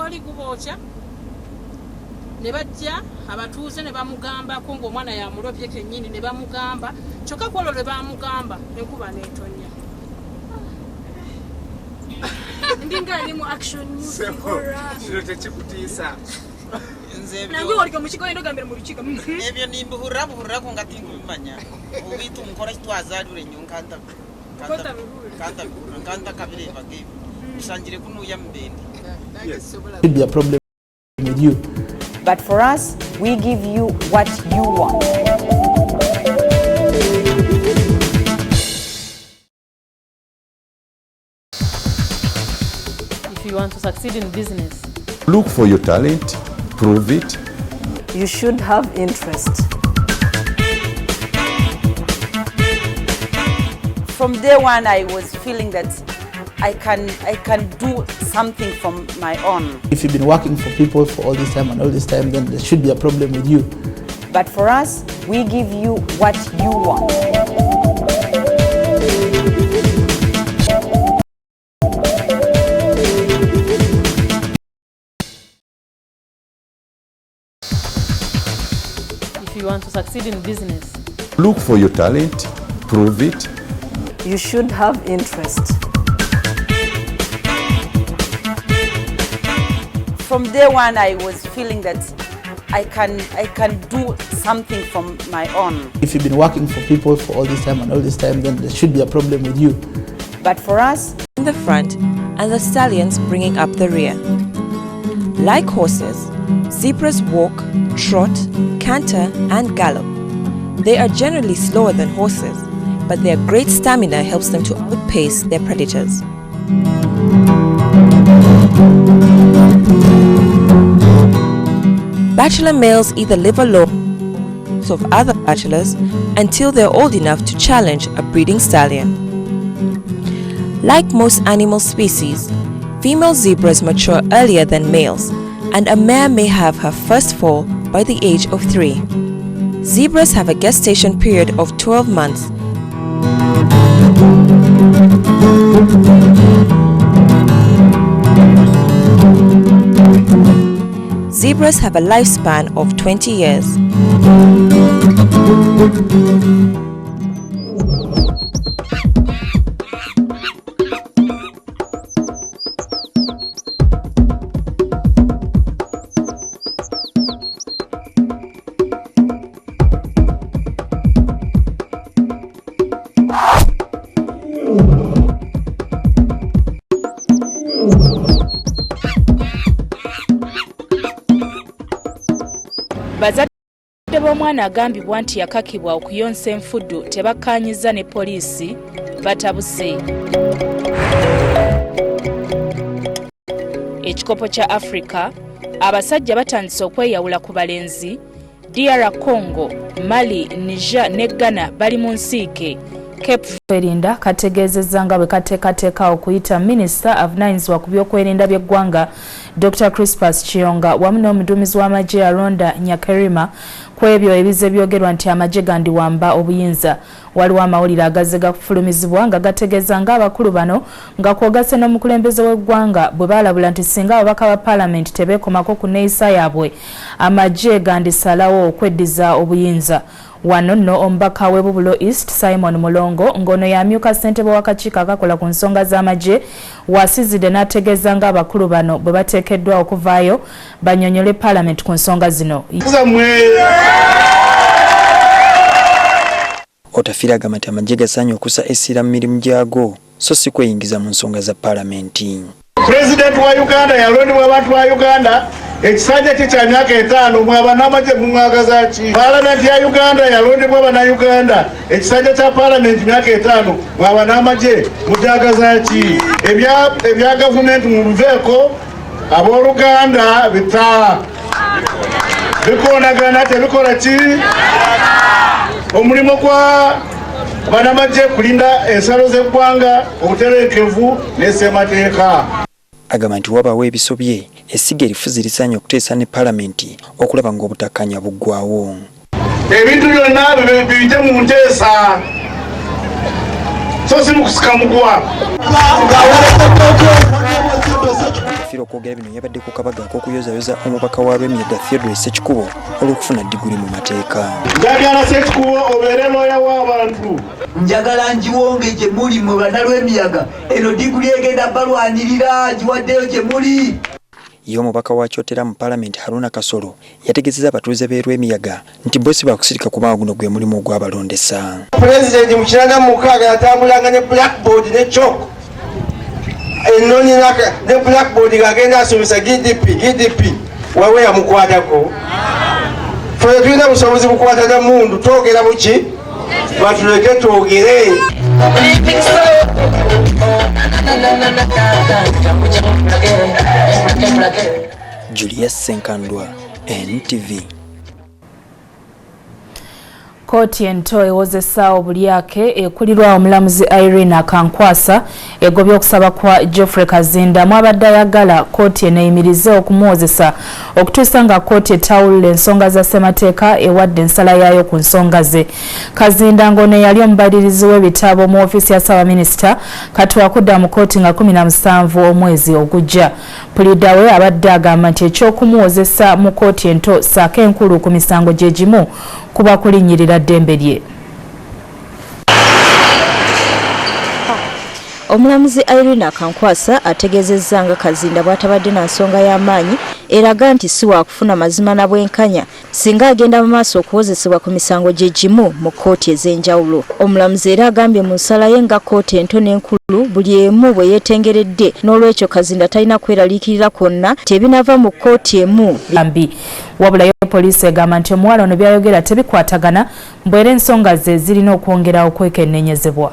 oli gubookya ne bajja abatuuze ne bamugambako ng'omwana yamulobye kennyini ne bamugamba kyokka kwolwo lwe bamugamba enkuba n'etonnya. Ndinga ali mu action movie horror. Kino tekikutiisa. Nange oli mukiko endo gambira mu lukiga. Ebyo nimbuhurra buhurrako nga tingumanya. Obitu mukora kitwazalure nnyo nkanta. Kanta kabire bage. Sanjire kunuya mbende. It be a problem with you. But for us, we give you what you want. If you want to succeed in business, look for your talent, prove it. You should have interest. From day one, I was feeling that I can do something from my own. If you've been working for people for all this time and all this time, then there should be a problem with you. But for us, we give you what you want. if you want to succeed in business, look for your talent, prove it. You should have interest. From day one, I was feeling that I can do something from my own. If you've been working for people for all this time and all this time, then there should be a problem with you. But for us, in the front and the stallions bringing up the rear. Like horses, zebras walk, trot, canter and gallop. They are generally slower than horses, but their great stamina helps them to outpace their predators. Bachelor males either live alone of other bachelors until they're old enough to challenge a breeding stallion. Like most animal species, female zebras mature earlier than males, and a mare may have her first foal by the age of 3. Zebras have a gestation period of 12 months. Zebras have a lifespan of 20 years. Bazadde b'omwana agambibwa nti yakakibwa okuyonsa enfuddu tebakkaanyiza ne poliisi batabuse. Ekikopo kya Africa, abasajja batandise okweyawula ku balenzi. DR Congo, Mali, Niger ne Ghana bali mu nsiike. Erinda kategeezezza nga bwe kateekateeka okuyita minisita avunaanyizibwa ku byokwerinda by'eggwanga Dr. Crispus Kiyonga wamu n'omuduumizi w'amagye Alonda Nyakerima ku ebyo ebize byogerwa nti amagye gandiwamba obuyinza. Waliwo amawulire agazze gafulumizibwa nga gategeeza ng'abakulu bano nga kwogase n'omukulembeze w'eggwanga bwe baalabula nti singa ababaka ba paalamenti tebeekomako ku nneeyisa yaabwe amagye gandisalawo okweddiza obuyinza. Wano nno omubaka w'Ebubulo East Simon Mulongo ng'ono yamyuka ssentebe w'akakiiko akakola ku nsonga z'amagye wasizidde n'ategeeza ng'abakulu bano bwe bateekeddwa okuvaayo bannyonnyole paalamenti ku nsonga zino. Otafiira agamba nti amagye gasaanye okussa essira mu mirimu gyago so si kweyingiza mu nsonga za paalamenti. President wa Uganda yalondebwa abantu ba Uganda ekisanja kye kya myaka 5 mwaba n'amagye mumwagaza ki? Paalamenti ya Uganda yalondebwa bannayuganda ekisanja kya paalamenti myaka 5 mwaba n'amagye mujagaza ki? Ebya gavumenti mu buveeko abooluganda bita bikonagana tebikola ki? Omulimu gwa banamagye kulinda ensalo z'eggwanga obutereekevu n'essemateeka. Agamba nti wabaawo ebisobye essiga erifuzi lisaanye okuteesa ne paalamenti okulaba ng'obutakkaanya buggwaawo. Ebintu byonna bijje mu nteesa so si mu kusika mugwa. akakira okwogera bino yabadde ku kabaga ak'okuyozayoza omubaka wa Rwemiyaga Theodore Ssekikubo olw'okufuna diguli mu mateeka. Njagala Ssekikubo obeere looya w'abantu. Njagala njiwonge gye muli mu bannalwemiyaga. Eno diguli egenda balwanirira giwaddeyo gye muli. Ye omubaka wa Kyotera mu Parliament Haruna Kasolo yategezeza abatuuze b'e Rwemiyaga nti bosi bakusirika kubanga guno gwe mulimu ogw'abalondesa. President mu kiranga mukaaga yatambulanga ne blackboard ne chalk. Enoni ne blackboard agenda asomesa GDP wawe yamukwatako. Fwe tulina busobozi bukwatana mundu twogera buki batuleke twogere. Julius Senkandwa, NTV. Kooti ento ewozesa obulyake ekulirwa omulamuzi Irene Akankwasa egobye okusaba kwa Geoffrey Kazinda mwabadde ayagala kooti eneyimirize okumuwozesa okutuusa nga kooti etawulula ensonga za ssemateeka ewadde ensala yaayo ku nsonga ze. Kazinda ng'ono yali omubalirizi w'ebitabo mu ofiisi ya Ssaabaminisita kati wakudda mu kooti nga 17 omwezi ogujja. Pulida we abadde agamba nti eky'okumuwozesa mu kooti ento ssaako enkulu ku misango gye gimu kuba kulinnyirira ddembe lye. Omulamuzi Irene Akankwasa ategezezza nga Kazinda bw'atabadde na nsonga y'amaanyi eraga nti si waakufuna mazima na bwenkanya singa agenda mu maaso okuwozesebwa ku misango gye gimu mu kooti ez'enjawulo. Omulamuzi era agambye mu nsala ye nga kooti ento n'enkulu buli emu bwe yeetengeredde n'olwekyo Kazinda talina kweraliikirira kwonna tebinava mu kooti emu lambi. Wabula poliisi egamba nti omuwala ono byayogera tebikwatagana mbwera ensonga ze zirina okwongera okwekennenyezebwa.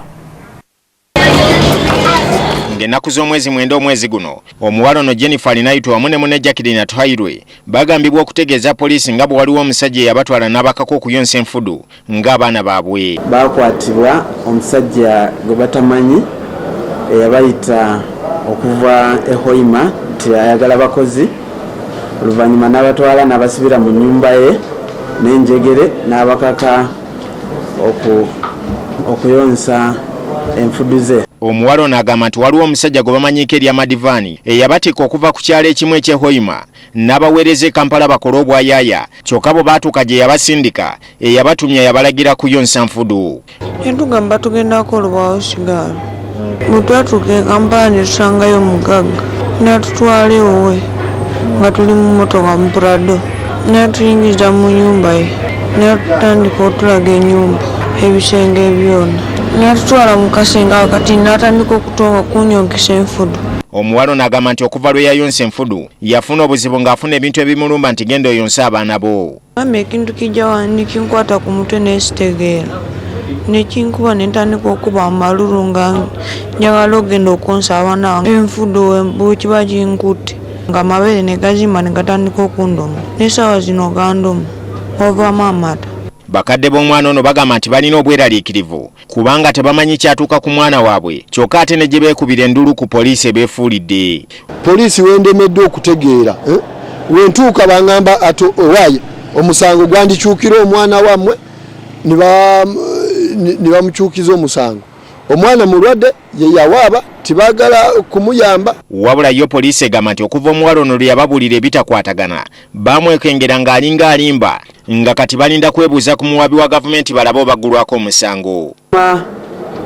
Ng'ennaku z'omwezi 9 omwezi guno omuwala ono Jennifer Alinaitwa wamu ne munne Jacqueline Atwairwe bagambibwa okutegeeza poliisi nga bwe waliwo omusajja eyabatwala n'abakako okuyonsa enfudu ng'abaana baabwe. Bakwatibwa omusajja gwe batamanyi eyabayita okuva ehoima nti ayagala bakozi oluvannyuma n'abatwala n'abasibira mu nnyumba ye n'enjegere n'abakaka okuyonsa enfudu ze. Omuwala ono agamba nti waliwo omusajja gwe bamanyiiko erya Madivaani eyabatika okuva ku kyalo ekimu eky'ehoima n'abaweereza e Kampala bakola obwayaaya kyokka bo baatuuka gye yabasindika eyabatumya yabalagira kuyonsa nfudu. Yatugamba tugendako olubaawo sigaali bwe twatuuka e Kampala ne tusangayo omugagga n'atutwala ewowe nga tuli mu mmotoka mu Prado n'atuyingiza mu nnyumba ye n'atutandika otulaga ennyumba ebisenge byonna n'atutwala mu kasenge akati n'atandika okutonga kunyonkesa enfudu. Omuwala ono agamba nti okuva lwe yayonsa enfudu yafuna obuzibu ng'afuna ebintu ebimulumba nti genda oyonse abaana bo. Mama ekintu kijja wano ne kinkwata ku mutwe n'esitegeera ne kinkuba ne ntandika okuba amalulu nga njagala ogenda okonsa abaana bange enfudu bwe kiba kinkutte ng'amabeere ne gazimba ne gatandika okundoma n'essaawa zino gandoma ovaamu amata. Bakadde b'omwana ono bagamba nti balina obweraliikirivu kubanga tebamanyi kyatuuka ku mwana waabwe kyokka ate ne gye beekubira endulu ku poliisi ebeefuulidde. Poliisi wendemeddde okutegeera wentuuka bangamba ati owaaye omusango gwandikyukira omwana wammwe ne bamukyukiza omusango. Omwana mulwadde ye yawaaba tibagala kumuyamba. Wabula yo poliisi egamba nti okuva omuwala ono lwe yababuulira ebitakwatagana bamwekengera ng'alinga alimba nga kati balinda kwebuuza ku muwabi wa gavumenti balabe obaggulwako omusango.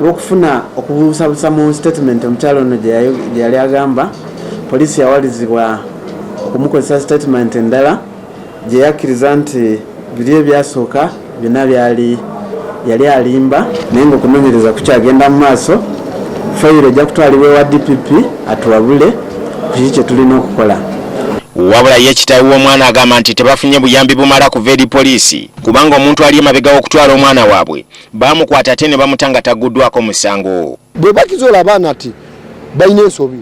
Lw'okufuna okubuusabuusa mu statement omukyalo ono gye yali agamba poliisi yawalizibwa okumukozesa statement endala gye yakkiriza nti biri ebyasooka byonna yali alimba naye ng'okunoonyereza kukyagenda mu maaso fayiro ejja kutwalibwa ewa DPP atuwabule ku kiki kye tulina okukola. Wabula ye kitaawe w'omwana agamba nti tebafunye buyambi bumala kuva eri poliisi kubanga omuntu ali emabega w'okutwala omwana waabwe baamukwata ate ne bamutanga taguddwako musango. Bwe bakizoola abaana ati balina ensobi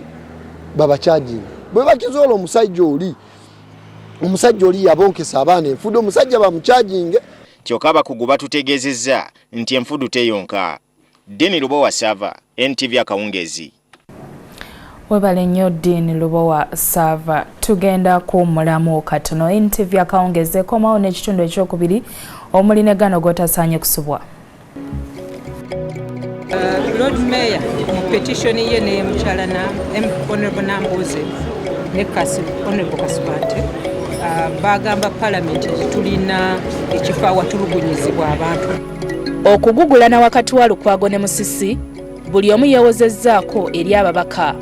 babakyaginga bwe bakizoola omusajja oli yabonkesa abaana enfudu omusajja bamukyaginge. Kyokka abakugu batutegeezezza nti enfudu teyonka. Deni Lubowa Sava, NTV Akawungezi. Webale nnyo Deni Lubowa Sava. Tugenda ku mulamu katono. NTV Akawungezi ekomawo n'ekitundu ekyokubiri omuli ne gano gotasaanye kusubwa. Lord Mayor mu petition ye ne mukyala na Honorable Nambuze ne Honorable Kasubate bagamba Parliament tulina ekifo awatulugunyizibwa abantu. Okugugulana wakati wa Lukwago ne Musisi buli omu yeewozezzaako eri ababaka.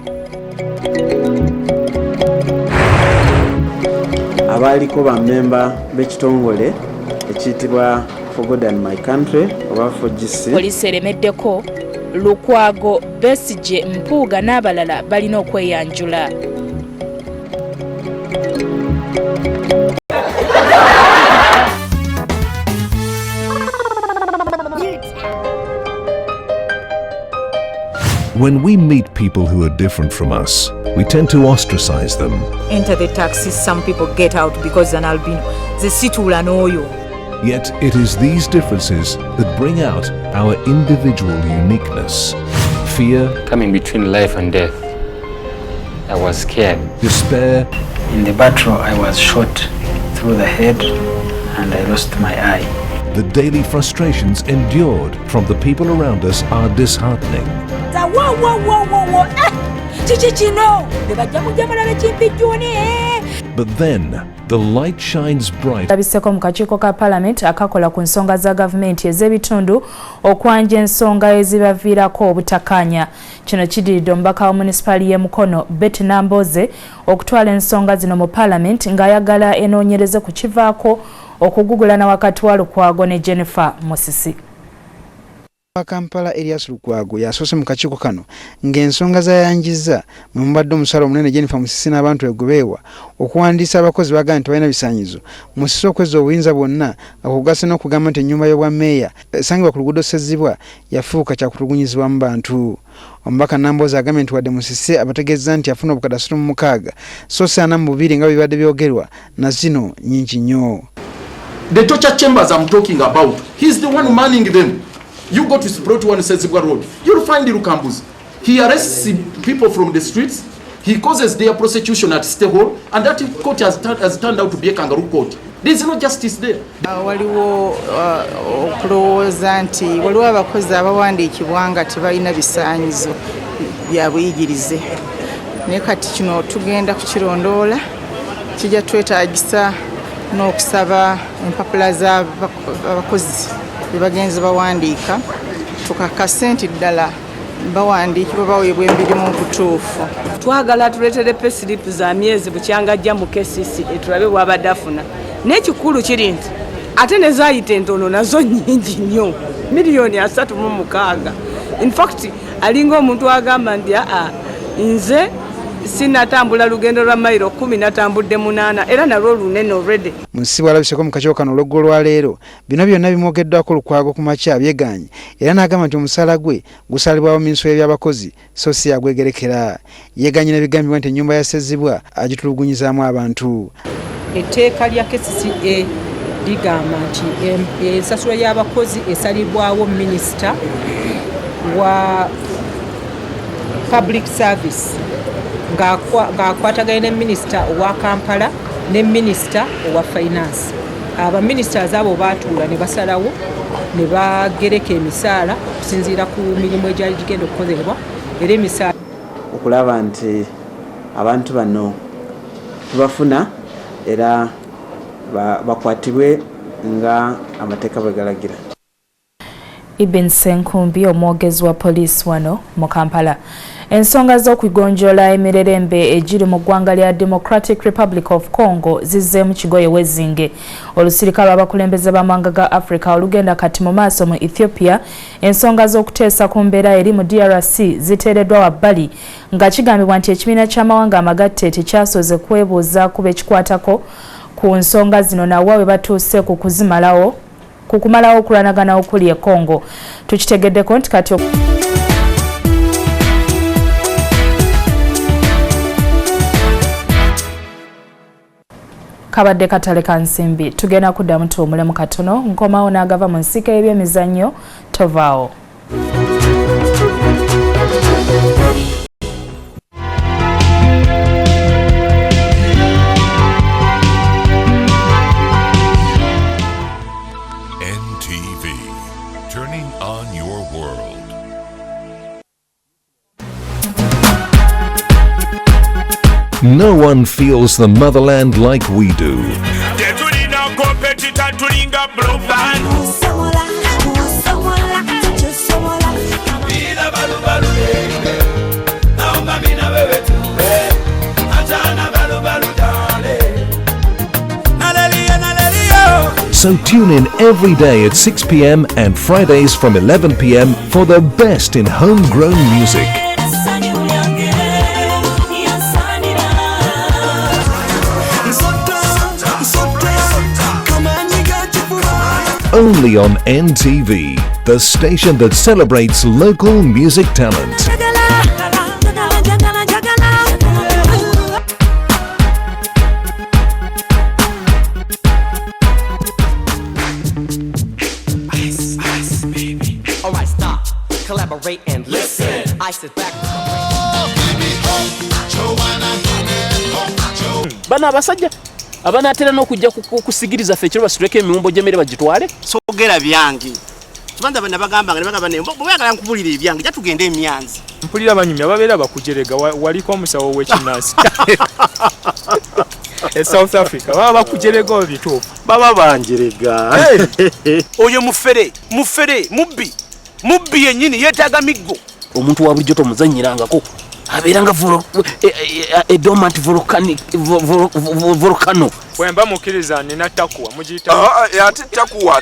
Abaaliko bammemba b'ekitongole ekiyitibwa For God and My Country oba FOGC. Poliisi eremeddeko Lukwago, Besigye, Mpuuga n'abalala balina okweyanjula. When we meet people who are different from us, we tend to ostracize them. Enter the taxi, some people get out because an albino. The situla noyo. Yet it is these differences that bring out our individual uniqueness. Fear, coming between life and death. I was scared. Despair. In the battle, I was shot through the head and I lost my eye. The daily frustrations endured from the people around us are disheartening. But then, the light shines bright. Abiseko mu kakiiko ka Parliament akakola ku nsonga za gavumenti ez'ebitundu okwanja ensonga ezibaviirako obutakkaanya. Kino kidiridde omubaka wa munisipaali y'e Mukono Betty Namboze okutwala ensonga zino mu Parliament ng'ayagala enoonyereze ku kivaako okugugulana wakati wa Lukwago ne Jennifer Musisi. Kampala Elias Lukwago yasoose mu kakiiko kano ng'ensonga zayanjizza mwe mubadde omusaala omunene Jennifer Musisi n'abantu egobeewa okuwandiisa abakozi bagamba nti balina bisaanyizo. Musisi okwezza obuyinza bwonna akugasa n'okugamba nti ennyumba y'obwammeeya esangibwa ku luguudo Ssezzibwa yafuuka kyakutulugunyizibwa mu bantu. Omubaka Namboze agambye nti wadde Musisi abategeeza nti afuna obukadde 36 so 42 nga bibadde byogerwa na zino nnyingi nnyo. The torture chambers I'm talking about, he's the one manning them. You go to Sprout one Sezibwa Road, you'll find Lukambus. He arrests people from the streets, he causes their prosecution at State Hall, and that court has turned out to be a kangaroo court. There is no justice there. Waliwo okulowooza nti waliwo abakozi abawandiikibwa nga tebalina bisaanyizo bya buyigirize. Naye kati kino tugenda kukirondoola, kijja twetaagisa n'okusaba empapula z'abakozi be bagenzi bawandiika tukakase nti ddala bawandiikibwa baweebwa emirimu butuufu. Twagala tuleetere payslip za myezi bukyanga ajja mu KCC tulabe bw'abadde afuna. N'ekikulu kiri nti ate ne zaayita entono nazo nnyingi nnyo $3.6. In fact alinga omuntu agamba nti nze sinatambula lugendo lwa mailo 10 natambudde 8 era nalwo lunene already. Musisi bw'alabiseko mu kakiiko kano olw'eggulo lwa leero bino byonna bimwogeddwako Lukwago ku makya byeganye era n'agamba nti omusaala gwe gusalibwawo minisitule y'ebyabakozi so si yagwegerekera. Yeganye n'ebigambibwa nti ennyumba ya Ssezzibwa agitulugunyizaamu abantu. Etteeka lya KCCA ligamba nti ensasula y'abakozi esalibwawo minisita wa public service ng'akwataganye ne minisita owa Kampala ne minisita owa finance. Abaminisita abo baatuula ne basalawo ne bagereka emisaala okusinziira ku mirimu egyali gigenda okukozebwa era emisaala okulaba nti abantu bano tubafuna era bakwatibwe nga amateeka bwe galagira. Ibn Senkumbi omwogezi wa poliisi wano mu Kampala. Ensonga z'okwigonjoola emirerembe egiri mu ggwanga lya Democratic Republic of Congo zizzeemu kigoye wezzinge. Olusirika lw'abakulembeze b'amawanga ga Africa olugenda kati mu maaso mu Ethiopia, ensonga z'okuteesa ku mbeera eri mu DRC ziteereddwa wabbali nga kigambibwa nti ekibiina ky'amawanga amagatte tekyasoze kwebuuza ku bekikwatako ku nsonga zino nawa we batuuse ku kumalawo okulwanagana okuli e Congo. Tukitegeddeko nti kati kabadde katale ka nsimbi tugenda kuddamu tuwumulemu katono nkomawo n'agava mu nsika y'ebyemizannyo tovaawo. NTV, turning on your world. no one feels the motherland like we do. So tune in every day at 6 p.m. and Fridays from 11 p.m. for the best in homegrown music. Only on NTV, the station that celebrates local music talent. Collaborate and listen. I sit back. Bana abasajja abanatera n'okujja kusigiriza ffe ekiro basituleko emiwumbo gy'emmere bagitwale Sogera byange kibanda bana bagamba nga bagamba ne bwagala nkubulira ebyange jatugende emyanzi mpulira abanyumya babeera bakujerega waliko omusawo w'ekinnaasi South Africa baba bakujerega obituufu baba banjerega oyo mufere mubbi yennyini yeetaaga miggo omuntu wa bulijjo tomuzannyirangako abeera nga dormant volcano bwemba mukkiriza nina takuwa mugiyita ate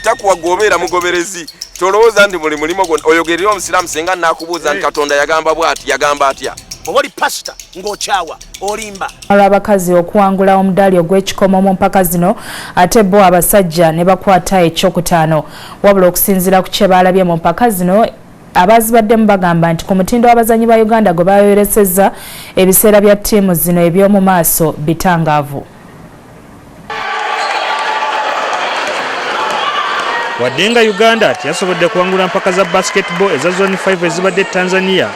takuwa gobeera mugoberezi tolowooza ndi buli mulimo oyogerera omusiraamu singa naakubuuza nti Katonda yagamba atya oli pasita ng'okyawa olimba abakazi okuwangula omudaali ogw'ekikomo mu mpaka zino ate bo abasajja ne bakwata ekyokutaano wabula okusinziira ku kye baalabye mu mpaka zino abazibaddemu bagamba nti ku mutindo w'abazanyi ba Uganda gwe bayoyolesezza ebiseera bya ttiimu zino eby'omu maaso bitangaavu. Waddenga Uganda yasobodde kuwangula mpaka za basketball eza zone 5 ezibadde Tanzania,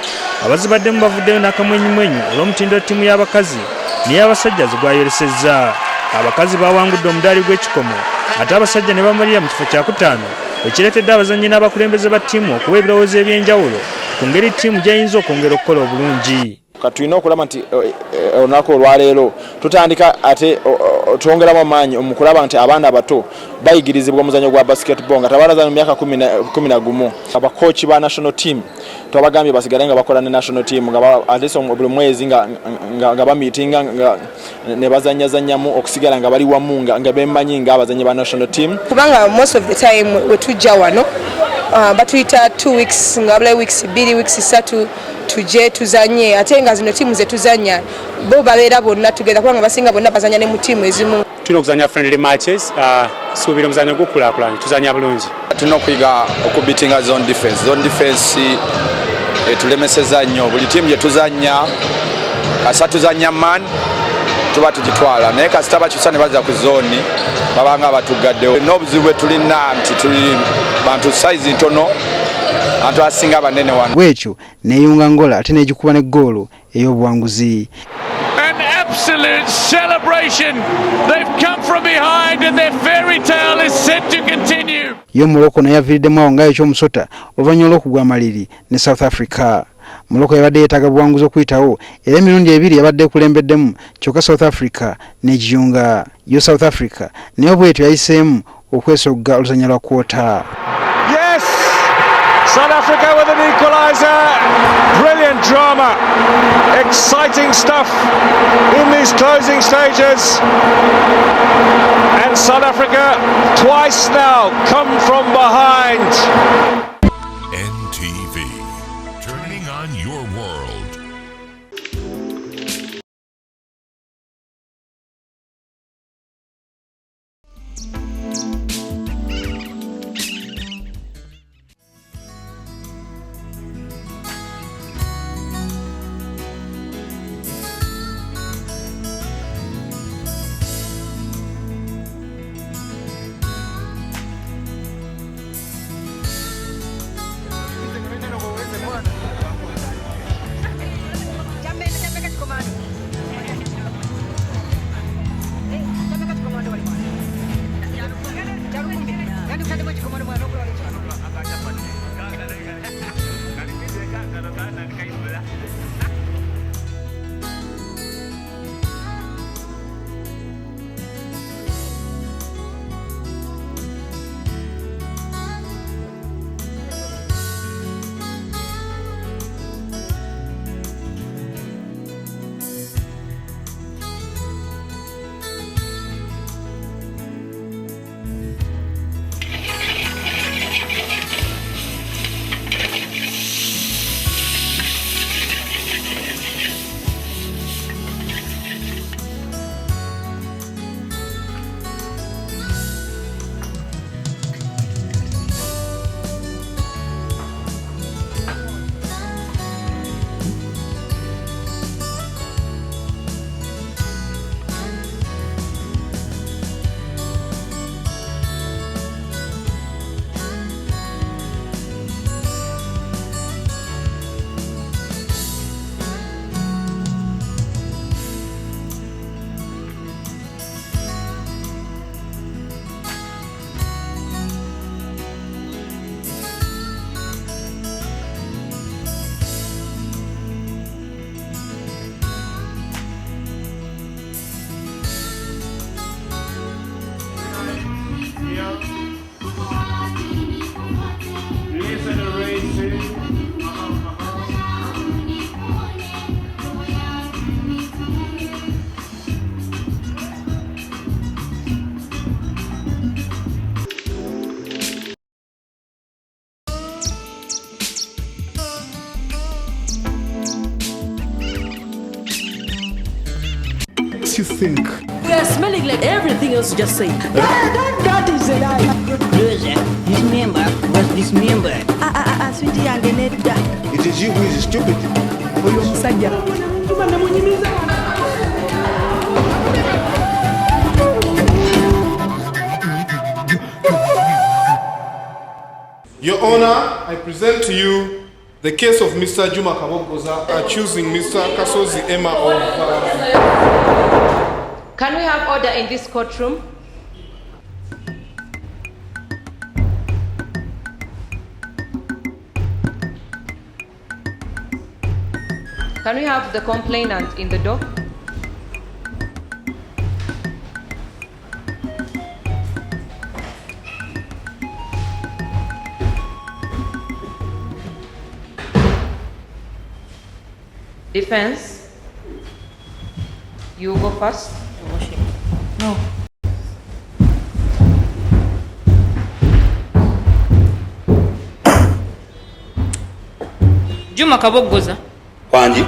abazibaddemu bavuddeyo n'akamwenyumwenyu olw'omutindo ttiimu y'abakazi n'ey'abasajja zigwayolesezza. Abakazi bawangudde omudaali gw'ekikomo ate abasajja ne bamalira mu kifo kyakutaano, ekireetedde abazannyi n'abakulembeze ba ttiimu okuwa ebirowoozo eby'enjawulo ku ngeri ttiimu gy'eyinza okwongera okukola obulungi. Katulina okulaba nti olunaku olwaleero tutandika ate twongeramu amaanyi mu kulaba nti abaana abato bayigirizibwa omuzannyo gwa basketball nga tabalaza mu myaka 11. Abakooki ba national team twabagambye basigale nga bakola ne national team nga ate buli mwezi nga bamiitinga ne bazanyazannyamu okusigala nga bali wamu nga bemanyi nga abazannyi ba national team. Kubanga most of the time we tujja wano batuyita 2 weeks nga bula weeks 2 weeks 3 tuje tuzanye ate nga zino timu ze tuzanya bo babeera bonna tugenda kubanga basinga bonna bazanya ne mu timu ezimu. Tulina okuzanya friendly matches suubira omuzannyo gukulaakulanye tuzanya bulungi. Tulina okuyiga okubitinga zone defense etulemeseza nnyo buli tiimu gye tuzanya kasa tuzanya man tuba tugitwala naye kasita bakyusa ne baza ku zooni babanga abatugaddewo n'obuzibu bwe tulina nti tuli bantu size ntono abantu asinga banene wano bwekyo neeyunga Ngola ate n'egikuba ne ggoolo ey'obuwanguzi. An absolute celebration. They've come from behind and their fairy tale is set to continue. Yo Morocco naye aviiriddemu awo nga ekyomusota oluvannyuma lw'okugwa amaliri ne South Africa. Morocco yabadde yeetaaga buwanguzi okuyitawo era emirundi ebiri yabadde ekulembeddemu kyokka South Africa n'egiyunga. Yo South Africa naye bwetyo yayiseemu okwesogga oluzannya lwa kwota. Yes! South Africa with an equaliser. Brilliant drama. Exciting stuff in these closing stages. And South Africa twice now come from behind. NTV, turning on your world. think? We are smelling like everything else you just said. That is a lie. Brother, this member was dismembered. Sweetie, and It is you who is stupid. Your Honor, I present to you the case of Mr. Juma Kabogoza accusing Mr. Kasozi Emma of... Can we have order in this courtroom? Can we have the complainant in the dock? Defense, you go first. No. Juma Kabogoza. Wanji.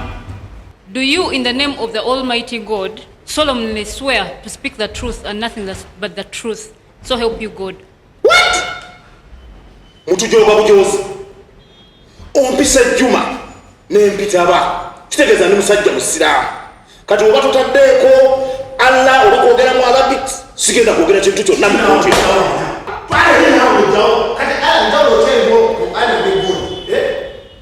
Do you, in the name of the Almighty God, solemnly swear to speak the truth and nothing but the truth, so help you God? What? Mutujoba bujozi. Ompisa Juma nempita ba. Kitegeza ni musajja musira. Kati oba totaddeko Allah obakwogera mu Arabic sigenda kwogera kintu kyonna mu koti. Twale nawe jawo kati ala njalo tengo ala bigulu.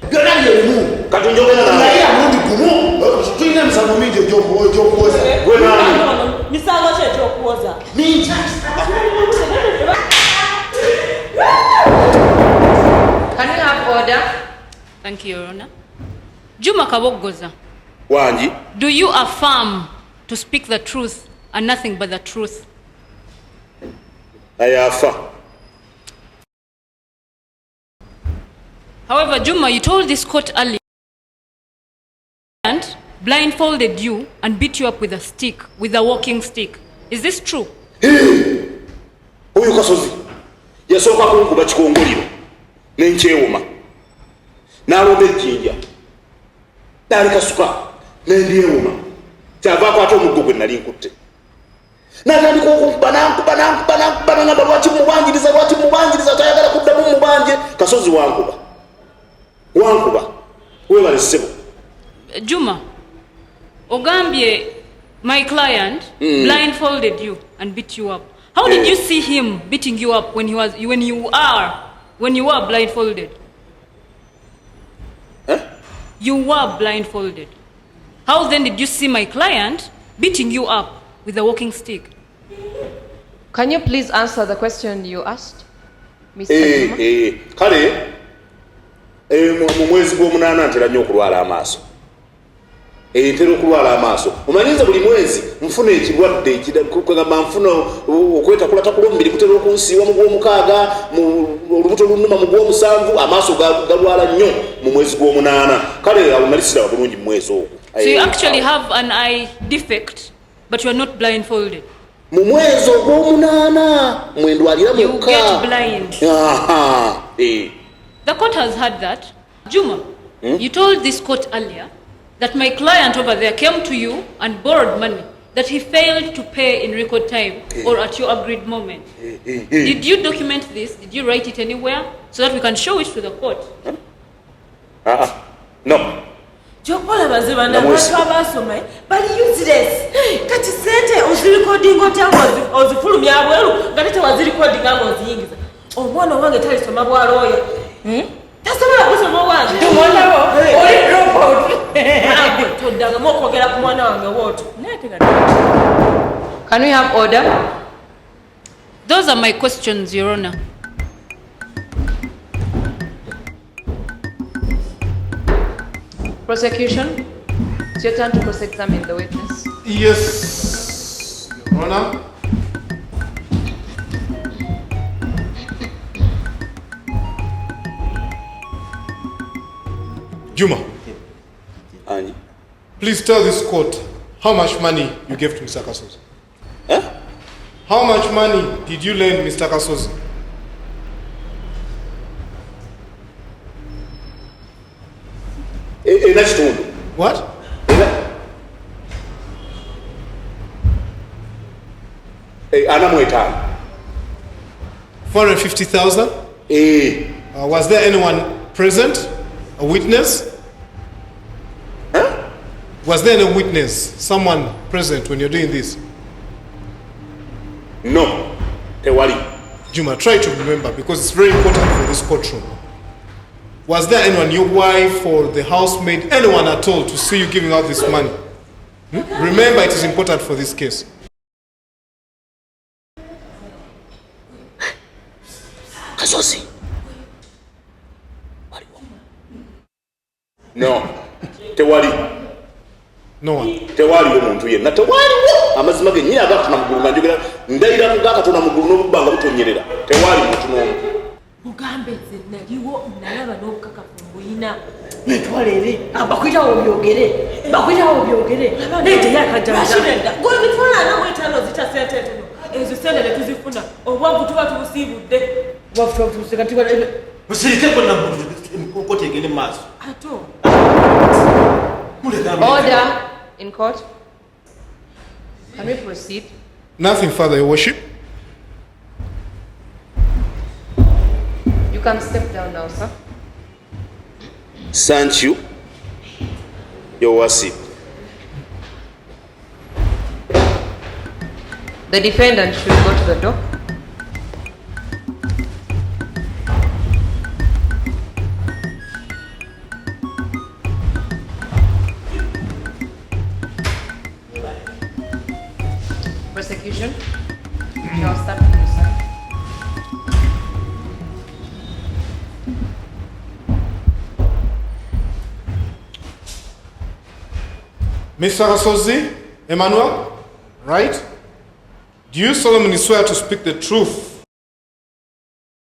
Byonna byemu kati njogera nawe. Ya mundi gumu. Tuyina misango mingi egy'okuwoza. Gwe nani? Misango ki egy'okuwoza? Mingi. Can we have order? Thank you, Your Honor. Juma Kabogoza. Wanji. Do you affirm to speak the truth and nothing but the truth? I affirm. However, Juma, you told this court earlier and blindfolded you and beat you up with a stick, with a walking stick. Is this true? Oyo Kasozi yasooka kunkuba kikongoliro n'enkyewuma n'alonda ejjinja n'alikasuka n'endyewuma kyavaako ate omuggo gwe nali nkutte n'atandika okunkuba nankuba nangamba lwaki mubanjiriza tayagala kuddamu mubanje. Kasozi wankuba webale ssebo. Juma, ogambye my client blindfolded you and beat you up. How did you see him beating you up when you were blindfolded? Huh? You were blindfolded. How then did you see my client beating you up with a walking stick? Can you please answer the question you asked, Mr. Juma? Kale mu mwezi gw'omunaana ntera nnyo okulwala amaaso. Ntera okulwala amaaso. Omanyiza buli mwezi nfuna ekirwadde kwegamba nfuna okwetakulata omubiri gutera okunsiiwa mu gw'omukaaga, mu olubuto lunnuma mu gw'omusanvu, amaaso galwala nnyo mu mwezi gw'omunaana. Kale awo nali siraba bulungi mu mwezi ogwo. So you actually have an eye defect, but you are not blindfolded. Mu mwezi ogw'omunaana mwendwalira mukka. You get blind. Aha. The court has heard that. Juma, you told this court earlier that my client over there came to you and borrowed money that he failed to pay in record time or at your agreed moment. Did you document this? Did you write it anywhere so that we can show it to the court? No. Jokola baziba na watu abasoma bali useless. Kati sente ozirecording otyango ozifulumya abweru ngate wazirecording ngo oziyingiza. Omwana wange talisoma bwa lawyer. Tasobola kusoma wange. Tumwana wo. Oli drop out. Todaga mokogera ku mwana wange woto. Can we have order? Those are my questions, Your Honor. Prosecution, it's your turn to cross-examine the witness. Yes, Your Honor. Juma, please tell this court how much money you gave to Mr. Kasozi. How much money did you lend Mr. Kasozi? What? 450,000? Was there anyone present? A witness? Was there any witness? Someone present when you're doing this? No. Tewali. Juma, try to remember because it's very important for this courtroom. Was there anyone, your wife or the housemaid, anyone at all to see you giving out this money? Remember, it is important for this case. Kasozi. No. Tewali. No one. Tewali omuntu yenna. Tewaliwo. Amazima ge nnyina agatuna mugulu nanjogera ndayira mugakatona mugulu n'obubanga butonyerera. Tewali muntu n'omu. Mugambe nze naliwo nalaba n'obukakafu mbuyina. Netwalere abakwitawo byogere. Nete yakajanja. Gwe bitwala nawe tano zitasente tuno. Ezo sente ne tuzifuna. Obwavu tuba tubusibudde. Obwavu tuba tubusika tiba. Musirike konna mkokote egende maaso. Ato. Order in court. Can we proceed? Nothing further, Your Worship. You can step down now, sir. Thank you, Your Worship. The defendant should go to the door. Prosecution, shall start with you, sir. Mr. Kasozi, Emmanuel, right? Do you solemnly swear to speak the truth?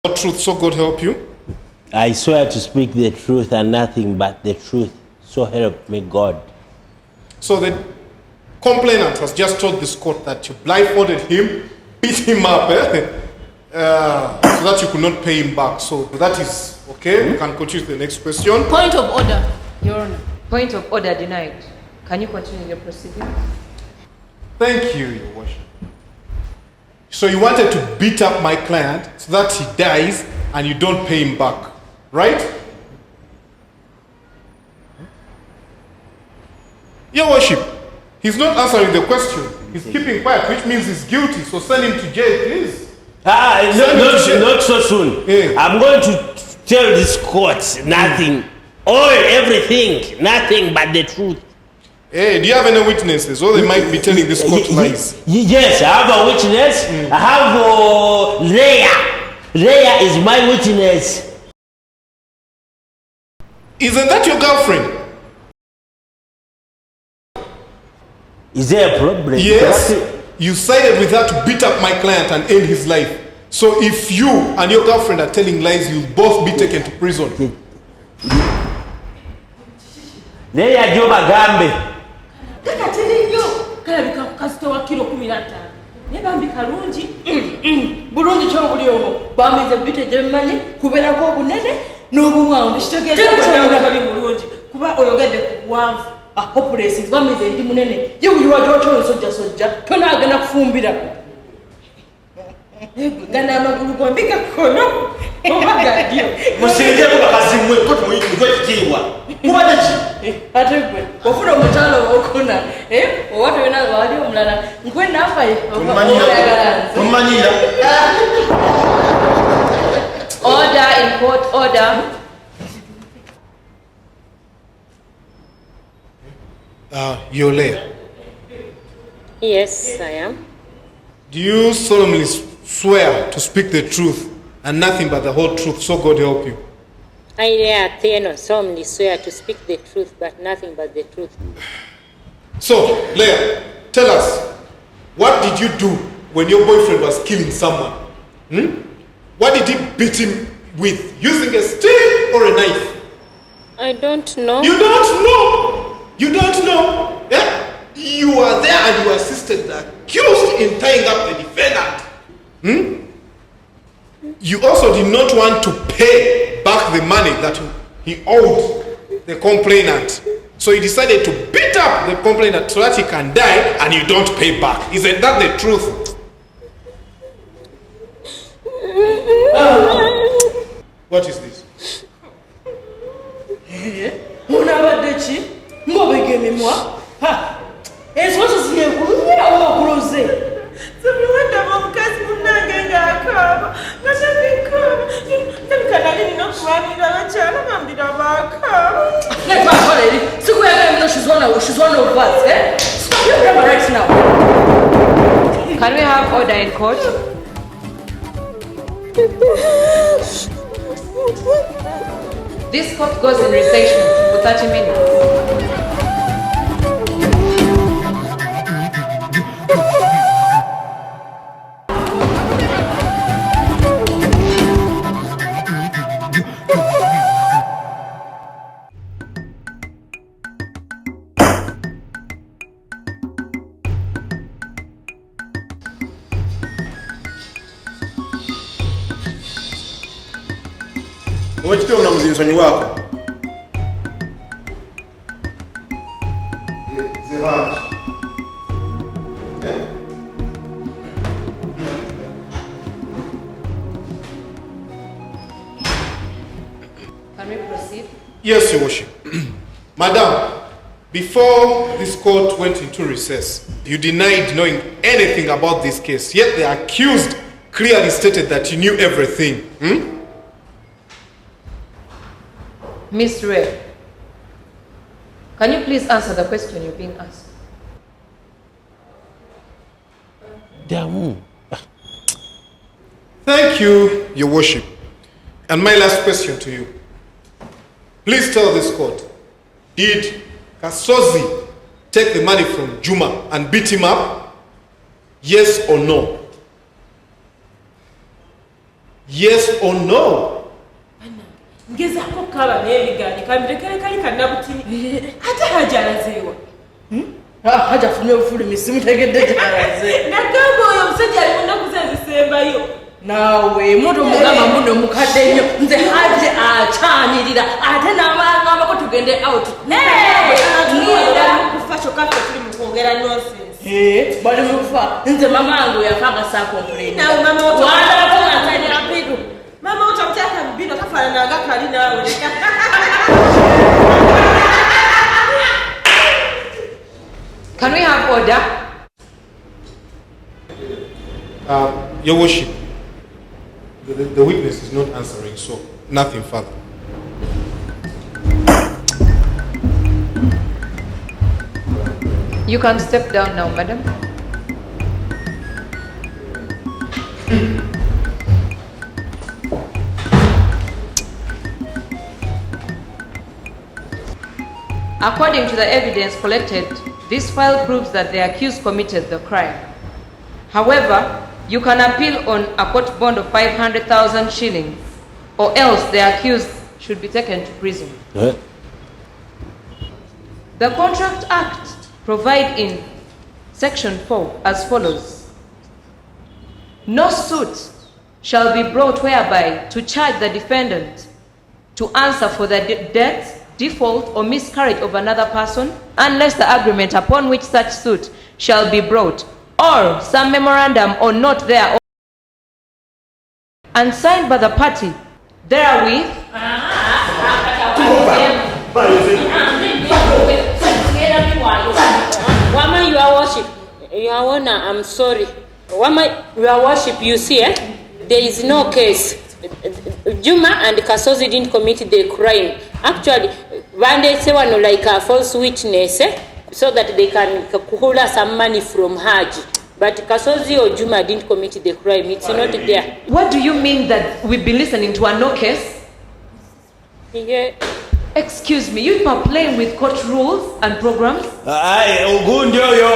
The truth, so God help you? I swear to speak the truth and nothing but the truth, so help me God. So the complainant has just told this court that you blindfolded him, beat him up, so that you could not pay him back. So that is okay. We can continue to the next question. Point of order, Your Honor. Point of order denied. Can you continue your proceedings? Thank you, Your Worship. So you wanted to beat up my client so that he dies and you don't pay him back, right? Your Worship, he's not answering the question. He's keeping quiet, which means he's guilty. So send him to jail, please. Not so soon. Yeah. I'm going to tell this court nothing, everything, nothing but the truth. Hey, do you have any witnesses? Or they might be telling this court lies. Yes, I have a witness. I have Leah. Leah is my witness. Isn't that your girlfriend? Is there a problem? Yes. You sided with her to beat up my client and end his life. So if you and your girlfriend are telling lies, you'll both be taken to prison. Leah Joba Gambe. Kalabika kasito wa kilo 15 nebambi kalungi bulungi kyo buli omo bamize bite jemmanyi kubeerako obunene n'obuwanvu kitegeeza bali bulungi kuba oyogedde ku buwanvu hopeless bamize ndi munene ye buli wajocho sojja tonaagenda kufumbirako gana amagulu gombika kono obagadio musingeko bakazimwe ko tumuyitwe kitiibwa mubadde ki ate gwe ofuna omutalo okuna owatu wena wali omulala nkwe nafaye tumanyira Order in court, order. You're Leah. Yes, I am. Do you solemnly swear to speak the truth and nothing but the whole truth, so God help you? I solemnly swear to speak the truth, but nothing but the truth. So, Leah, tell us, what did you do when your boyfriend was killing someone? What did he beat him with? Using a stick or a knife? I don't know. You don't know? You don't know? Yeah? You were there and you assisted the accused in tying up the defendant. You also did not want to pay back the money that he owed the complainant. So you decided to beat up the complainant so that he can die and you don't pay back. Isn't that the truth? What is this? Unabadechi? Ngobegeme moi? Ha. Ezozo ziyekulumira okuloze. Sebiwenda bomukazi munange ngakaba. Ngashakikaba. Ndikana nini nokubanira bakyala bambira bakaba. Let's go already. Sikuyeka she's one of us, eh? Stop your grammar right now. Can we have order in court? This court goes in recession for 30 minutes. Wachito na mzinsonyi wako. Can we proceed? Yes, Your Worship. Madam, before this court went into recess, you denied knowing anything about this case, yet the accused clearly stated that you knew everything. Miss Ray, can you please answer the question you're being asked? Thank you, Your Worship. And my last question to you. Please tell this court, did Kasozi take the money from Juma and beat him up? Yes or no? Yes or no? Ngeza ko kaba nebigani kambrekere kali kanabutini hata hajalazewa haja funye ufuli misimu tegedde jalaze nagamba oyo musajja alina kuzenzisembayo nawe moto mugamba muno mukadde nnyo nze haje achanirira ate n'abanga ko tugende out kufa chokafe tuli mukwogera nonsense bali mufa nze mama wangu yakanga saa complain nawe mama wala tunatanya pigo mama utamtaka mbino tafana na ngaka ali nawe Can we have order? Your Worship, the witness is not answering, so nothing further. You can step down now, madam. According to the evidence collected, this file proves that the accused committed the crime. However, you can appeal on a court bond of 500,000 shillings, or else the accused should be taken to prison. The Contract Act provides in Section 4 as follows. No suit shall be brought whereby to charge the defendant to answer for the death, default, or miscarriage of another person, unless the agreement upon which such suit shall be brought, or some memorandum or note thereof, and signed by the party therewith, Wama, Your Worship, Your Honor, I'm sorry. Wama, Your Worship, you see, there is no case. Juma and Kasozi didn't commit the crime. Actually, one day say one like a false witness, so that they can kuhula some money from Haji. But Kasozi or Juma didn't commit the crime. It's not there. What do you mean that we've been listening to a no case? Yeah. Excuse me, you are playing with court rules and programs? Ugundi oyo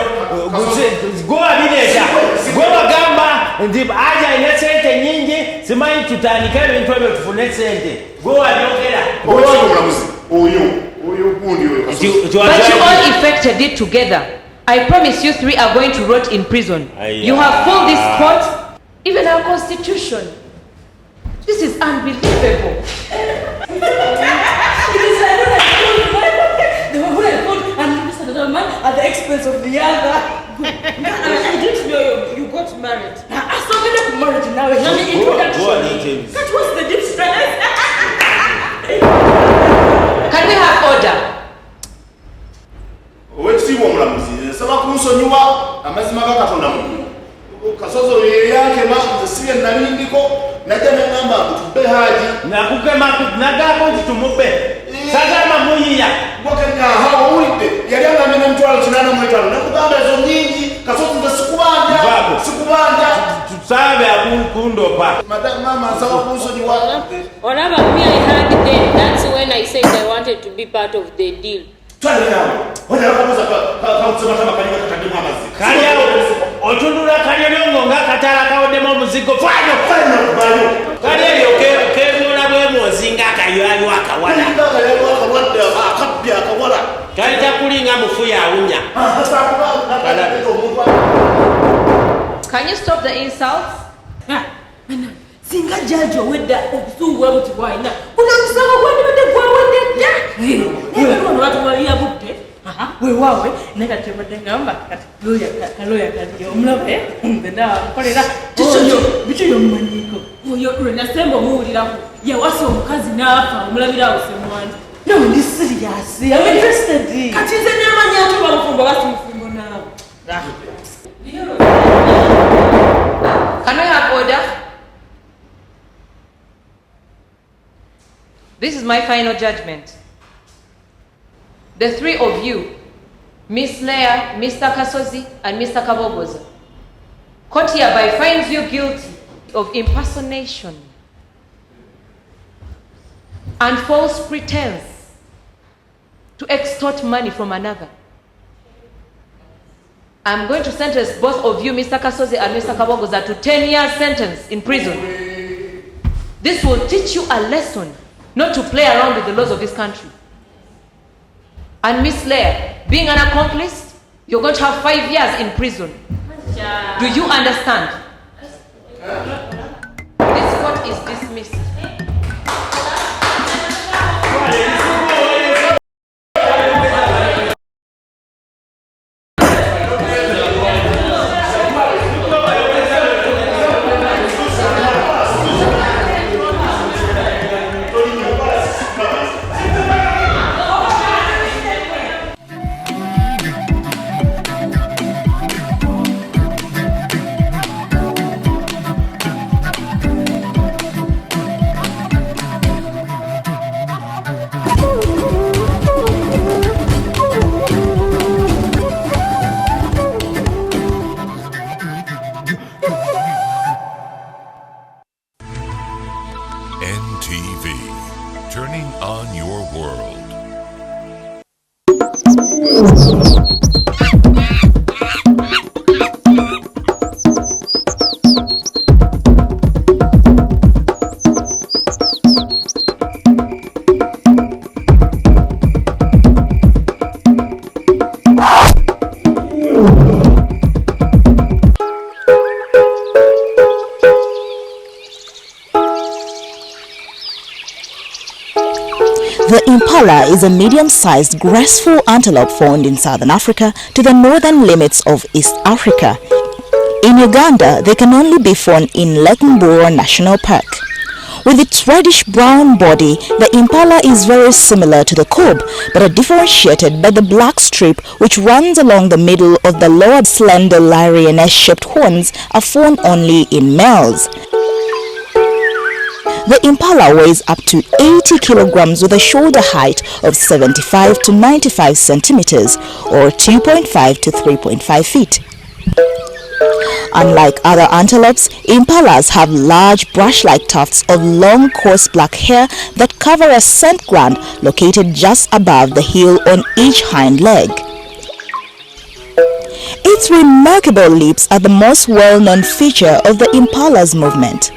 go abineza go bagamba ndi aja ine sente nyingi simanyi tutandika ebintu ebyo tufune sente go abyogera but you all effected it together. I promise you three are going to rot in prison. You have fooled this court, even our constitution. This is unbelievable. At the expense of the other. I didn't know you got married. I saw you married now. That was the difference. Can we have order? Owekitiibwa omulamuzi nsaba kunsonyiwa amazima ga Katonda mu kasozo yeyakema nze siye nalindiko najja neŋŋamba ntutudde Haaji nakukema nagamba nti tumubbe sagamba muyiya gwokenyaha owulidde yali agambye n'emitwalo 85 nakugamba ezo nyingi kasozi nze sikubanja tusabe akundopa mama nsaba kunsonyiwa Olaba me I had then, that's when I said I wanted to be part of the deal. Otunula kanyolongo nga katala kawoddemu omuzigo fanyo kali eyo ketunula bwemwozi nga akaywayo akawala kali takulinga mufu yawunya. Can you stop the insults? Singa judge owedda obusungu bwebuti bwalina unakusaba gwandibadde gwawedde dda ono batumalira budde weewaawe naye kati kyobadde ngamba kati kaloya kaliyo omulabe nze naamukolera oyo bikyo omumanyiko oyo lwe nasemba omuwulirako yawasa omukazi n'afa omulabirawo semwandi no ndi serious I'm interested kati nze nemanyi ati bamufumbo basimufumbo naawe. Can we have order? This is my final judgment. The three of you, Miss Leah, Mr. Kasozi, and Mr. Kabogoza, court hereby finds you guilty of impersonation and false pretense to extort money from another. I'm going to sentence both of you, Mr. Kasozi and Mr. Kabogoza, to 10 years sentence in prison. This will teach you a lesson not to play around with the laws of this country. And Miss Leah, being an accomplice, you're going to have 5 years in prison. Do you understand? This court is dismissed. NTV, turning on your world. The impala is a medium-sized graceful antelope found in southern Africa to the northern limits of East Africa. In Uganda, they can only be found in Lake Mburo National Park. With its reddish-brown body, the impala is very similar to the kob, but are differentiated by the black strip which runs along the middle of the lower slender lioness-shaped horns are found only in males. The impala weighs up to 80 kilograms with a shoulder height of 75 to 95 centimeters or 2.5 to 3.5 feet. Unlike other antelopes, impalas have large brush-like tufts of long coarse black hair that cover a scent gland located just above the heel on each hind leg. Its remarkable leaps are the most well-known feature of the impala's movement.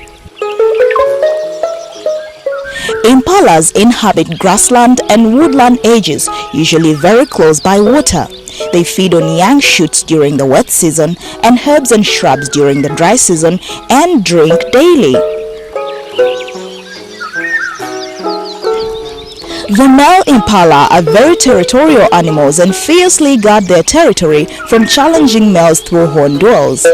Impalas inhabit grassland and woodland edges, usually very close by water. They feed on young shoots during the wet season and herbs and shrubs during the dry season and drink daily. The male impala are very territorial animals and fiercely guard their territory from challenging males through horn duels.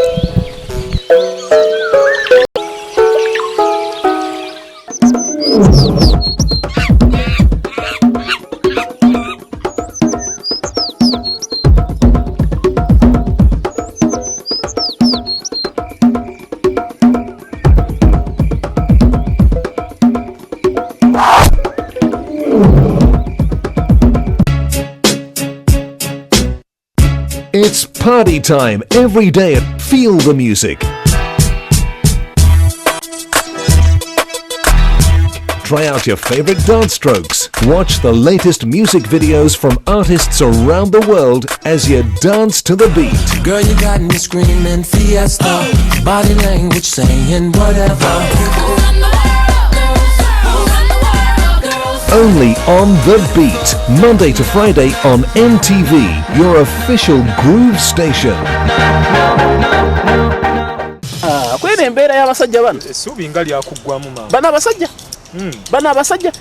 party time every day at Feel the Music. Try out your favorite dance strokes. Watch the latest music videos from artists around the world as you dance to the beat. Girl, you got me screaming fiesta. Body language saying whatever. Only on The Beat, Monday to Friday on NTV, your official groove station. Kwene embeera y'abasajja bano essuubi nga lyakugwamu mama bano abasajja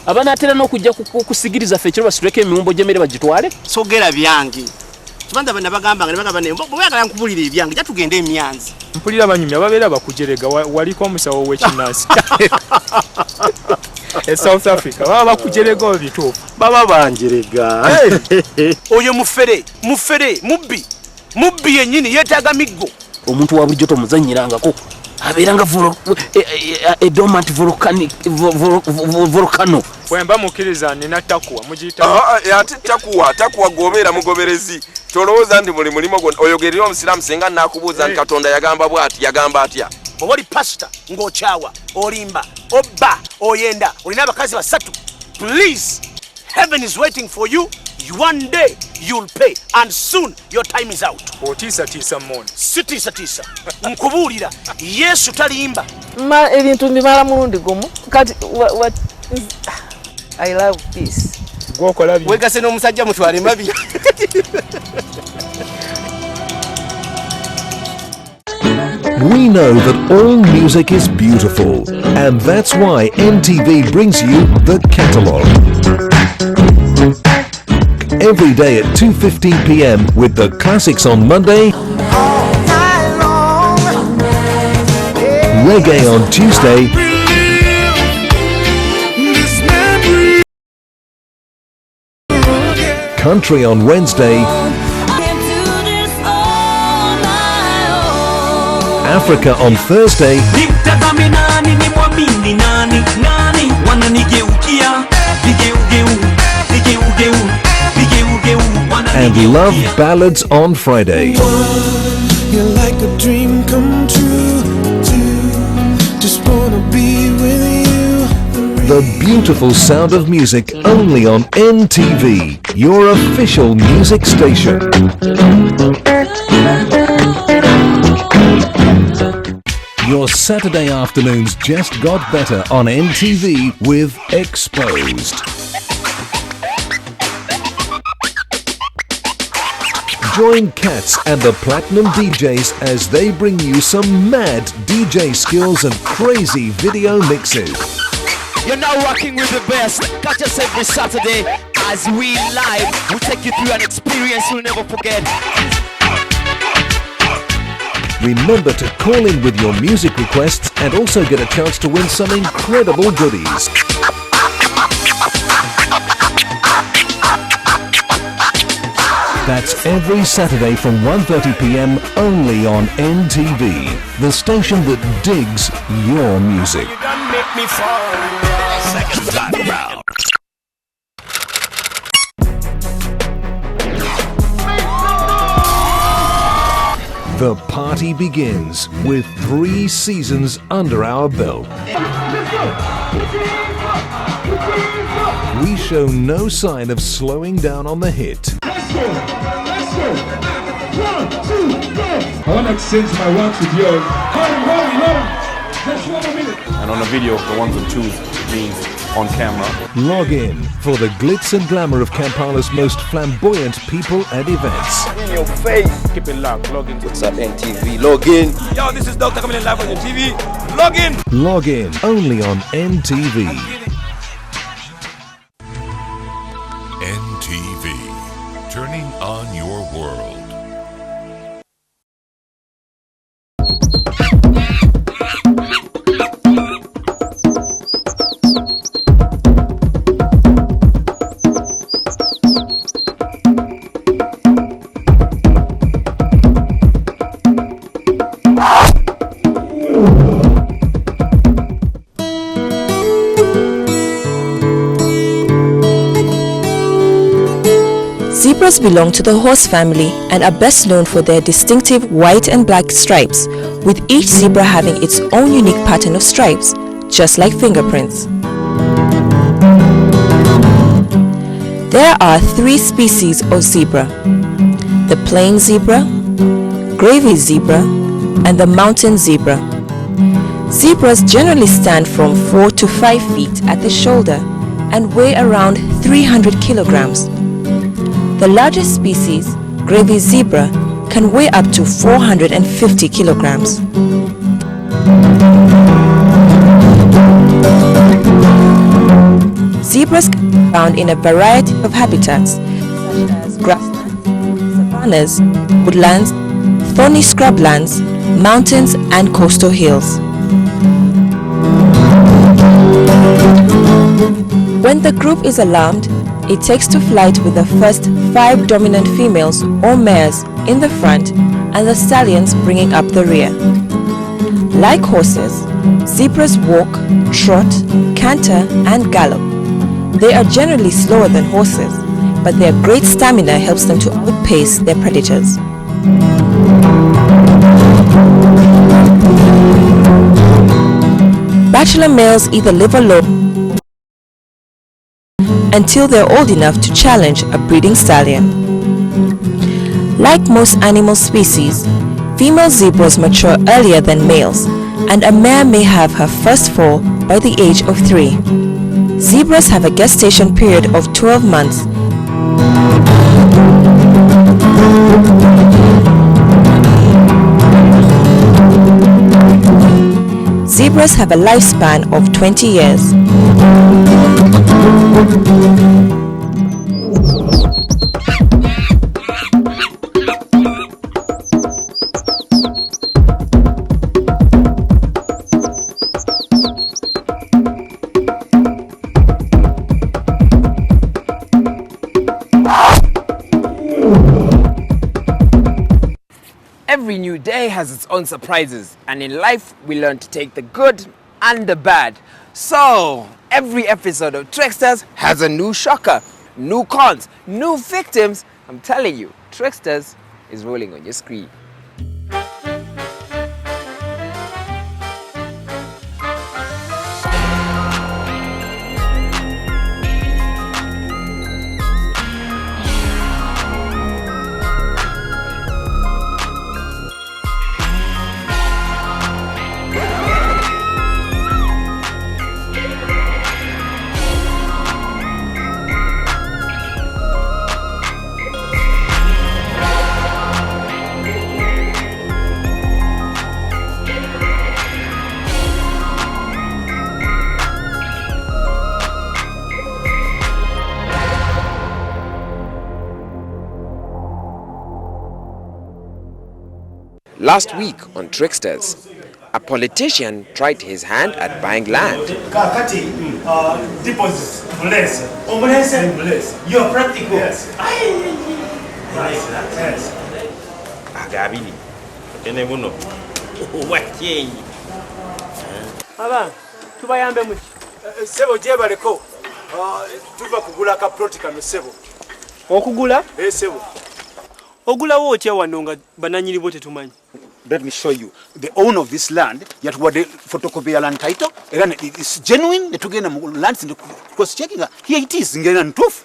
abanaatera n'okujja kusigiriza ffe ekiro basituleko emiwumbo gy'emmere bagitwale sogera byange kibanza bana bagamba bweyagala nkubulira ebyange ja tugende emyanzi mpulira banyumya babeera bakujerega waliko omusawo w'ekinansi South Africa baba bakujerega obituufu baba banjerega oyo mufere mubbi yennyini yeetaaga miggo omuntu wa bulijjo tomuzannyirangako abeeranga dormant volcano bwemba mukkiriza nina takuwa mugiyita ate takuwa gobeera mugoberezi tolowooza nti buli mulimo oyogerera omusiraamu singa naakubuuza nti katonda yagamba atya oba oli pasita ng'okyawa olimba obba oyenda olina abakazi basatu please heaven is waiting for you. One day you'll pay and soon your time is out. Otiisa mmoni. Sitiisa. Nkubulira Yesu talimba. Ebintu mbimala mulundi gumu. Kati what I love this. Gwokola bi. Wegase n'omusajja mutwale mabi. We know that all music is beautiful, and that's why NTV brings you the catalogue. Every day at 2:15 p.m. with the classics on Monday, reggae on Tuesday, country on Wednesday, Africa on Thursday, and love ballads on Friday. You're like a dream come true. Just wanna be with you. The beautiful sound of music only on NTV, your official music station. Your Saturday afternoons just got better on NTV with Exposed. Join Cats and the Platinum DJs as they bring you some mad DJ skills and crazy video mixes. You're now rocking with the best. Catch us every Saturday as we live. We'll take you through an experience you'll never forget. Remember to call in with your music requests and also get a chance to win some incredible goodies. That's every Saturday from 1:30 p.m. only on NTV, the station that digs your music. You done make me fall in love. Second time round. The party begins with 3 seasons under our belt. We show no sign of slowing down on the hit. Let's go! 1, 2, go! I want to exchange my words with yours. Hold on. Just 1 minute. And on the video, the 1s and 2s means on camera. Log in for the glitz and glamour of Kampala's most flamboyant people and events. In your face. Keep it locked. Log in. What's up, NTV? Log in. Yo, this is Dr. coming in live on your TV. Log in. Log in only on NTV. NTV, turning on your world. Zebras belong to the horse family and are best known for their distinctive white and black stripes, with each zebra having its own unique pattern of stripes, just like fingerprints. There are 3 species of zebra: the plain zebra, gravy zebra, and the mountain zebra. Zebras generally stand from 4 to 5 feet at the shoulder and weigh around 300 kilograms. The largest species, gravy zebra, can weigh up to 450 kilograms. Zebras can be found in a variety of habitats, such as grasslands, savannas, woodlands, thorny scrublands, mountains, and coastal hills. When the group is alarmed, it takes to flight with the first 5 dominant females or mares in the front and the stallions bringing up the rear. Like horses, zebras walk, trot, canter, and gallop. They are generally slower than horses, but their great stamina helps them to outpace their predators. Bachelor males either live alone until they're old enough to challenge a breeding stallion. Like most animal species, female zebras mature earlier than males, and a mare may have her first foal by the age of 3. Zebras have a gestation period of 12 months. Zebras have a lifespan of 20 years. Every new day has its own surprises, and in life we learn to take the good and the bad. So, every episode of Tricksters has a new shocker, new cons, new victims. I'm telling you, Tricksters is rolling on your screen. Last week on Tricksters, a politician tried his hand at buying land. Deposits, bless. You are practical. Yes. Yes. Agabini. Ene muno. What change? Aba, tubayambe mu. Sebo jebaleko. Tuva kugula ka protocol no sebo. Okugula? Sebo. Ogula wo otya wanonga bananyiri bote tumanyi. Let me show you. The owner of this land, yet what the photocopy land title, and it's genuine. They took in lands and cross checking. Here it is. Ngena ntufu.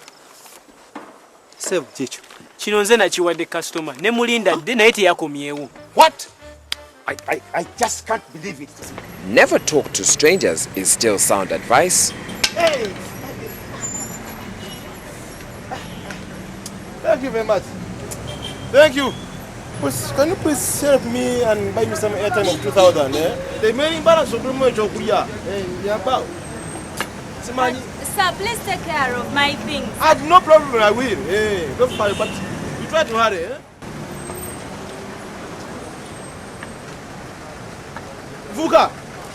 Sebo chicho. Chino nze na chiwadde customer. Ne mulinda de na ite yakomyewo. What? I just can't believe it. Never talk to strangers is still sound advice. Hey. Thank you very much. Thank you. Can you please help me and buy me some airtime of 2,000? The remaining balance of the money Sir, please take care of my things. No problem, I will. Don't worry, but you try to hurry. Vuka.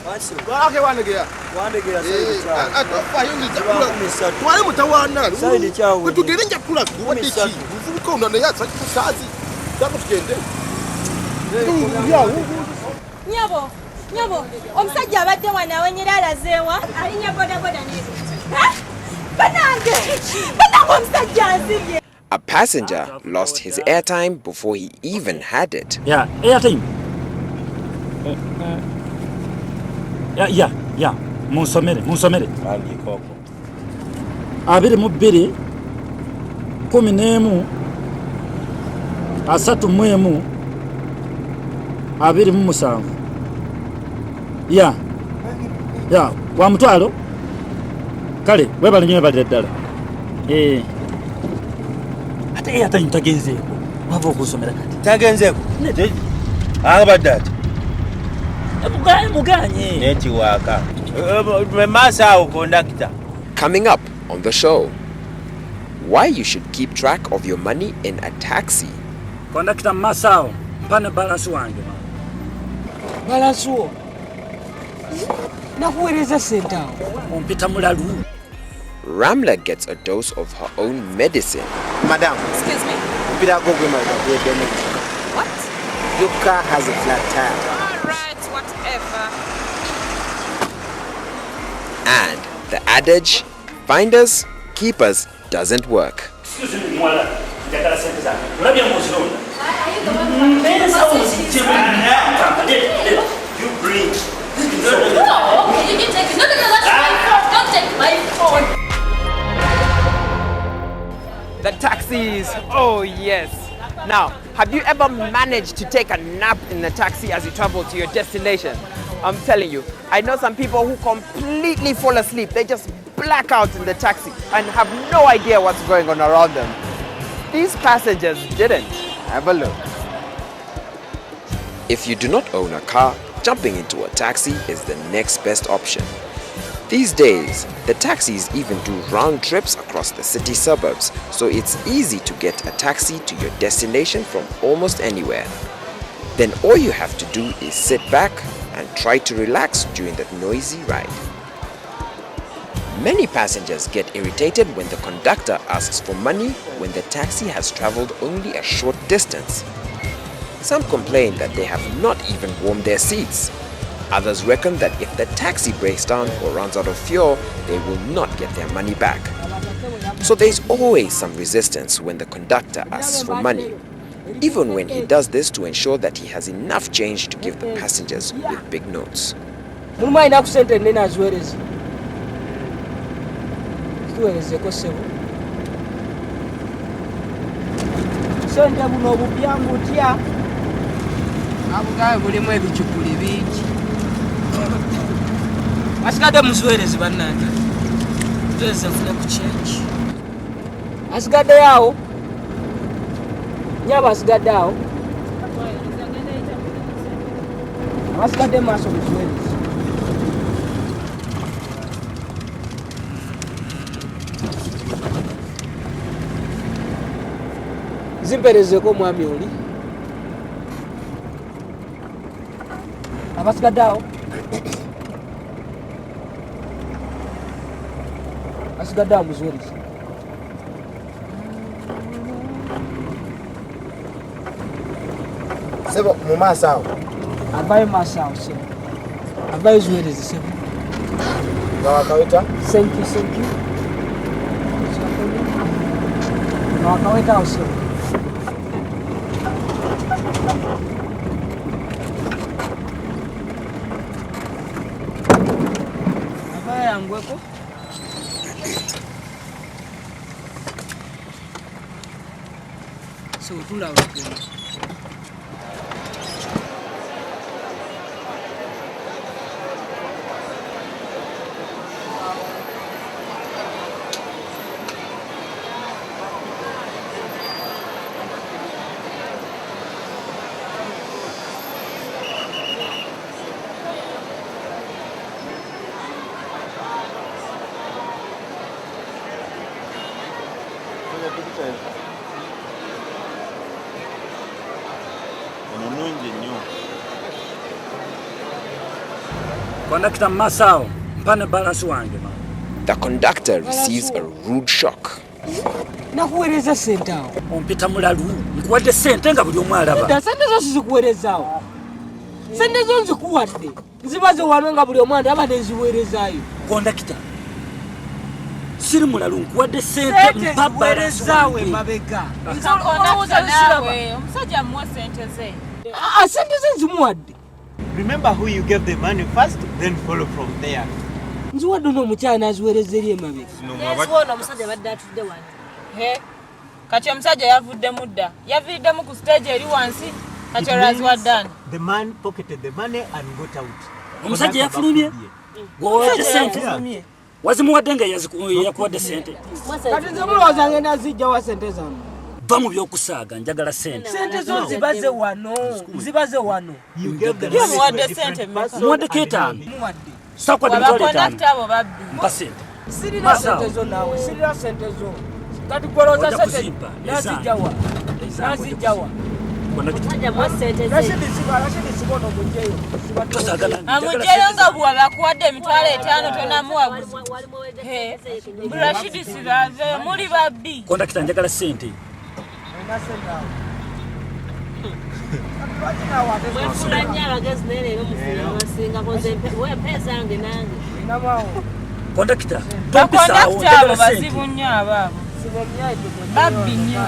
Wake wanegea. Wanegea sasa. Atofa yongi chakula. Twale mutawana. Sasa chawo. Kutugere chakula kuwadichi. Vuka unana ya sasa kusazi. Dako tugende. Nyabo, omusajja abadde wana wenyera alazeewa. Alinya boda boda nezo. Banange omusajja azibye. A passenger lost his airtime before he even had it. Yeah, airtime. Yeah. Musomere. Abiri mu bbiri 11 asatu mu emu 27. Yeah. Wa mutwalo. Kale, webale nyo badde ddala. Ate airtime tagenzeeko. Wava okusomera kati. Tagenzeeko. Abadde ati. Muganye. Netiwaka. Masa conductor. Coming up on the show, why you should keep track of your money in a taxi. Conductor Masao, mpane balance wange. Balance wo. Nakuwereza senta. Ompita mulalu. Ramla gets a dose of her own medicine. Madam. Excuse me. What? Your car has a flat tire. Alright, whatever. And the adage, finders, keepers, doesn't work. Excuse me, Mwala. Njagala sente zange. Olabye muzino. You bring. No, you can take it. No, that's my phone. Don't take my phone. The taxis, oh yes. Now, have you ever managed to take a nap in the taxi as you travel to your destination? I'm telling you, I know some people who completely fall asleep. They just black out in the taxi and have no idea what's going on around them. These passengers didn't. Have a look. If you do not own a car, jumping into a taxi is the next best option. These days, the taxis even do round trips across the city suburbs, so it's easy to get a taxi to your destination from almost anywhere. Then all you have to do is sit back and try to relax during that noisy ride. Many passengers get irritated when the conductor asks for money when the taxi has traveled only a short distance. Some complain that they have not even warmed their seats. Others reckon that if the taxi breaks down or runs out of fuel, they will not get their money back. So there's always some resistance when the conductor asks for money, even when he does this to ensure that he has enough change to give the passengers with big notes. Asigade musuwerezi bannange. Tuweze kufuna ku change. Asigade yawo. Nyaba asigade yawo. Asigade maso musuwerezi. Zimperezeko mwami oli. Abasigadde awo. Asigadde awo muzuwerezi. Sebo mu maaso awo. Avayo maaso awo sebo. Avayo zuwerezi sebo. Wakaweta? Thank you. Wakaweta awo sebo. Avayo yangweko. So tulaba. Conductor Masao, mpane balance wange. The conductor receives a rude shock. Nakuwereza sente awo. Ompita mulalu. Nkuwadde sente nga buli omu alaba. Sente zo sizikuwereza awo. Sente zo nzikuwadde. Nzibaze wano nga buli omu alaba ne nziweerezaayo. Conductor. Siri mulalungu wadde sente mpabala zawe mabega. Omusajja muwa sente ze. Sente ze zimuwadde. Remember who you gave the money first, then follow from there. Nziwadde n'omukyala n'aziweereza eri emabega. Yeziwono omusajja badde atudde wano. Kati omusajja yavuddemu dda. Yaviiriddemu ku stage eri wansi. Kati olwaziwaddani. The man pocketed the money and got out. Omusajja yafulumye. Gwowadde sente. Wazimuwadde nga yakuwadde sente. Kati nze mulowooza ngenda azijjawa sente zange. Ba mu by'okusaaga njagala sente. Sente zo zibaze wano. Zibaze wano. Muwadde sente mmeka? Muwadde keetaano. Sakwadde mitwalo etaano. Abo babbi. Mpa sente. Sirina sente zo naawe. Sirina sente zo. Kati gwolooza sente. Nazijjawa. Nazijjawa. Amugyeyo nga bw'aba akuwadde emitwalo etaano tonamuwa buzi. Rashidi sibave muli babbi. Kondakita njagala sente. Mwefula nnyo abagezi naye leero mufuna abasinga koze weempeesa yange nange. Kondakita bakondakita abo bazibu nnyo abaabo. Babbi nnyo.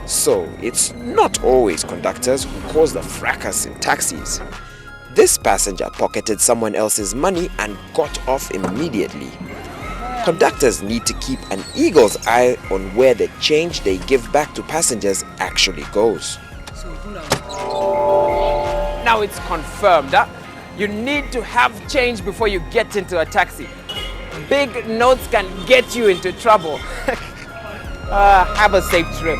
So, it's not always conductors who cause the fracas in taxis. This passenger pocketed someone else's money and got off immediately. Conductors need to keep an eagle's eye on where the change they give back to passengers actually goes. Now it's confirmed, you need to have change before you get into a taxi. Big notes can get you into trouble. Have a safe trip.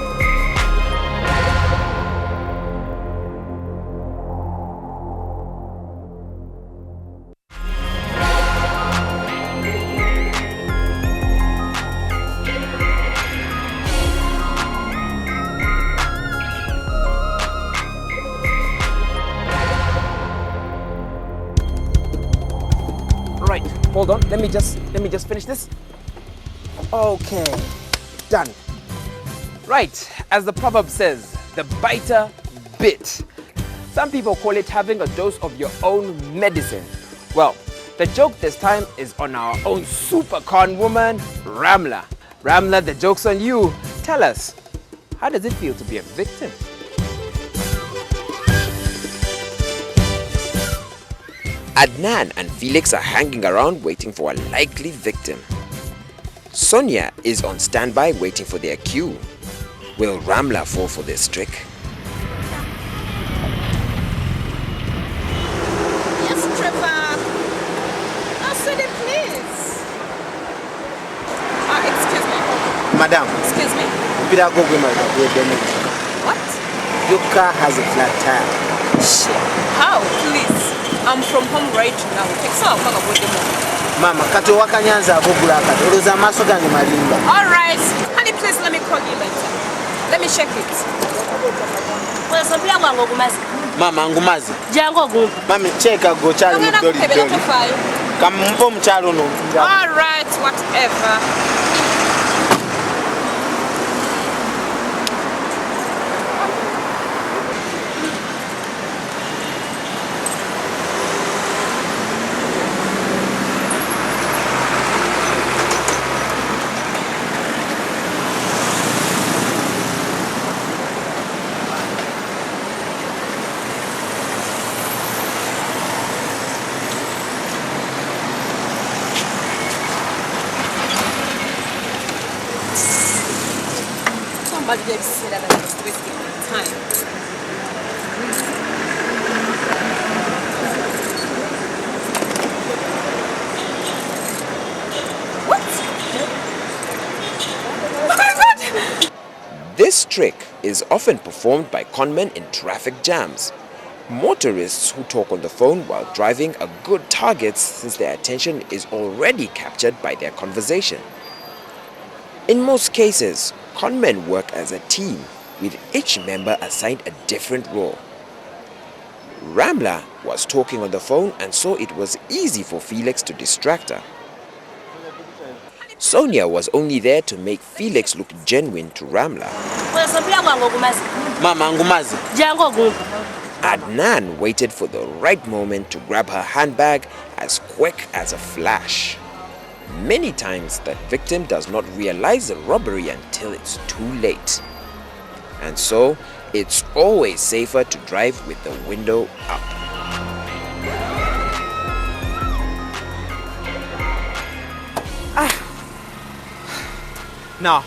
Right, hold on. Let me just finish this. Okay, done. Right, as the proverb says, the biter bit. Some people call it having a dose of your own medicine. Well, the joke this time is on our own super con woman, Ramla. Ramla, the joke's on you. Tell us, how does it feel to be a victim? Adnan and Felix are hanging around waiting for a likely victim. Sonia is on standby waiting for their cue. Will Ramla fall for this trick? Yes, Trevor. Oh, Sidi, please. Excuse me. Madam. Excuse me. What? Your car has a flat tire. Shit. How? Please. I'm from home right now. Mama, kati wakanyanza abogula akati. Oloza amaso gange malimba. All right. Honey, please let me call you later. Let me check it. Mama, ngumazi. Jango gumpa. Mami, cheka go chali mdoli doli. Kamumpo mchalo no. All right, whatever. Somebody just said that I was wasting my time. What? Oh my God! This trick is often performed by conmen in traffic jams. Motorists who talk on the phone while driving are good targets since their attention is already captured by their conversation. In most cases, conmen work as a team, with each member assigned a different role. Ramla was talking on the phone and saw it was easy for Felix to distract her. Sonia was only there to make Felix look genuine to Ramla. Mama, ngumazi. Adnan waited for the right moment to grab her handbag as quick as a flash. Many times the victim does not realize the robbery until it's too late. And so, it's always safer to drive with the window up. Now,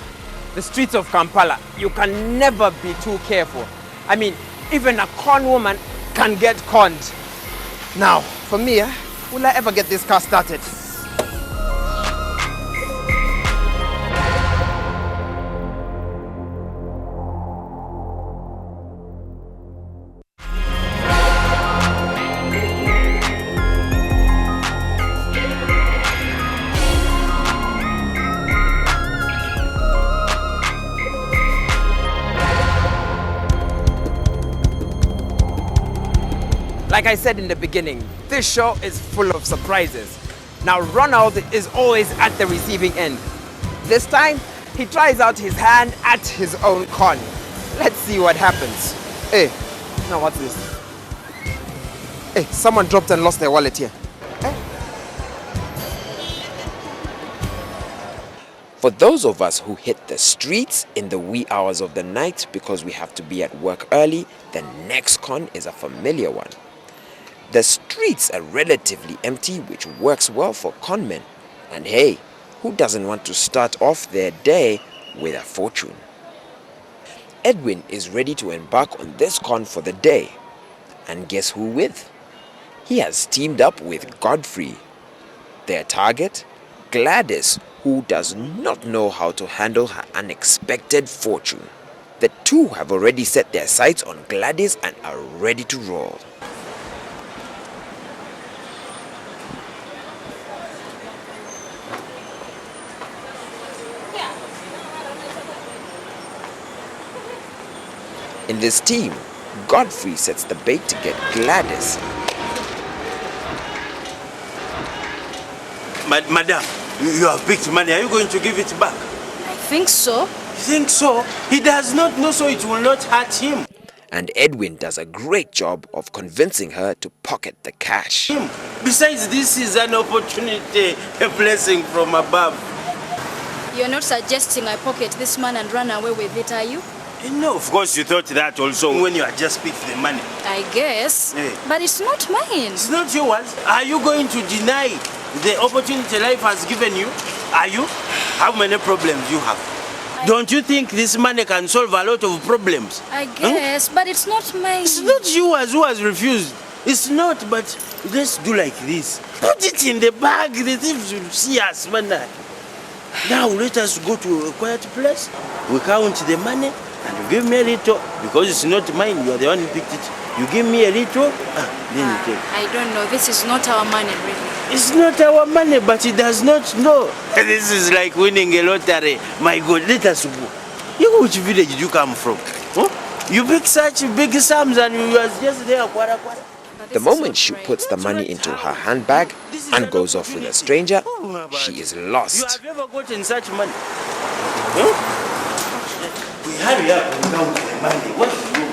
the streets of Kampala, you can never be too careful. I mean, even a con woman can get conned. Now, for me, will I ever get this car started? Like I said in the beginning, this show is full of surprises. Now Ronald is always at the receiving end. This time, he tries out his hand at his own con. Let's see what happens. Hey, now what's this? Hey, someone dropped and lost their wallet here. For those of us who hit the streets in the wee hours of the night because we have to be at work early, the next con is a familiar one. The streets are relatively empty, which works well for conmen. And hey, who doesn't want to start off their day with a fortune? Edwin is ready to embark on this con for the day. And guess who with? He has teamed up with Godfrey. Their target? Gladys, who does not know how to handle her unexpected fortune. The two have already set their sights on Gladys and are ready to roll. In this team, Godfrey sets the bait to get Gladys. Madam, you have picked money. Are you going to give it back? I think so. You think so? He does not know, so it will not hurt him. And Edwin does a great job of convincing her to pocket the cash. Besides, this is an opportunity, a blessing from above. You're not suggesting I pocket this man and run away with it, are you? No, of course you thought that also when you had just picked the money. I guess. But it's not mine. It's not yours. Are you going to deny the opportunity life has given you? Are you? How many problems you have? Don't you think this money can solve a lot of problems? I guess, but it's not mine. It's not yours who has refused. It's not, but let's do like this. Put it in the bag, the thieves will see us, man. Now let us go to a quiet place. We count the money. And you give me a little, because it's not mine, you are the one who picked it. You give me a little, then you take. I don't know, this is not our money, really. It's not our money, but he does not know. This is like winning a lottery. My God, let us go. You, which village did you come from? Huh? You pick such big sums and you are just there. The moment she puts the money into her handbag and goes off with a stranger, she is lost. You have ever gotten such money? Huh? We hurry up and count the money. What is wrong?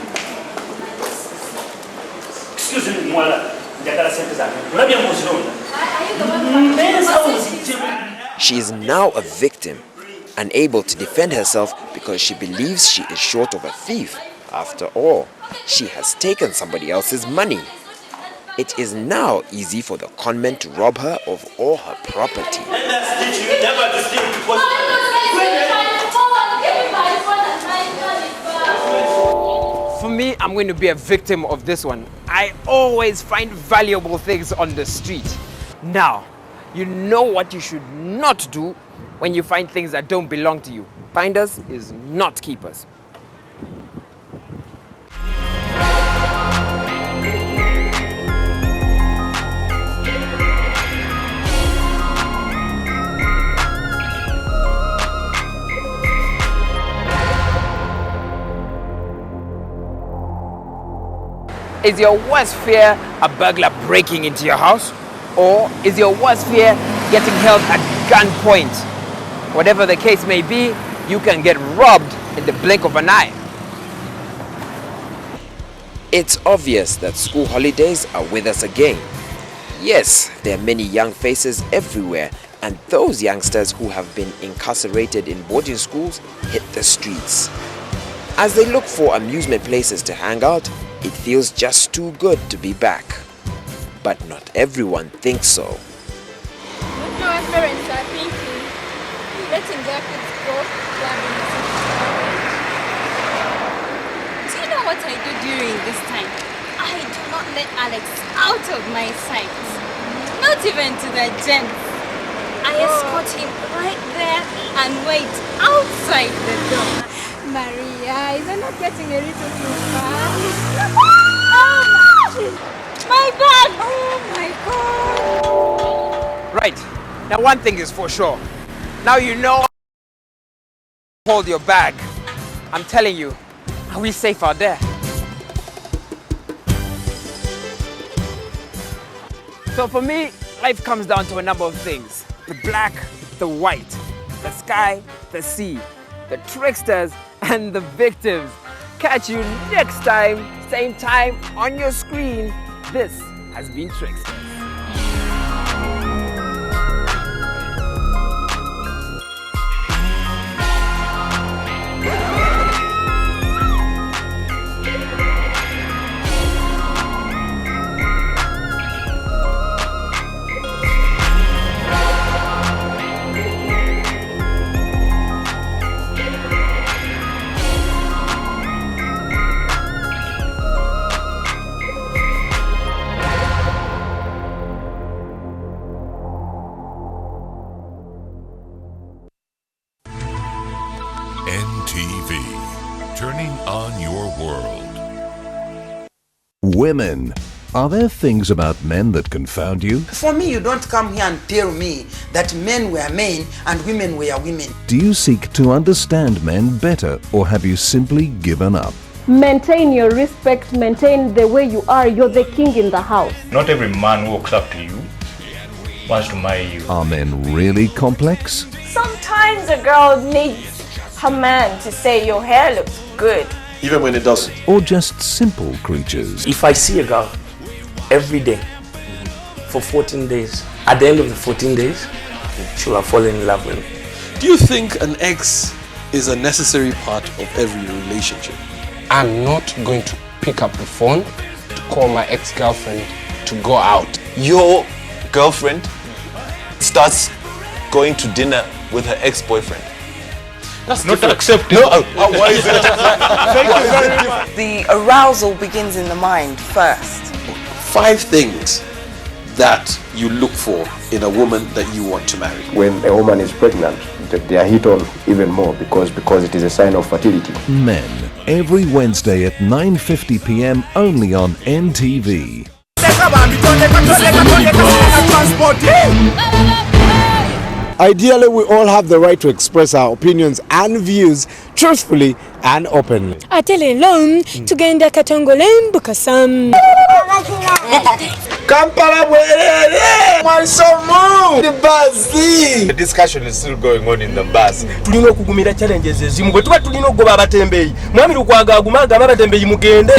Excuse me, Mwala. She is now a victim, unable to defend herself because she believes she is short of a thief. After all, she has taken somebody else's money. It is now easy for the conmen to rob her of all her property. For me, I'm going to be a victim of this one. I always find valuable things on the street. Now, you know what you should not do when you find things that don't belong to you. Finders is not keepers. Is your worst fear a burglar breaking into your house? Or is your worst fear getting held at gunpoint? Whatever the case may be, you can get robbed in the blink of an eye. It's obvious that school holidays are with us again. Yes, there are many young faces everywhere, and those youngsters who have been incarcerated in boarding schools hit the streets. As they look for amusement places to hang out, it feels just too good to be back. But not everyone thinks so. What our parents are thinking, letting their kids go clubbing. Do you know what I do during this time? I do not let Alex out of my sight. Not even to the gents. I escort him right there and wait outside the door. Maria, is that not getting a little too far? Oh my bad! Oh my God! Right. Now one thing is for sure. Now you know hold your bag. I'm telling you, are we safe out there? So for me, life comes down to a number of things. The black, the white, the sky, the sea, the tricksters, and the victims. Catch you next time, same time, on your screen. This has been Tricksters. NTV, turning on your world. Women. Are there things about men that confound you? For me, you don't come here and tell me that men were men and women were women. Do you seek to understand men better, or have you simply given up? Maintain your respect, maintain the way you are. You're the king in the house. Not every man who walks up to you wants to marry you. Are men really complex? Sometimes a girl needs her man to say your hair looks good. Even when it doesn't. Or just simple creatures? If I see a girl every day for 14 days, at the end of the 14 days, she'll have fallen in love with me. Do you think an ex is a necessary part of every relationship? I'm not going to pick up the phone to call my ex-girlfriend to go out. Your girlfriend starts going to dinner with her ex-boyfriend. That's not acceptable. No, why is it? Thank you very much. The arousal begins in the mind first. 5 things that you look for in a woman that you want to marry. When a woman is pregnant, they are hit on even more because it is a sign of fertility. Men, every Wednesday at 9:50 p.m. only on NTV. Ideally, we all have the right to express our opinions and views truthfully and openly. Atele lom tugenda katongole mbukasam. Kampala bwerere mwasomo the bus. The discussion is still going on in the bus. Tulina okugumira challenges ezimu gwe tuba tulina okugoba abatembeeyi mwami lukwaga agumanga abatembeeyi mugende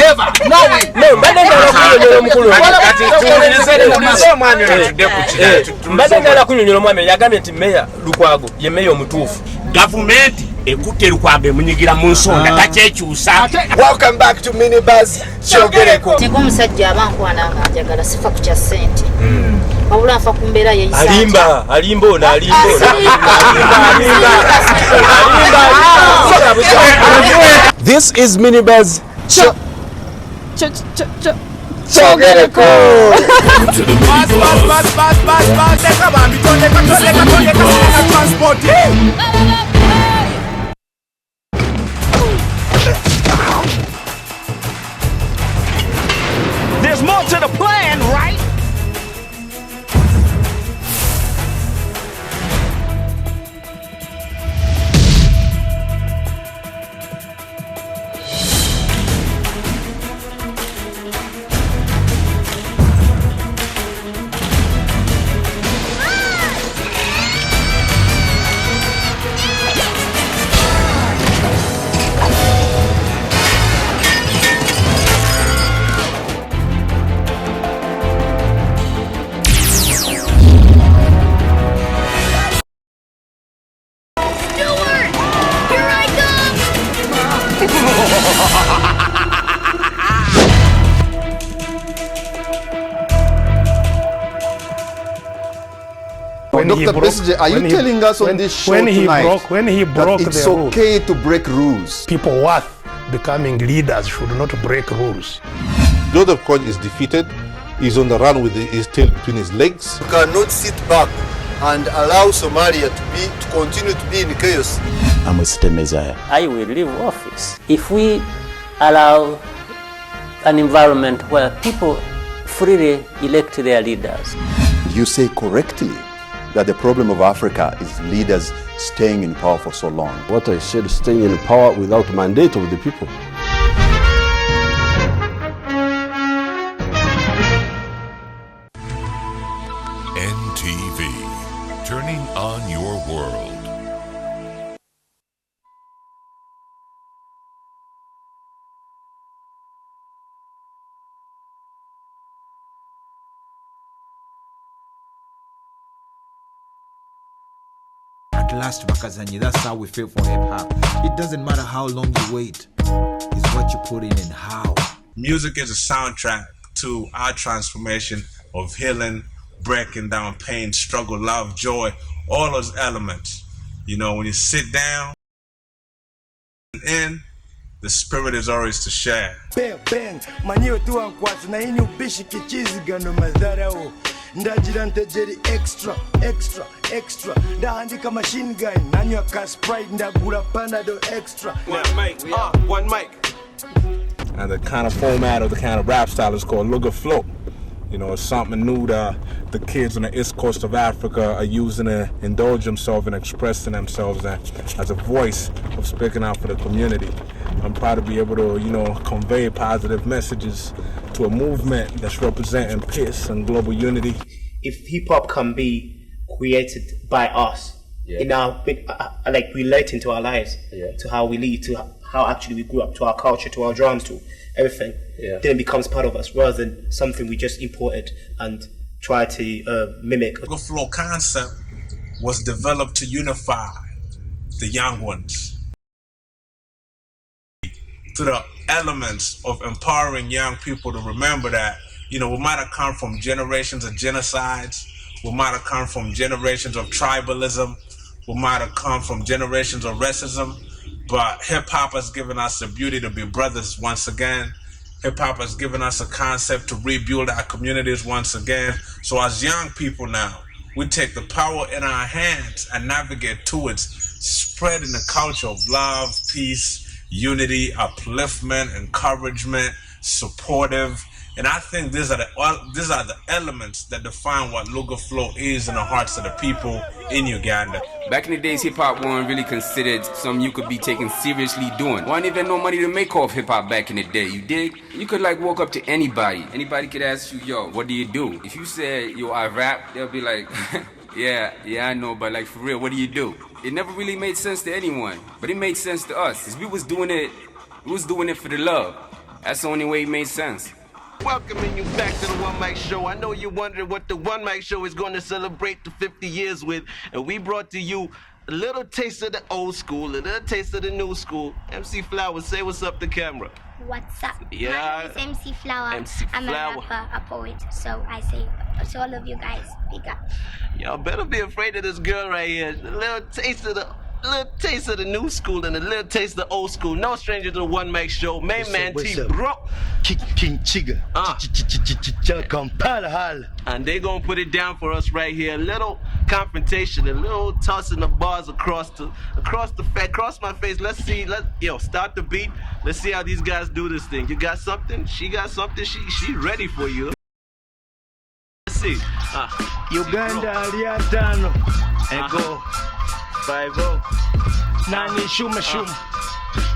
mbadde ndala kunyonyola omwami yagambye nti meya lukwago ye meya omutuufu. Gavumenti ekutte lukwago emunyigira mu nsonga takyekyusa. Welcome back to Minibus Kyogereko. Singa omusajja abankwana nga njagala sifa ku kya ssente wabula nfa ku mbeera yeyisa alimba ono This is Minibus Kyogereko. There's more to the plan, right? Dr. Besige, are you telling us on this show tonight when he broke that it's the rules, okay to break rules? People worth becoming leaders should not break rules. Joseph Kony is defeated. He's on the run with his tail between his legs. You cannot sit back and allow Somalia to continue to be in chaos. I will leave office if we allow an environment where people freely elect their leaders. You say correctly that the problem of Africa is leaders staying in power for so long. What I said, staying in power without mandate of the people. NTV, turning on your world. At last, Bakazanyi, that's how we feel for hip-hop. It doesn't matter how long you wait, it's what you put in and how. Music is a soundtrack to our transformation of healing, breaking down pain, struggle, love, joy, all those elements. You know, when you sit down in, the spirit is always to share. Bang, bang, manyo tu ankwazi na hini ubishi kichizi gano madharao. Ndajira ntejeri extra, extra, extra. Ndahandika machine gun, nanywa ka Sprite, ndagula Panadol extra. One mic. And the kind of format of the kind of rap style is called Lugha Flow. You know, it's something new that the kids on the east coast of Africa are using to indulge themselves and expressing themselves as a voice of speaking out for the community. I'm proud to be able to, you know, convey positive messages to a movement that's representing peace and global unity. If hip-hop can be created by us, in our, like relating to our lives, to how we live, to how actually we grew up, to our culture, to our drums, to everything, then it becomes part of us rather than something we just imported and try to mimic. The flow concept was developed to unify the young ones to the elements of empowering young people to remember that, you know, we might have come from generations of genocides, we might have come from generations of tribalism, we might have come from generations of racism, but hip-hop has given us the beauty to be brothers once again. Hip-hop has given us a concept to rebuild our communities once again. So as young people now, we take the power in our hands and navigate towards spreading the culture of love, peace, unity, upliftment, encouragement, supportive. And I think these are the elements that define what Lugha Flow is in the hearts of the people in Uganda. Back in the days, hip-hop wasn't really considered something you could be taken seriously doing. Wasn't even no money to make off hip-hop back in the day, you dig? You could like walk up to anybody. Anybody could ask you, yo, what do you do? If you said, yo, I rap, they'll be like, yeah, I know, but like for real, what do you do? It never really made sense to anyone, but it made sense to us. Cause we was doing it for the love. That's the only way it made sense. Welcoming you back to the One Mic Show. I know you're wondering what the One Mic Show is going to celebrate the 50 years with, and we brought to you a little taste of the old school, a little taste of the new school. MC Flower, say what's up to camera. What's up? Yeah. My name is MC Flower. I'm a rapper, a poet, so I say to all of you guys, big up. Y'all better be afraid of this girl right here. A little taste of the new school and a little taste of the old school. No stranger to the One Mic Show. Main man T Bro. King Chiga. Kampala. And they gonna put it down for us right here. A little confrontation, a little tossing the bars across my face. Let's see. Start the beat. Let's see how these guys do this thing. You got something? She got something? She ready for you. Let's see. Uganda aliatano. Ego. 5-0. Nani shuma.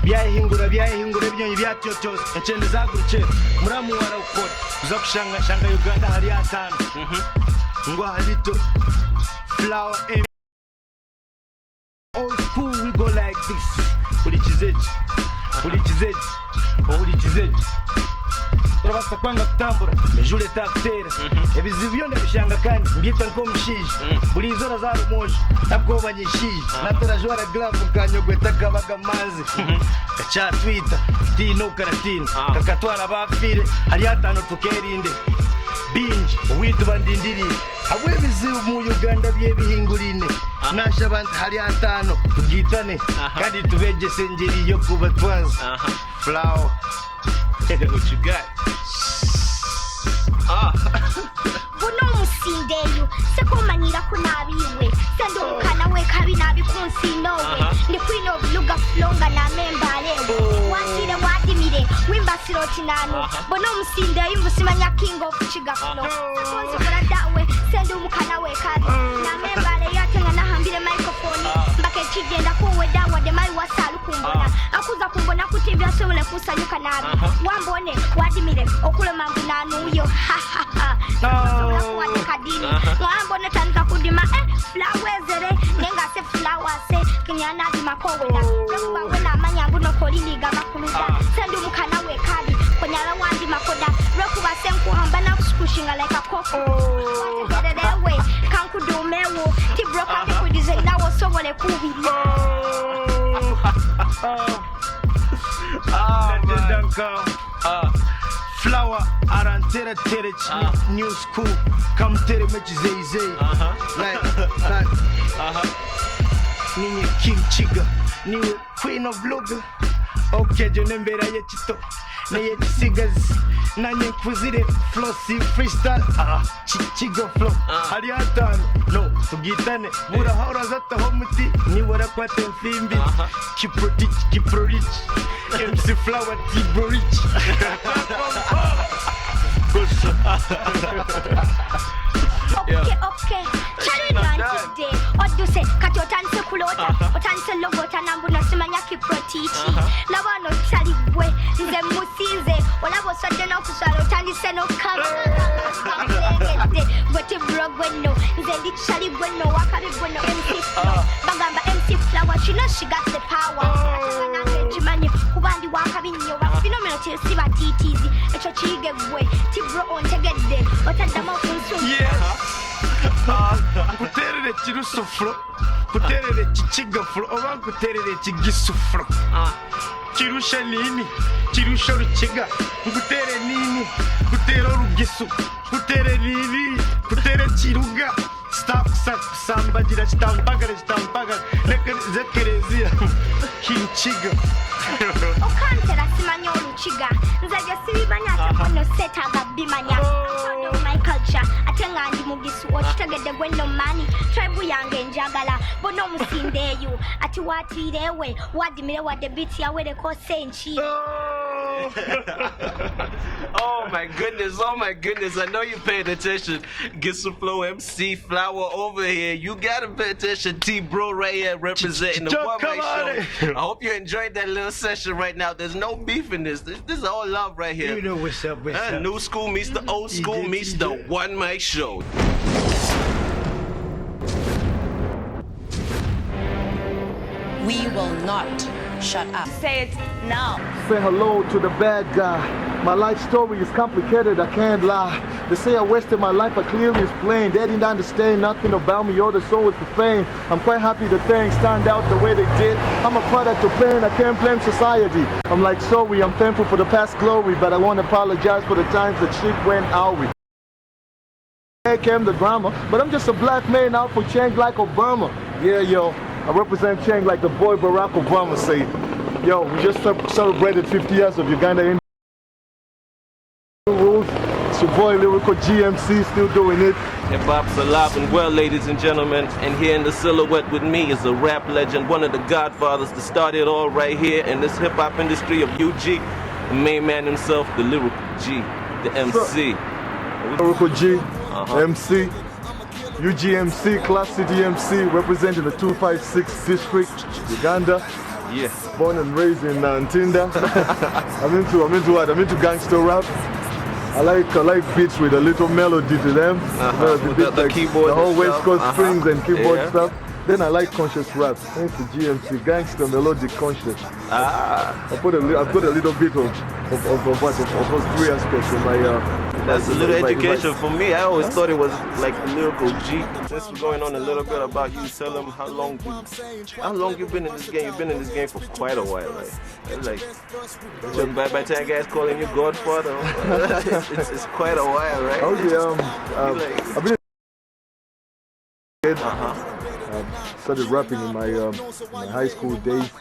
Byahingura byonyine byatyotoza enchende zaguruke muramu wara ukora uza kushanga Uganda hari atano ngwa habito Flower old school we go like this ulichizeji turabasa kwanga kutambura mejule taktera ebizibu byonda bishanga kandi mbita nko mushiji buri zora za rumoje nakoba nyishiji natarajwara glove kanyogweta kabaga manzi kacha twitter tino karatino kakatwara bafire hari atano tukerinde bingi obuyitibwa ndindiri habw'ebizibu mu Uganda by'ebihingurine nashaba nti hali ataano tugiyitane kandi tubegese enjeri y'okuba twanza flower. What you got? buno musindeyo sekomanyira kunabiwe sendo mukana we kabi nabi kunsino we ndi queen of luga flonga na membalewe watire wadimire wimba siroti nanu buno musindeyo musimanya king of chigaflo sekonzi kora dawe sendo mukana we kabi na membale yatenga na hambire microphone mbake kigenda kuwe dawa de mai wasalu kumbona akuza kumbona kutibya sobole kusanyuka nabi wambone wadimire okule mambu nanu yo kadini mwambo netandika kudima flowers ere nenga se flowers kinyana di makowena rokuba wena manyangu no koliliga makuluda sendu mukana we kabi konyala wandi makoda rokuba senku hamba na kuskushinga like a koko wategerewe kankudumewo tibroka kudize nawo sobole kubiri flower arantera terech new school come tere mechi zey like ninyi king chiga ni queen of luga okay jonembera yechito ne yechisigas nanye kuzire flossy freestyle chiga flow hali atano no tugitane mura hora zata homuti ni wara kwate mfimbi kiprotich MC flower tibrorich Okay. Today, oduse kati otanse kulota otanse logota nambu nasimanya kiprotichi labano chalibwe nze musize olabo sade no kusala otandise no kama gote brogweno nze ndi chalibwe no wakabi gweno MC bagamba MC flower she got the power chimanye kubandi wakabi nyo phenomenal chesi batitizi echo chigegwe tibro ontegedde otadama kunsu kuterere kirusufuro kuterere kikigafuro oba kuterere kigisufuro kirusha nini kirusha rukiga kutere nini kutera rugisu kutere nini kutere kiruga stop sambagira stampaga leka zekerezia kinchiga okantera simanyo rukiga nzaje sibibanya takono setaga bimanya my culture atenga ndi mugisu okitegedde gwenno mani tribe yange njagala bono musindeyo ati watirewe wadimire wade beat yawereko senchi. Oh my goodness, I know you paid attention. Get some flow MC Flower over here. You gotta pay attention. T-Bro right here representing the One Mic Show. I hope you enjoyed that little session right now. There's no beef in this. This is all love right here. You know what's up. New school meets the old school meets the One Mic Show. We will not shut up. Say it now. Say hello to the bad guy. My life story is complicated, I can't lie. They say I wasted my life, but clearly it's plain. They didn't understand nothing about me, all the soul is the fame. I'm quite happy that things turned out the way they did. I'm a product of pain, I can't blame society. I'm like sorry, I'm thankful for the past glory, but I want to apologize for the times that shit went out with. Here came the drama, but I'm just a black man out for change like Obama. Yeah, yo, I represent change like the boy Barack Obama say. Yo, we just celebrated 50 years of Uganda rules. It's your boy Lyrical GMC still doing it. Hip-hop's alive and well, ladies and gentlemen. And here in the silhouette with me is a rap legend, one of the godfathers to start it all right here in this hip-hop industry of UG. The main man himself, the Lyrical G, the MC. Lyrical G, MC, UGMC, Class City MC, representing the 256 district, Uganda. Yes. Born and raised in Ntinda. I'm into gangster rap. I like beats with a little melody to them. The keyboard, the whole West Coast strings and keyboard stuff. Then I like conscious rap. Thanks to GMC, gangster melodic conscious. I've got a little bit of those three aspects in my That's a little education for me. I always thought it was like the lyrical G. Since we're going on a little bit about you, tell them how long you've been in this game. You've been in this game for quite a while, right? Like by the time guys calling you Godfather, it's quite a while, right? Okay, I've been started rapping in my high school days.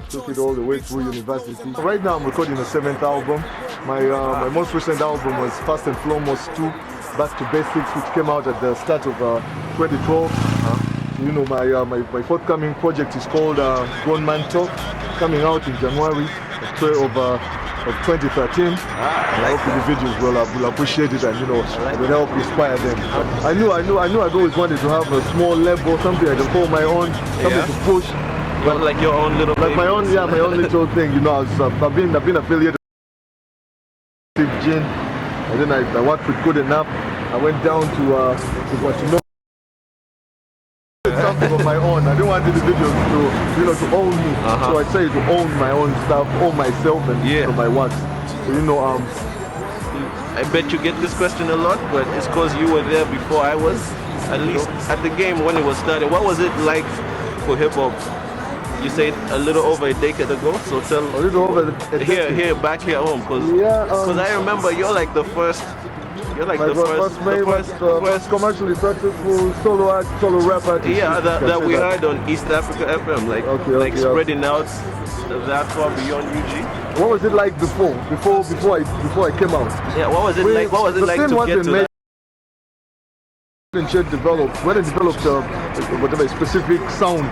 Took it all the way through university. Right now I'm recording the 7th album. My most recent album was Fast and Foremost 2, Back to Basics, which came out at the start of 2012. You know, my forthcoming project is called Grown Man Talk, coming out in January of 2013. I hope the individuals will appreciate it and will help inspire them. I knew I'd always wanted to have a small label, something I can call my own, something to push. But like your own little like my own little thing. I've been affiliated with Gin, and then I worked with Good Enough. I went down to Guatemala. Something of my own. I didn't want individuals to own me. So I decided to own my own stuff, own myself and my works. So I bet you get this question a lot, but it's because you were there before I was. At least at the game when it was started. What was it like for hip hop? You said a little over a decade ago. So tell a little over a decade. back here home, because I remember you're like the first. You're like the first commercially successful solo rap artist. Yeah, that we heard on East Africa FM, spreading out that far beyond UG. What was it like before I came out? Yeah, what was it like? What was it like to get to that? When it developed whatever specific sound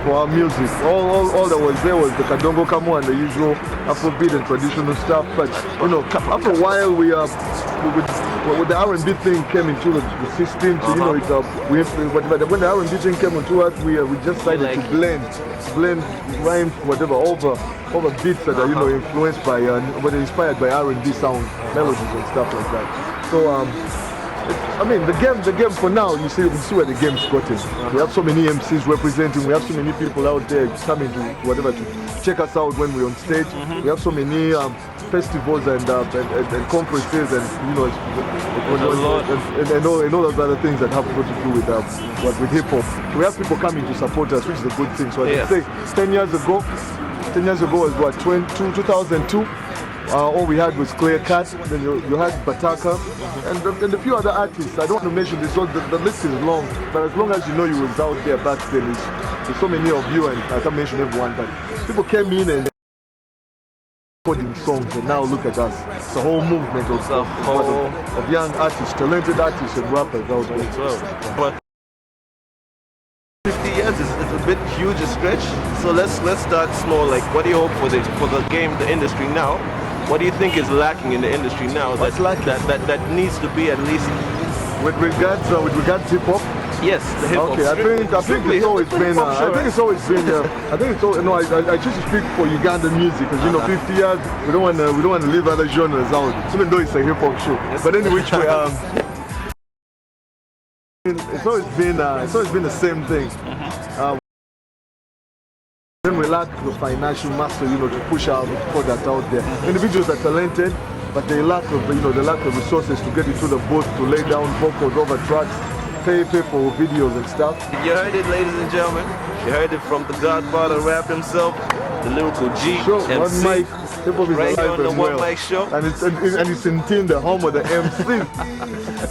for our music. All that was there was the Kadongo Kamo and the usual Afrobeat and traditional stuff. But after a while when the R&B thing came into the system, when the R&B thing came into us, we just decided to blend rhymes, whatever, over beats that are influenced by, inspired by R&B sound, melodies and stuff like that. So the game for now, you see where the game's gotten. We have so many MCs representing, we have so many people out there coming to check us out when we're on stage. We have so many festivals and conferences and all those other things that have to do with hip hop. We have people coming to support us, which is a good thing. So I say 10 years ago was what, 2002? All we had was Clear Cut, then you had Bataka, and a few other artists. I don't want to mention this, so the list is long, but as long as you know you was out there back then, there's so many of you, and I can't mention everyone, but people came in and recording songs, and now look at us. It's a whole movement of young artists, talented artists and rappers out there. But 50 years is a bit huge a stretch, so let's start small. Like, what do you hope for the game, the industry now? What do you think is lacking in the industry now that needs to be at least with regards hip hop? Yes, the hip hop. Okay, I think it's always been. I choose to speak for Ugandan music because 50 years we don't want to leave other genres out, even though it's a hip hop show. But anyway, which way, it's always been the same thing. Then we lack the financial muscle, to push our product out there. Individuals are talented, but they lack of resources to get into the booth, to lay down vocals over tracks, pay for videos and stuff. You heard it, ladies and gentlemen. You heard it from the Godfather rap himself, the lyrical G. Sure, MC, One Mic, hip-hop is right here alive on the as One well. Mic show. And it's in team, the home of the MC.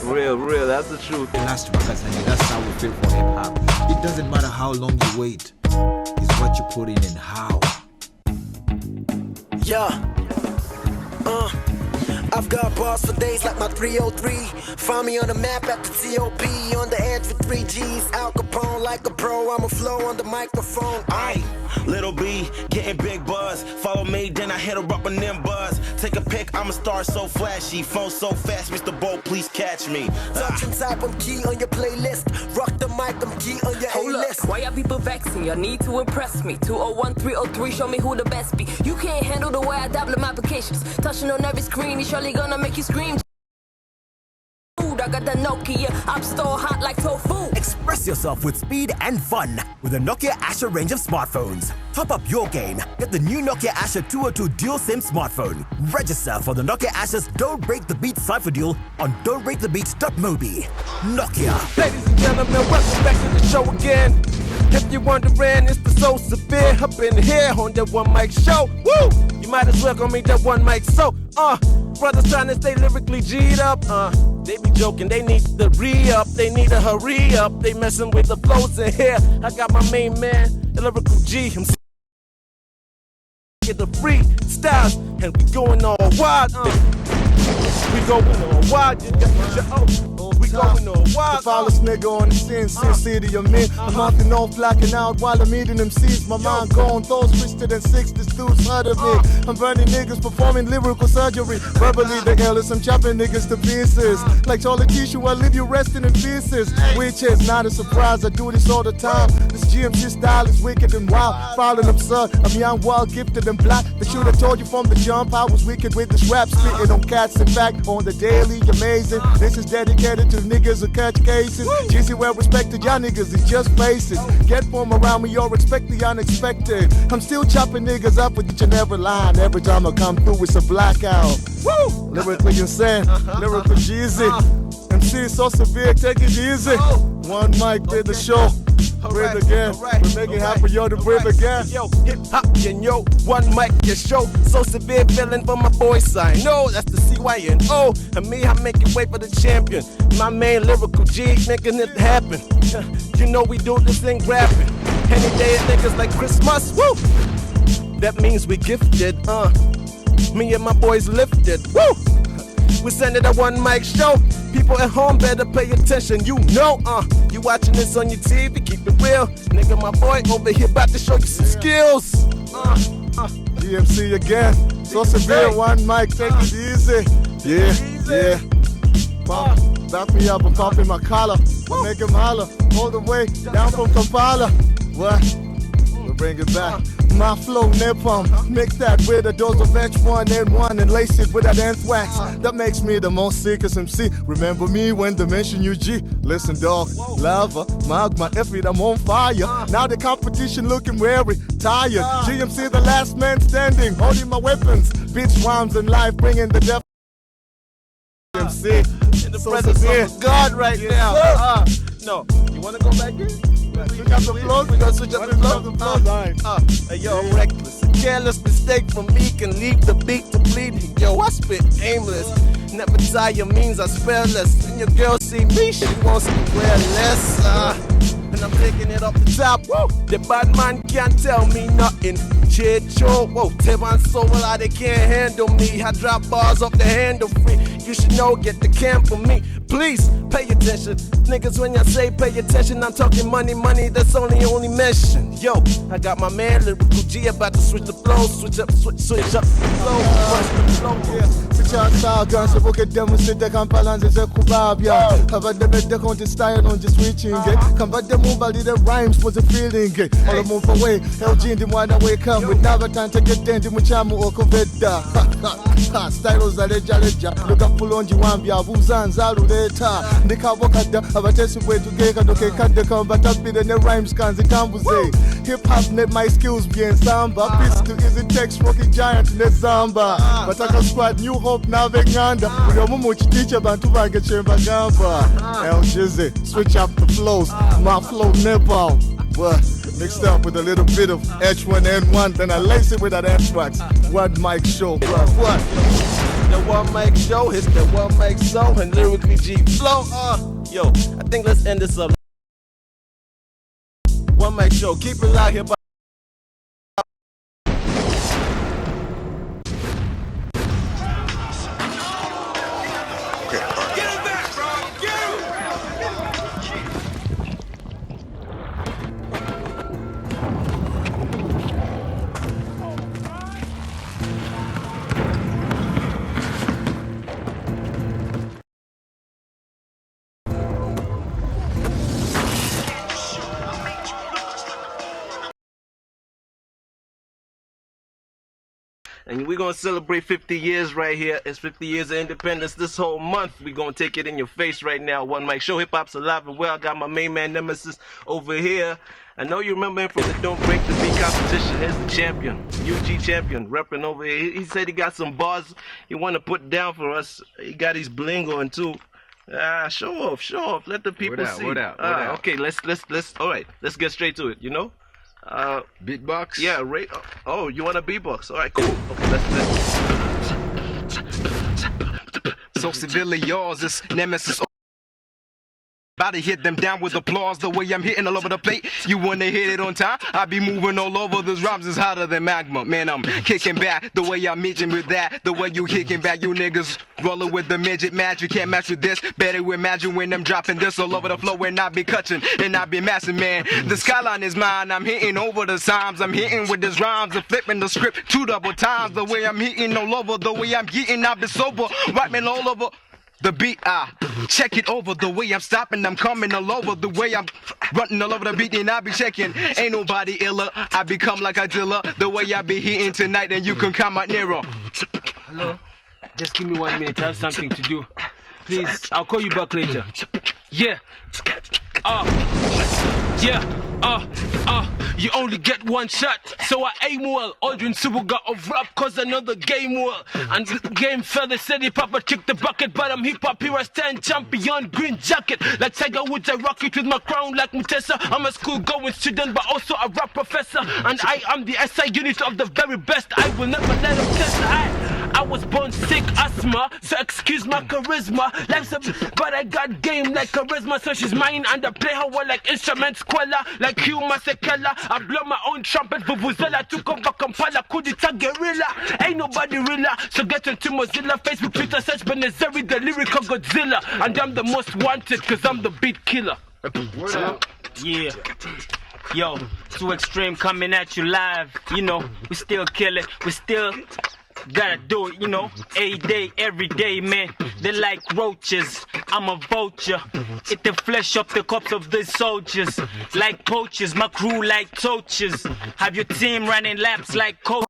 Real, that's the truth. That's how we feel for hip hop. It doesn't matter how long you wait. It's what you put in and how. Yeah. I've got bars for days like my 303. Find me on the map at the TOP. On the edge with 3 G's. Al Capone like a pro. I'ma flow on the microphone. Aye. Little B, getting big buzz. Follow me, then I hit her up on them buzz. Take a pic, I'm a star so flashy. Phone so fast, Mr. Bolt, please catch me. Touch and type, I'm key on your playlist. Rock the mic, I'm key on your A-list. Why are people vexing? You need to impress me. 201 303, show me who the best be. You can't handle the way I dabble in my applications. Touching on every screen, it's surely gonna make you scream. I got the Nokia. I'm still hot like tofu. Express yourself with speed and fun with the Nokia Asher range of smartphones. Top up your game. Get the new Nokia Asher 202 Dual SIM smartphone. Register for the Nokia Asher's Don't Break the Beat Cypher Deal on don'tbreakthebeat.mobi. Nokia. Ladies and gentlemen, welcome back to the show again. If you're wondering, it's the So Severe up in here on that one mic show. Woo! You might as well go meet that one mic. So, brothers trying to stay lyrically G'd up. They be joking, they need the re-up, they need to hurry up. They messing with the flows in here. I got my main man, the lyrical G. I'm get the free styles, and we going all wild. We going all wild. You got your own. We going all wild. The foulest nigga on the scene, Sin City of men. I'm knocking off, blacking out while I'm eating them seeds. My mind going, thoughts twisted and six. This dude's heard of me. I'm burning niggas, performing lyrical surgery. Verbally the illest, I'm chopping niggas to pieces. Like Charlie Tissue, I leave you resting in pieces. Which is not a surprise, I do this all the time. This GMC style is wicked and wild. Foul and absurd, I'm young, wild, gifted and black. The shooter told you from the jump, I was wicked with this rap. Spitting on cats, in fact, on the daily, amazing. This is dedicated to niggas who catch cases. GC well respected, y'all niggas is just faces. Get from around me, you'll expect the unexpected. I'm still chopping niggas up with each and every line. Every time I come through, it's a blackout. Woo! Lyrically insane, lyrical Jeezy. MC So Severe, take it easy. One mic did the show. Breathe again. We're making happen, yo, to breathe again. Yo, hip hop, and yo, one mic, your show. So Severe feeling for my boy sign. No, that's the CYNO. And me, I'm making way for the champion. My main lyrical G, making it happen. You know we do this thing rapping. Any day, niggas like Christmas, woo! That means we gifted, Me and my boys lifted, woo! We send it a one mic show. People at home better pay attention. You know, you watching this on your TV, keep it real. Nigga, my boy over here about to show you some skills. DMC again. So Severe, one mic, take it easy. Yeah. Pump, back me up, I'm popping my collar. I make him holler, all the way down from Kampala. What? We'll bring it back. My flow, napalm, mix that with a dose of H1N1 and lace it with that anthrax. That makes me the most sickest MC. Remember me when they mention UG. Listen, dog, lava, magma, effort, I'm on fire. Now the competition looking weary, tired. GMC, the last man standing, holding my weapons. Beats, rhymes, and life, bringing the death. GMC, in the presence of God right now. No, you wanna go back in? Switch up the flows, we gonna switch up the flows. Hey, yo, I'm reckless. A careless mistake from me can leave the beat to bleed. Yo, I spit aimless. Never tire means I spell less. When your girl see me, she wants to wear less. And I'm taking it off the top. Woo! The bad man can't tell me nothing. Chicho, whoa, Tevan so well, they can't handle me. I drop bars off the handle free. You should know, get the cam for me. Please pay attention. Niggas, when I say pay attention, I'm talking money, that's only mention. Yo, I got my man Lyrical G about to switch the flow, switch up the flow. Switch out style, guns, so get demonstrate Kampala and the Kubabia. Have a debate on the style on the switching. Come back the move, the rhymes was a feeling. All the move away, LG in the one away come with never time to get down to Muchamu or Koveda. Styles are leja. Look up full on Jiwambia, Buzan, Zalu, the Kawakada, Abatesi way to get a cut the combat up in the rhymes cans, the Tambuze. Hip hop net my skills being samba. Beats to easy text, rocky giant in the Zamba. But I can squad new hope now, Veganda. We are much teacher, Bantuba get chamber gamba. El Jizzy, switch up the flows, my flow Nepal. What? Mixed up with a little bit of H1N1, then I lace it with that anthrax. One mic show, what? The one mic show, it's the one mic show, and lyrically G flow. Yo, I think let's end this up. One mic show, keep it loud here. And we're gonna celebrate 50 years right here. It's 50 years of independence this whole month. We're gonna take it in your face right now. One mic show, hip hop's alive and well. I got my main man Nemesis over here. I know you remember him from the Don't Break the Beat competition. Here's the champion, UG champion, repping over here. He said he got some bars he want to put down for us. He got his bling on too. Show off. Let the people see. What out? Okay, let's. All right, let's get straight to it. You know. Beatbox. Yeah. Right. Oh, you want a beatbox? All right, cool. Okay, let's. So severely yours is Nemesis. About to hit them down with applause the way I'm hitting all over the plate. You wanna hit it on time? I be moving all over. This rhymes is hotter than magma. Man, I'm kicking back the way I'm mentioning with that. The way you kicking back, you niggas rolling with the midget match. You can't match with this. Better imagine when I'm dropping this all over the floor and I be cutting and I be massing, man. The skyline is mine. I'm hitting over the times. I'm hitting with this rhymes and flipping the script 2 double times. The way I'm hitting all over. The way I'm getting, I be sober. Rapping all over. The beat, check it over. The way I'm stopping, I'm coming all over. The way I'm running all over the beat, and I be checking. Ain't nobody iller. I become like a dealer. The way I be hitting tonight, and you can come out nearer. Hello? Just give me 1 minute. I have something to do. Please, I'll call you back later. Yeah. You only get one shot, so I aim well. Aldrin Subuga of rap, cause I know the game well. And the game fella said he Papa kick the bucket, but I'm hip hop hero, stand champion, green jacket. Like Tiger Woods, I rock it with my crown like Mutesa. I'm a school going student, but also a rap professor. And I am the SI unit of the very best. I will never let them test. I was born sick, asthma, so excuse my charisma. Life's a but I got game like charisma, so she's mine and I play her well like instruments, Quella, like Hugh Masekela. I blow my own trumpet, Vuvuzela, took over Kampala, Kudita guerrilla. Ain't nobody realer, so get into Mozilla, Facebook, Twitter, search Benazeri, the lyrical Godzilla. And I'm the most wanted, cause I'm the beat killer. What up? Yeah. Yo, Too Extreme coming at you live. You know, we still kill it, we still gotta do it, you know, every day, man. They like roaches, I'm a vulture. Eat the flesh off the cups of the soldiers. Like poachers, my crew like torches. Have your team running laps like coach.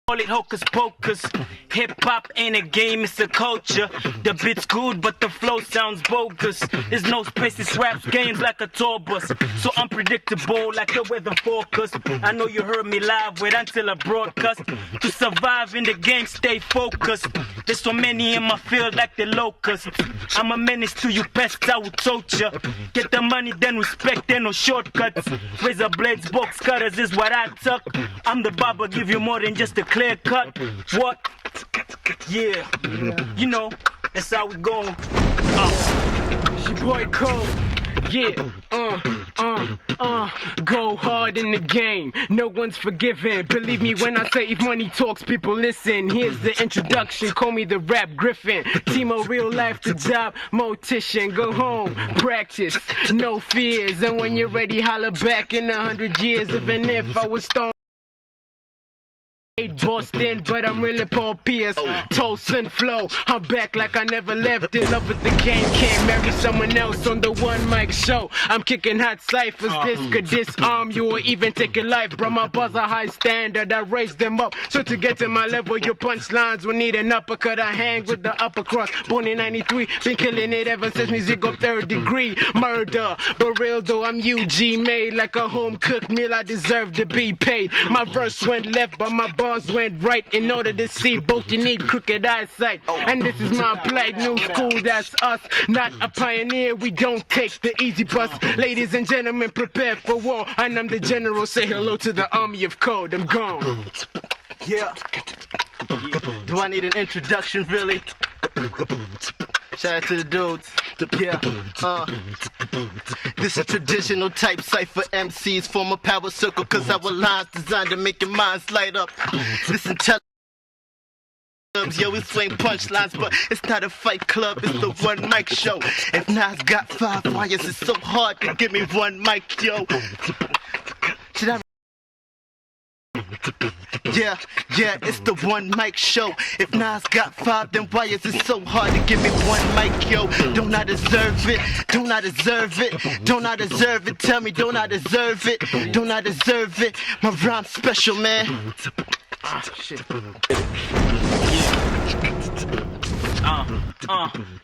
Call it hocus pocus. Hip hop ain't a game, it's a culture. The beat's good, but the flow sounds bogus. There's no space, it's raps games like a tour bus. So unpredictable, like the weather forecast. I know you heard me live, wait until I broadcast. To survive in the game, stay focused. There's so many in my field, like the locusts. I'm a menace to you pests, I will torture. Get the money, then respect, there no shortcuts. Razor blades, box cutters is what I tuck. I'm the barber, give you more than just a clear cut. What? Yeah. You know, that's how we going. It's your boy Cole. Yeah. Go hard in the game. No one's forgiven. Believe me when I say if money talks, people listen. Here's the introduction. Call me the rap griffin. Timo, real life, the job, mortician. Go home, practice, no fears. And when you're ready, holler back in 100 years. Even if I was stoned. Boston, but I'm really Paul Pierce. Toast and flow, I'm back like I never left. In love with the game, can't marry someone else on the one mic show. I'm kicking hot ciphers, this could disarm you or even take your life. Bro, my buzz a high standard, I raise them up. So to get to my level, your punchlines will need an uppercut. I hang with the upper crust. Born in 93, been killing it ever since music up 3rd degree. Murder, but real though, I'm UG made like a home cooked meal. I deserve to be paid. My verse went left, but my bars went right. In order to see both, you need crooked eyesight. And this is my plight, new school, that's us. Not a pioneer, we don't take the easy bus. Ladies and gentlemen, prepare for war. And I'm the general, say hello to the army of code. I'm gone. Yeah. Do I need an introduction, really? Shout out to the dudes. Yeah. This is traditional type cypher MCs form a power circle, cause our lines designed to make your minds light up. This intelligence. Yo, we swing punchlines, but it's not a fight club, it's the one mic show. If Nas got 5 wires, it's so hard to give me one mic, yo. Should I? Yeah, it's the one mic show. If Nas got 5, then wires, it's so hard to give me one mic, yo. Don't I deserve it? Don't I deserve it? Don't I deserve it? Tell me, don't I deserve it? Don't I deserve it? My rhyme's special, man. Shit.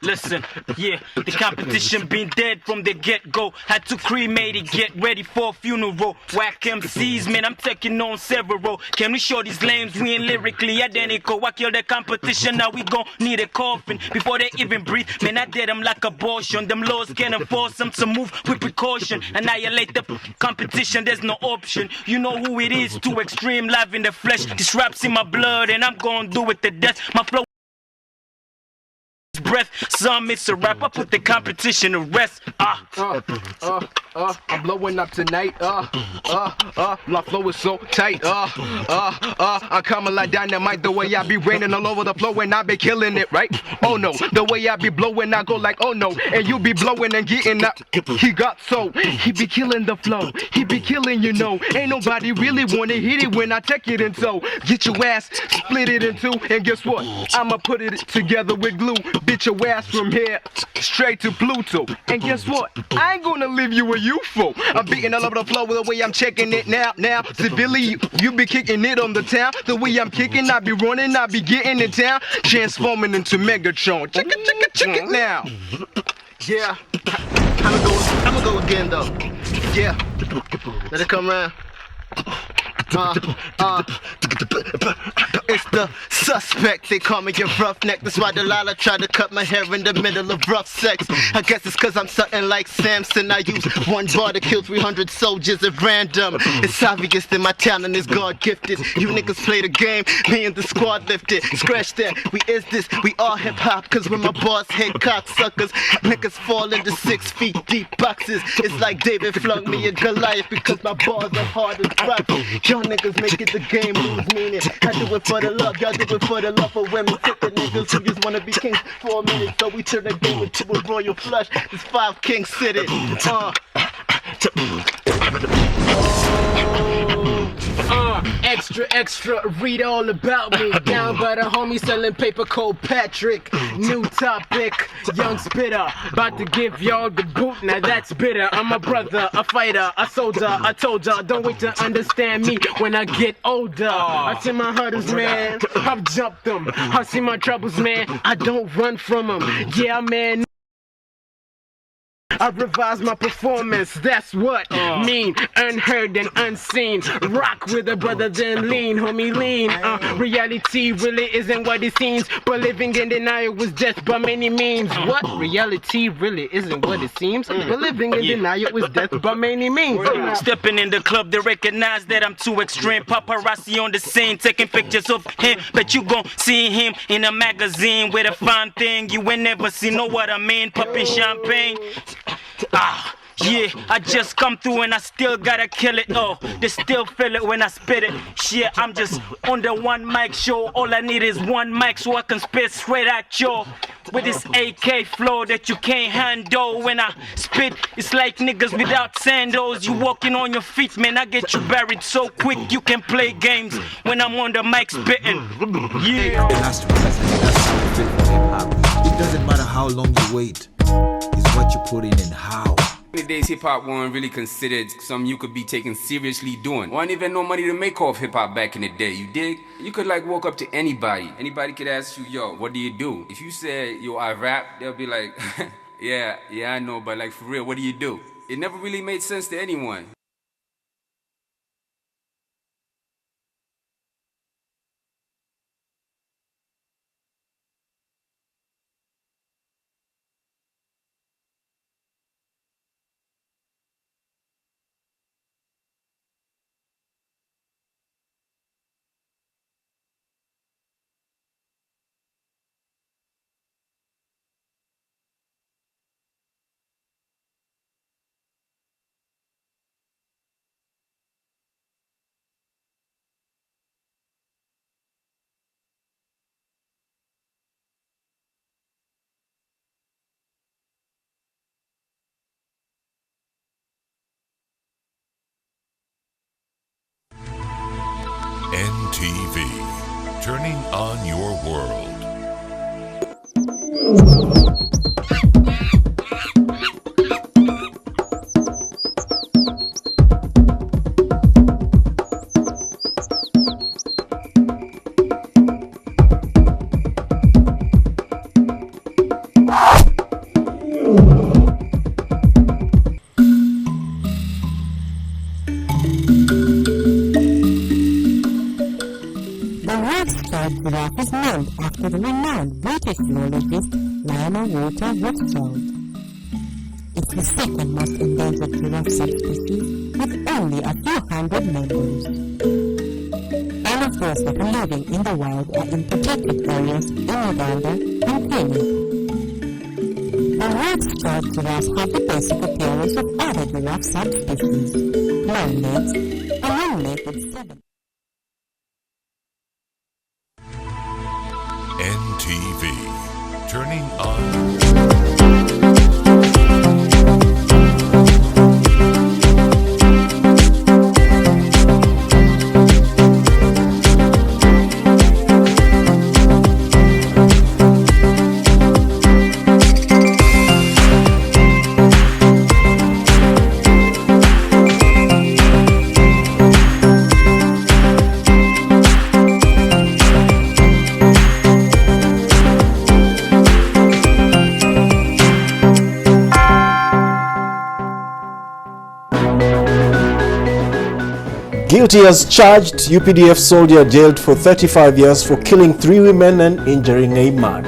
Listen, yeah, the competition been dead from the get-go. Had to cremate it, get ready for a funeral. Whack MCs, man, I'm taking on several. Can we show these lames we ain't lyrically identical? I kill the competition, now we gon' need a coffin before they even breathe. Man, I did them like abortion. Them laws can't enforce them to move with precaution. Annihilate the competition, there's no option. You know who it is, too extreme, live in the flesh. This rap's in my blood and I'm gon' do it to death. My flow breath, some it's a rap. I put the competition to rest. I'm blowing up tonight. My flow is so tight. I'm coming like dynamite. The way I be raining all over the floor and I be killing it, right? Oh no, the way I be blowing, I go like oh no, and you be blowing and getting up. He got so he be killing the flow. He be killing, you know. Ain't nobody really wanna hit it when I take it in so. Get your ass, split it in two, and guess what? I'ma put it together with glue. Bitch your ass from here straight to Pluto. And guess what? I ain't gonna leave you a UFO. I'm beating all over the floor the way I'm checking it now. Civilly, you be kicking it on the town. The way I'm kicking, I be running, I be getting in town. Transforming into Megatron. Check it now. Yeah. I'ma go again though. Yeah. Let it come around. It's the suspect, they call me a roughneck. That's why Delilah tried to cut my hair in the middle of rough sex. I guess it's cause I'm something like Samson. I use one bar to kill 300 soldiers at random. It's obvious that my talent is God gifted. You niggas play the game, me and the squad lifted. Scratch that, we is this, we are hip hop. Cause when my boss hit cocksuckers, niggas fall into 6 feet deep boxes. It's like David flung me a Goliath because my bars are hard as rock. Y'all niggas make it the game lose meaning. I do it for the love, y'all do it for the love of women. Tip the niggas who just wanna be kings for a minute. So we turn the game into a royal flush. This 5 kings sit it. Extra, read all about me. Down by the homie selling paper called Patrick. New topic, young spitter. About to give y'all the boot, now that's bitter. I'm a brother, a fighter, a soldier. I told y'all, don't wait to understand me when I get older. I see my hurdles, man, I've jumped them. I see my troubles, man, I don't run from them. Yeah, man. I revise my performance, that's what mean. Unheard and unseen. Rock with a brother then lean, homie lean. Reality really isn't what it seems, but living in denial was death by many means. What? Reality really isn't what it seems, but living in denial was death by many means. Stepping in the club, they recognize that I'm too extreme. Paparazzi on the scene, taking pictures of him. Bet you gon' see him in a magazine with a fine thing you ain't never seen. Know what I mean? Popping champagne. Yeah, I just come through and I still gotta kill it. Oh, they still feel it when I spit it. Shit, I'm just on the one mic show. All I need is one mic so I can spit straight at you. With this AK flow that you can't handle. When I spit, it's like niggas without sandals. You walking on your feet, man, I get you buried so quick you can play games when I'm on the mic spitting. Yeah. It doesn't matter how long you wait, it's what you put in and how. In the days, hip-hop weren't really considered something you could be taken seriously doing. Wasn't even no money to make off hip-hop back in the day, you dig? You could like walk up to anybody. Anybody could ask you, yo, what do you do? If you say, yo, I rap, they'll be like, yeah, I know, but like for real, what do you do? It never really made sense to anyone. NTV, turning on your world. to the renowned British zoologist Lionel Walter Rothschild. It's the second most endangered giraffe subspecies, with only a few hundred members. All of those that are living in the wild are in protected areas in Uganda and Kenya. The Rothschild giraffes have the basic appearance of other giraffe subspecies: long legs, a long leg with 7. NTV, turning on. Guilty as charged, UPDF soldier jailed for 35 years for killing 3 women and injuring a man.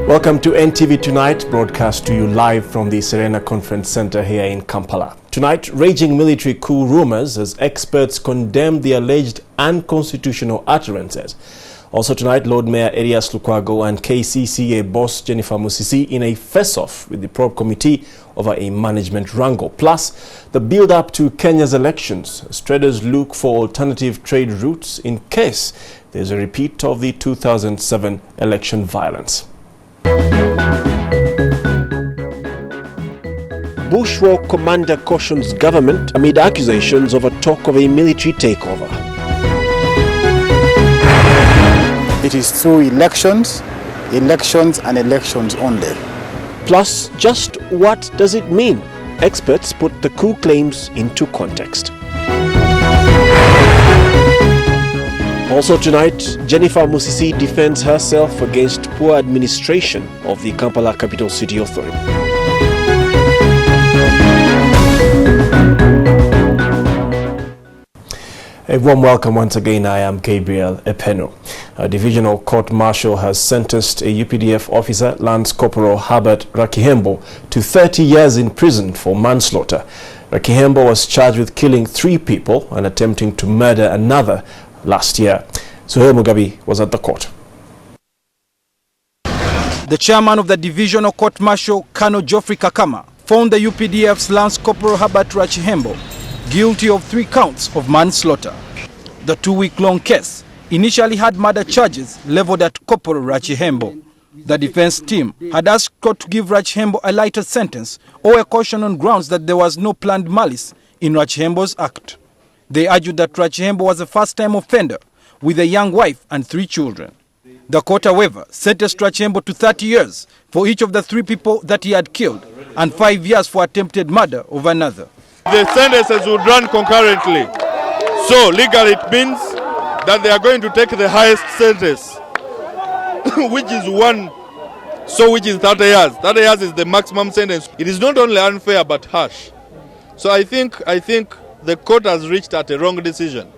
Welcome to NTV Tonight, broadcast to you live from the Serena Conference Center here in Kampala. Tonight, raging military coup rumors as experts condemn the alleged unconstitutional utterances. Also tonight, Lord Mayor Erias Lukwago and KCCA boss Jennifer Musisi in a face-off with the probe committee over a management wrangle. Plus, the build-up to Kenya's elections as traders look for alternative trade routes in case there's a repeat of the 2007 election violence. Bushwalk commander cautions government amid accusations of a talk of a military takeover. It is through elections and elections only. Plus, just what does it mean? Experts put the coup claims into context. Also tonight, Jennifer Musisi defends herself against poor administration of the Kampala Capital City Authority. A warm welcome once again. I am Gabriel Epeno. A divisional court-martial has sentenced a UPDF officer, Lance Corporal Herbert Rakihembo, to 30 years in prison for manslaughter. Rakihembo was charged with killing 3 people and attempting to murder another last year. Suhail Mugabi was at the court. The chairman of the divisional court-martial, Colonel Geoffrey Kakama, found the UPDF's Lance Corporal Herbert Rakihembo guilty of 3 counts of manslaughter. The 2-week-long case initially had murder charges leveled at Corporal Rakihembo. The defense team had asked court to give Rakihembo a lighter sentence or a caution on grounds that there was no planned malice in Rakihembo's act. They argued that Rakihembo was a first-time offender with a young wife and 3 children. The court, however, sentenced Rakihembo to 30 years for each of the 3 people that he had killed and 5 years for attempted murder of another. The sentences would run concurrently. So legally it means that they are going to take the highest sentence, which is 1, so which is 30 years. 30 years is the maximum sentence. It is not only unfair but harsh. So I think the court has reached at a wrong decision.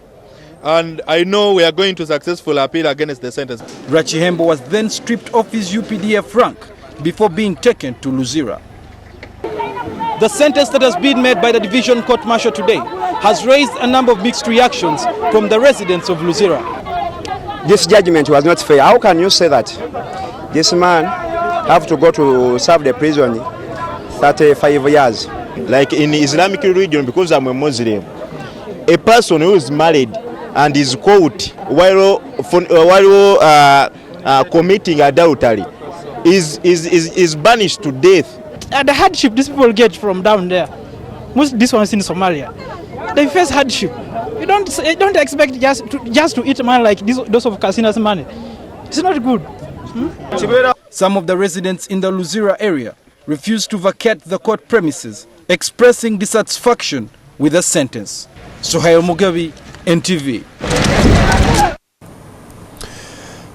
And I know we are going to successfully appeal against the sentence. Rakihembo was then stripped of his UPDF rank before being taken to Luzira. The sentence that has been made by the division court-martial today has raised a number of mixed reactions from the residents of Luzira. This judgment was not fair. How can you say that this man have to go to serve the prison 35 years? Like in Islamic religion, because I'm a Muslim, a person who is married and is caught while committing adultery is banished to death. The hardship these people get from down there, most this one's in Somalia, they face hardship. You don't expect just to eat man like those of Kasina's money. It's not good. Some of the residents in the Luzira area refused to vacate the court premises expressing dissatisfaction with the sentence. Suhail Mugabi, NTV.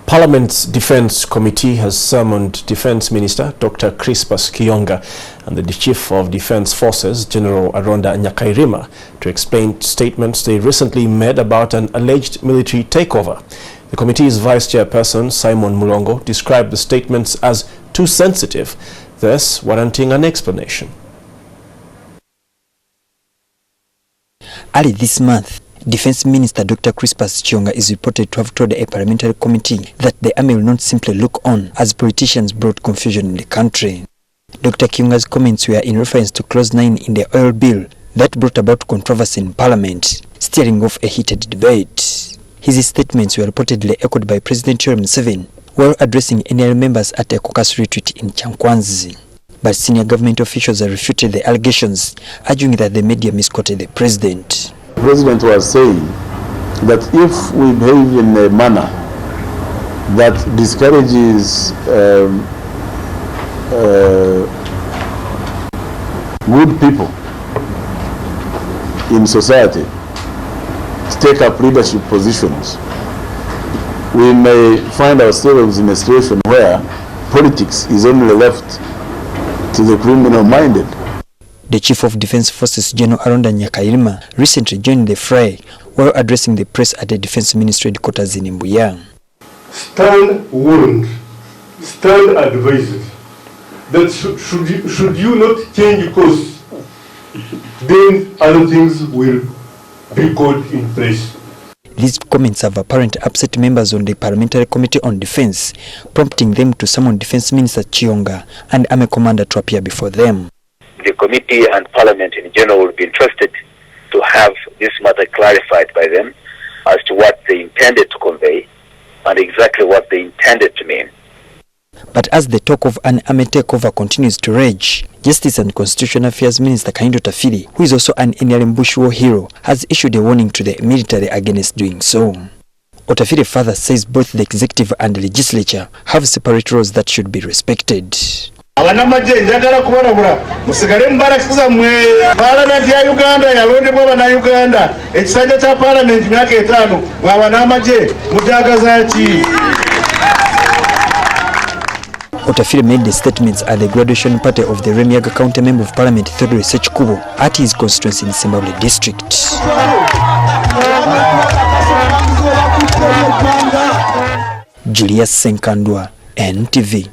Parliament's Defence Committee has summoned Defence Minister Dr. Crispus Kionga and the Chief of Defence Forces, General Aronda Nyakairima, to explain statements they recently made about an alleged military takeover. The committee's Vice Chairperson, Simon Mulongo, described the statements as too sensitive, thus warranting an explanation. Early this month, Defence Minister Dr. Crispus Kionga is reported to have told a parliamentary committee that the army will not simply look on as politicians brought confusion in the country. Dr. Kionga's comments were in reference to Clause 9 in the oil bill that brought about controversy in Parliament, steering off a heated debate. His statements were reportedly echoed by President Yoweri Museveni while addressing NRM members at a caucus retreat in Kyankwanzi. But senior government officials have refuted the allegations, arguing that the media misquoted the president. The president was saying that if we behave in a manner that discourages good people in society to take up leadership positions, we may find ourselves in a situation where politics is only left to the criminal-minded. The Chief of Defence Forces, General Aronda Nyakairima, recently joined the fray while addressing the press at the Defence Ministry headquarters in Mbuya. Stand warned, stand advised that should you not change course, then other things will be called in place. These comments have apparently upset members on the Parliamentary Committee on Defence, prompting them to summon Defence Minister Kionga and Army Commander to appear before them. The committee and Parliament in general will be interested to have this matter clarified by them as to what they intended to convey and exactly what they intended to mean. But as the talk of an army takeover continues to rage, Justice and Constitutional Affairs Minister Kahindo Tafiri, who is also an NRM Bush war hero, has issued a warning to the military against doing so. Otafiri further says both the executive and the legislature have separate roles that should be respected. Abanamaje njagala kubonabula musigale mubarakiza mwe Parliament ya Uganda yalondebwa bana Uganda ekisanja kya Parliament myaka 5 abanamaje mujagaza ki. Otafiri made the statements at the graduation party of the Remiaga County Member of Parliament Theodore Sechikubo at his constituency in Simbabwe District. Julius Senkandwa, NTV.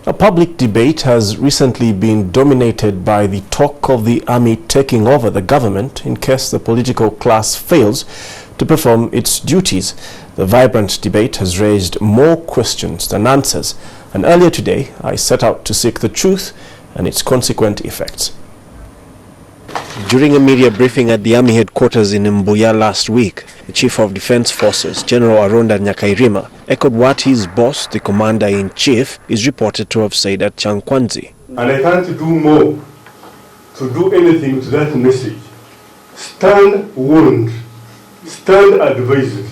A public debate has recently been dominated by the talk of the army taking over the government in case the political class fails to perform its duties. The vibrant debate has raised more questions than answers, and earlier today I set out to seek the truth and its consequent effects. During a media briefing at the Army headquarters in Mbuya last week, the Chief of Defence Forces, General Aronda Nyakairima, echoed what his boss, the Commander-in-Chief, is reported to have said at Kyankwanzi. And I can't do more to do anything to that message. Stand warned, stand advised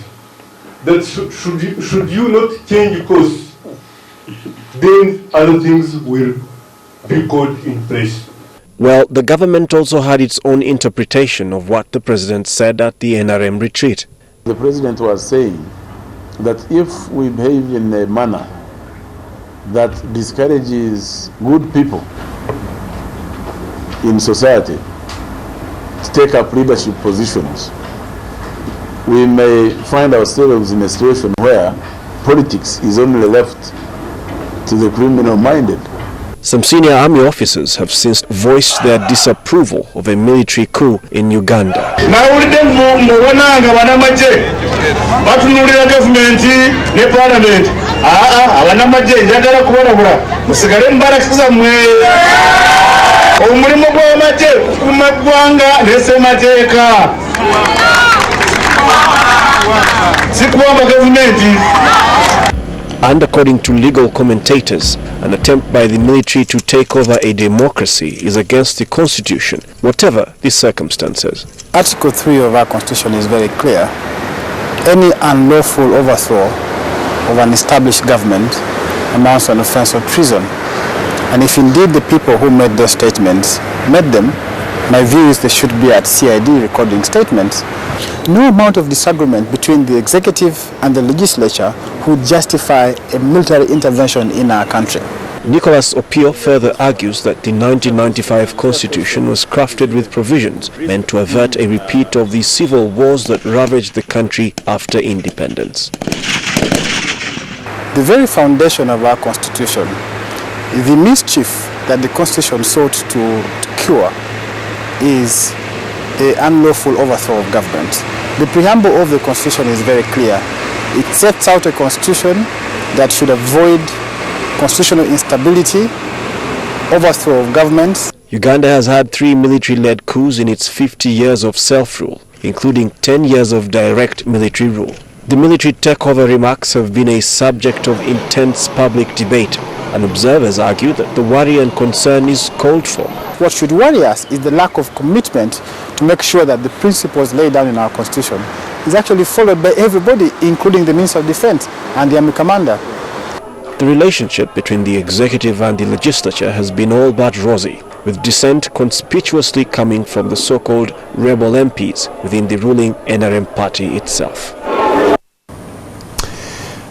that should you not change course, then other things will be called in place. Well, the government also had its own interpretation of what the president said at the NRM retreat. The president was saying that if we behave in a manner that discourages good people in society to take up leadership positions, we may find ourselves in a situation where politics is only left to the criminal-minded. Some senior army officers have since voiced their disapproval of a military coup in Uganda. And according to legal commentators, an attempt by the military to take over a democracy is against the Constitution, whatever the circumstances. Article 3 of our Constitution is very clear. Any unlawful overthrow of an established government amounts to an offense of treason. And if indeed the people who made those statements made them, my view is they should be at CID recording statements. No amount of disagreement between the executive and the legislature would justify a military intervention in our country. Nicholas Opio further argues that the 1995 constitution was crafted with provisions meant to avert a repeat of the civil wars that ravaged the country after independence. The very foundation of our constitution, the mischief that the constitution sought to cure, is the unlawful overthrow of government. The preamble of the constitution is very clear. It sets out a constitution that should avoid constitutional instability, overthrow of governments. Uganda has had 3 military-led coups in its 50 years of self-rule, including 10 years of direct military rule. The military takeover remarks have been a subject of intense public debate, and observers argue that the worry and concern is called for. What should worry us is the lack of commitment to make sure that the principles laid down in our constitution is actually followed by everybody, including the Minister of Defense and the Army Commander. The relationship between the executive and the legislature has been all but rosy, with dissent conspicuously coming from the so-called rebel MPs within the ruling NRM party itself.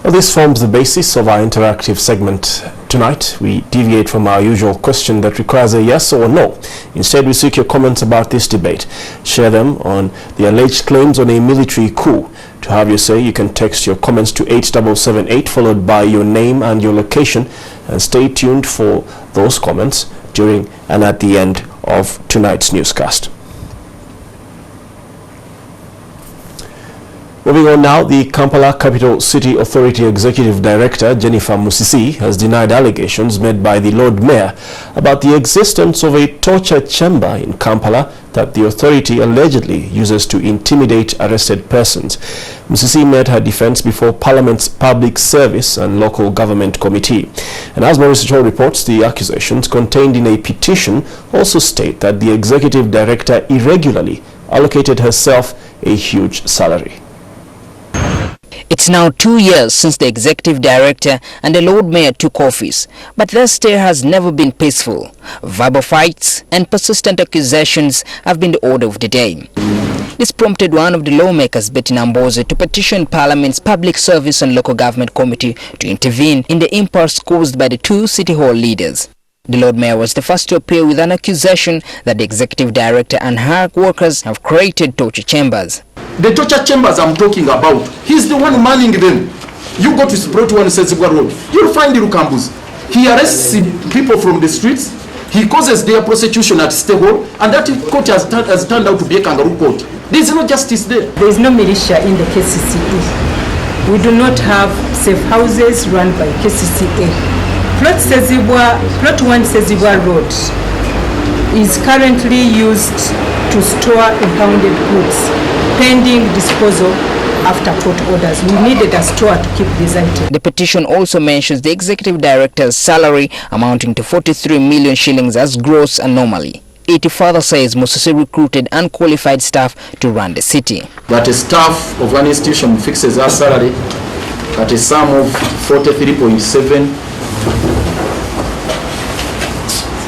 Well, this forms the basis of our interactive segment. Tonight, we deviate from our usual question that requires a yes or no. Instead, we seek your comments about this debate. Share them on the alleged claims on a military coup. To have your say, you can text your comments to 8778 followed by your name and your location, and stay tuned for those comments during and at the end of tonight's newscast. Moving on now, the Kampala Capital City Authority Executive Director Jennifer Musisi has denied allegations made by the Lord Mayor about the existence of a torture chamber in Kampala that the authority allegedly uses to intimidate arrested persons. Musisi made her defense before Parliament's Public Service and Local Government Committee. And as Maurice Cho reports, the accusations contained in a petition also state that the Executive Director irregularly allocated herself a huge salary. It's now 2 years since the executive director and the Lord Mayor took office, but their stay has never been peaceful. Verbal fights and persistent accusations have been the order of the day. This prompted one of the lawmakers, Betty Namboze, to petition Parliament's Public Service and Local Government Committee to intervene in the impasse caused by the two City Hall leaders. The Lord Mayor was the first to appear with an accusation that the executive director and her workers have created torture chambers. The torture chambers I'm talking about, he's the one manning them. You go to Spread 1 Sensibwa Road, you'll find Irukambus. He arrests people from the streets, he causes their prosecution at State Hall, and that court has turned out to be a kangaroo court. There is no justice there. There is no militia in the KCCA. We do not have safe houses run by KCCA. Plot 1 Sensibwa Road is currently used to store impounded goods pending disposal after court orders. We needed a store to keep these items. The petition also mentions the executive director's salary amounting to 43 million shillings as gross anomaly. It further says Musisi recruited unqualified staff to run the city. That a staff of an institution fixes our salary at a sum of 43.7.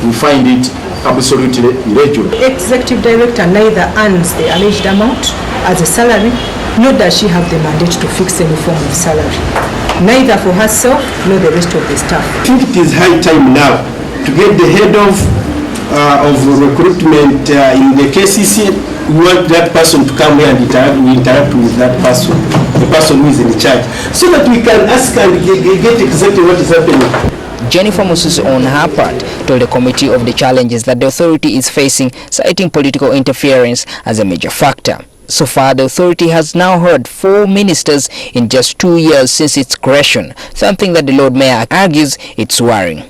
We find it absolutely irregular. The executive director neither earns the alleged amount as a salary, nor does she have the mandate to fix any form of salary, neither for herself nor the rest of the staff. I think it is high time now to get the head of recruitment in the KCC. We want that person to come here and interact with that person, the person who is in charge, so that we can ask and get exactly what is happening. Jennifer Musisi, on her part, told the committee of the challenges that the authority is facing, citing political interference as a major factor. So far, the authority has now heard 4 ministers in just 2 years since its creation, something that the Lord Mayor argues it's worrying.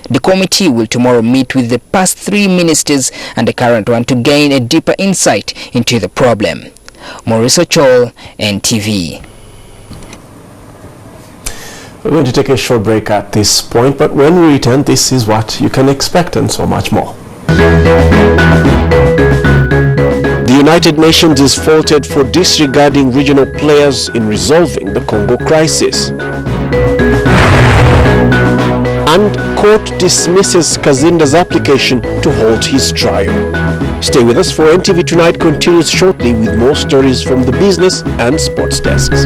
The committee will tomorrow meet with the past 3 ministers and the current one to gain a deeper insight into the problem. Maurice Chol, NTV. We're going to take a short break at this point, but when we return, this is what you can expect and so much more. The United Nations is faulted for disregarding regional players in resolving the Congo crisis. court dismisses Kazinda's application to halt his trial. Stay with us, for NTV Tonight continues shortly with more stories from the business and sports desks.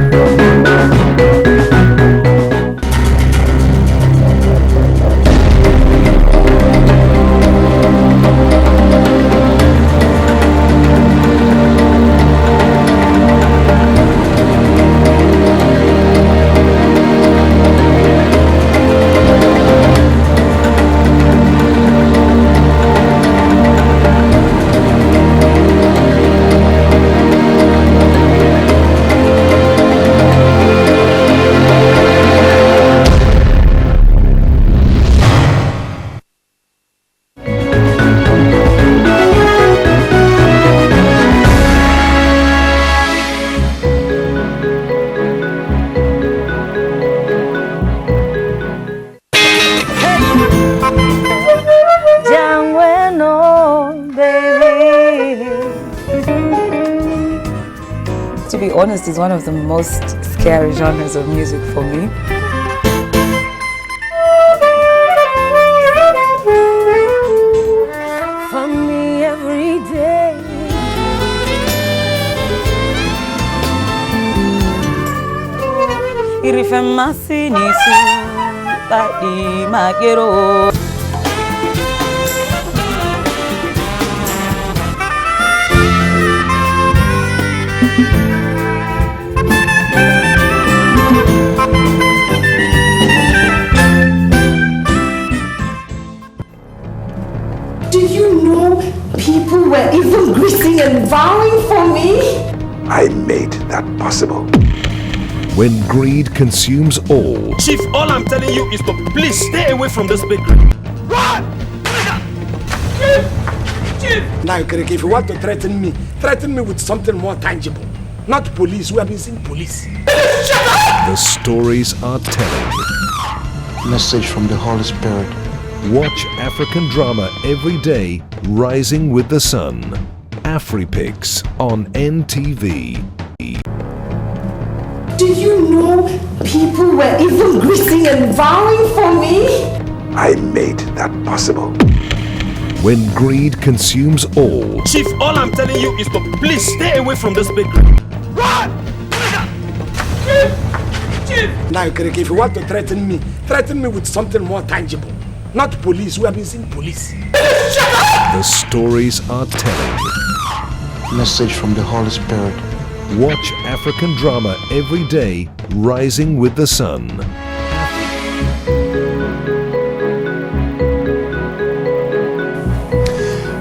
To be honest, is one of the most scary genres of music for me. For me every day. Irifemasi nisu tadi magero. People were even greeting and vowing for me. I made that possible. When greed consumes all. Chief, all I'm telling you is to please stay away from this bakery. Run! Chief! Now, if you want to threaten me with something more tangible. Not police. We have been seeing police. The stories are telling. Message from the Holy Spirit. Watch African drama every day, Rising with the Sun. AfriPix on NTV. Do you know people were even greeting and vowing for me? I made that possible. When greed consumes all. Chief, all I'm telling you is to please stay away from this bakery. Run! Chief! Now, if you want to threaten me with something more tangible. Not police. We have been seeing police. The stories are telling. Message from the Holy Spirit. Watch African drama every day, Rising with the Sun.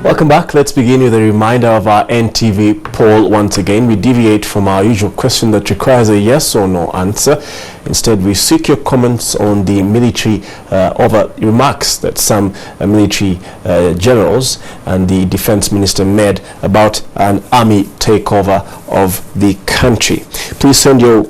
Welcome back. Let's begin with a reminder of our NTV poll once again. We deviate from our usual question that requires a yes or no answer. Instead, we seek your comments on the military over remarks that some military generals and the defense minister made about an army takeover of the country. Please send your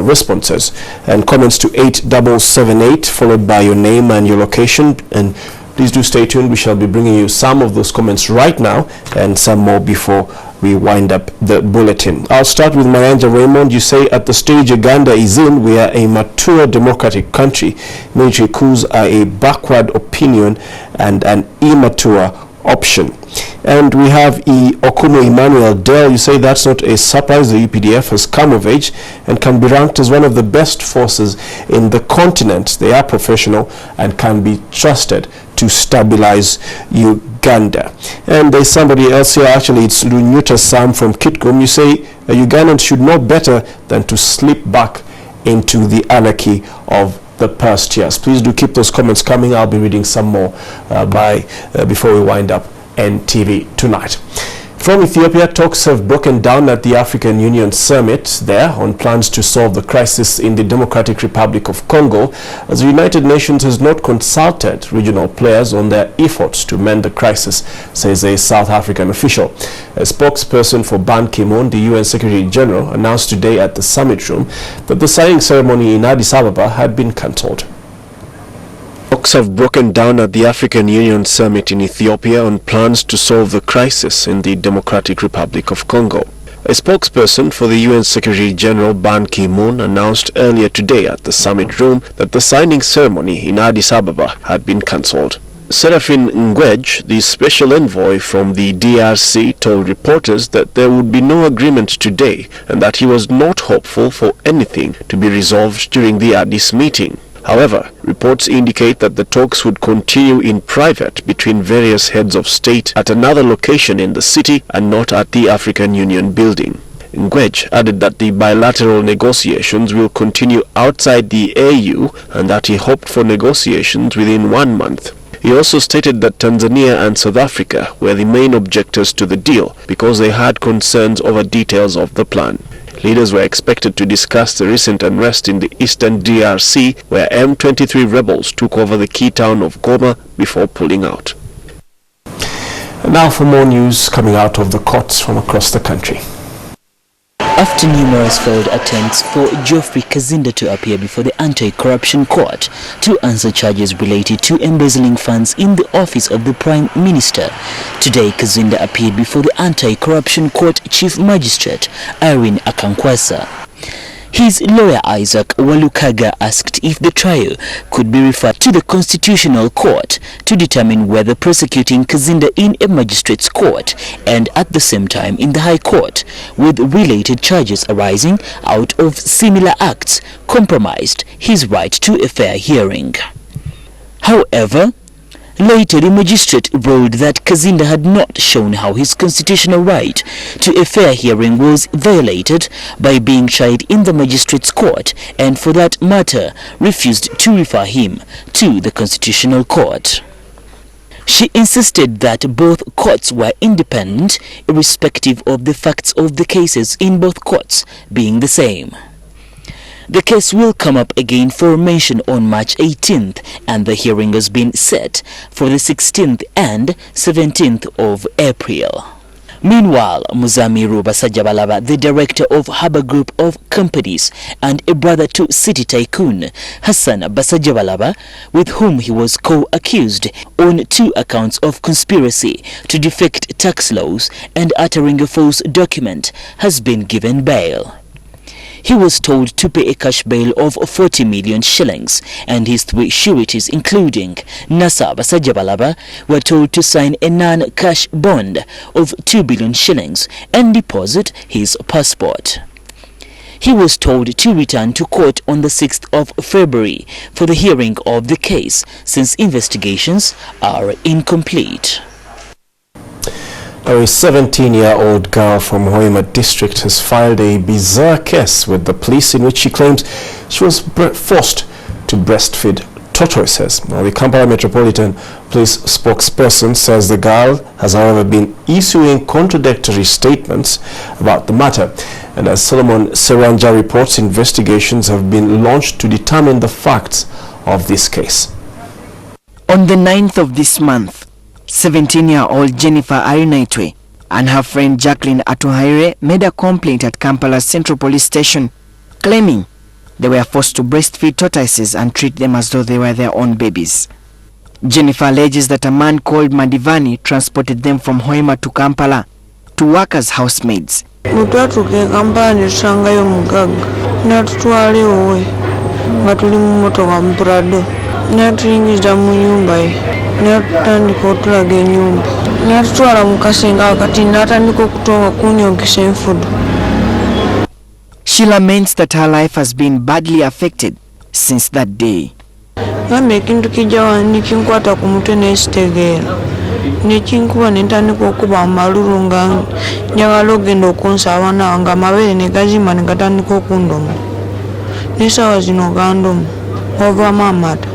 responses and comments to 8778, followed by your name and your location. And please do stay tuned. We shall be bringing you some of those comments right now and some more before we wind up the bulletin. I'll start with Mayanja Raymond. You say, at the stage Uganda is in, we are a mature democratic country. Military coups are a backward opinion and an immature option. And we have Okuno Emmanuel Dell. You say that's not a surprise. The UPDF has come of age and can be ranked as one of the best forces in the continent. They are professional and can be trusted to stabilize Uganda. And there's somebody else here, actually it's Lunyuta Sam from Kitgum. You say Ugandans should know better than to slip back into the anarchy of the past years. Please do keep those comments coming. I'll be reading some more before we wind up NTV tonight. From Ethiopia, talks have broken down at the African Union Summit there on plans to solve the crisis in the Democratic Republic of Congo, as the United Nations has not consulted regional players on their efforts to mend the crisis, says a South African official. A spokesperson for Ban Ki-moon, the UN Secretary General, announced today at the summit room that the signing ceremony in Addis Ababa had been cancelled. Talks have broken down at the African Union Summit in Ethiopia on plans to solve the crisis in the Democratic Republic of Congo. A spokesperson for the UN Secretary General Ban Ki-moon announced earlier today at the summit room that the signing ceremony in Addis Ababa had been cancelled. Serafin Ngwej, the special envoy from the DRC, told reporters that there would be no agreement today and that he was not hopeful for anything to be resolved during the Addis meeting. However, reports indicate that the talks would continue in private between various heads of state at another location in the city and not at the African Union building. Ngwej added that the bilateral negotiations will continue outside the AU and that he hoped for negotiations within 1 month. He also stated that Tanzania and South Africa were the main objectors to the deal because they had concerns over details of the plan. Leaders were expected to discuss the recent unrest in the eastern DRC, where M23 rebels took over the key town of Goma before pulling out. And now for more news coming out of the courts from across the country. After numerous failed attempts for Geoffrey Kazinda to appear before the Anti-Corruption Court to answer charges related to embezzling funds in the office of the Prime Minister, today Kazinda appeared before the Anti-Corruption Court Chief Magistrate Irene Akankwasa. His lawyer Isaac Walukaga asked if the trial could be referred to the Constitutional Court to determine whether prosecuting Kazinda in a magistrate's court and at the same time in the High Court with related charges arising out of similar acts compromised his right to a fair hearing. However, later the magistrate ruled that Kazinda had not shown how his constitutional right to a fair hearing was violated by being tried in the magistrate's court and for that matter refused to refer him to the Constitutional Court. She insisted that both courts were independent irrespective of the facts of the cases in both courts being the same. The case will come up again for mention on March 18th and the hearing has been set for the 16th and 17th of April. Meanwhile, Muzamiru Basajabalaba, the director of Harbour Group of Companies and a brother to City Tycoon Hassan Basajabalaba, with whom he was co-accused on 2 accounts of conspiracy to defect tax laws and uttering a false document, has been given bail. He was told to pay a cash bail of 40 million shillings and his 3 sureties including Nasa Basajabalaba were told to sign a non-cash bond of 2 billion shillings and deposit his passport. He was told to return to court on the 6th of February for the hearing of the case since investigations are incomplete. A 17-year-old girl from Hoima district has filed a bizarre case with the police in which she claims she was forced to breastfeed tortoises. Now, the Kampala Metropolitan Police spokesperson says the girl has, however, been issuing contradictory statements about the matter. And as Solomon Seranja reports, investigations have been launched to determine the facts of this case. On the 9th of this month, 17-year-old Jennifer Arinaitwe and her friend Jacqueline Atuhaire made a complaint at Kampala Central Police Station claiming they were forced to breastfeed tortoises and treat them as though they were their own babies. Jennifer alleges that a man called Madivani transported them from Hoima to Kampala to work as housemaids. Mutwatuke Kampala netusangayo mugaga natutwale owe nga tuli mu motoka mu Prado natuyingiza mu nyumba ye natutandika otulaga ennyumba natutwala mu kasenga wakati natandika okutonga kunyongesa enfudu. She laments that her life has been badly affected since that day. Ngambe ekintu kijja wano nekinkwata ku mutwe n'ekitegeera nekinkuba nentandika okuba amalulu nga njagala ogenda okunsaba nawe nga amabere ne gazimba ne gatandika okundoma n'essaawa zino gandoma ovaamu amata.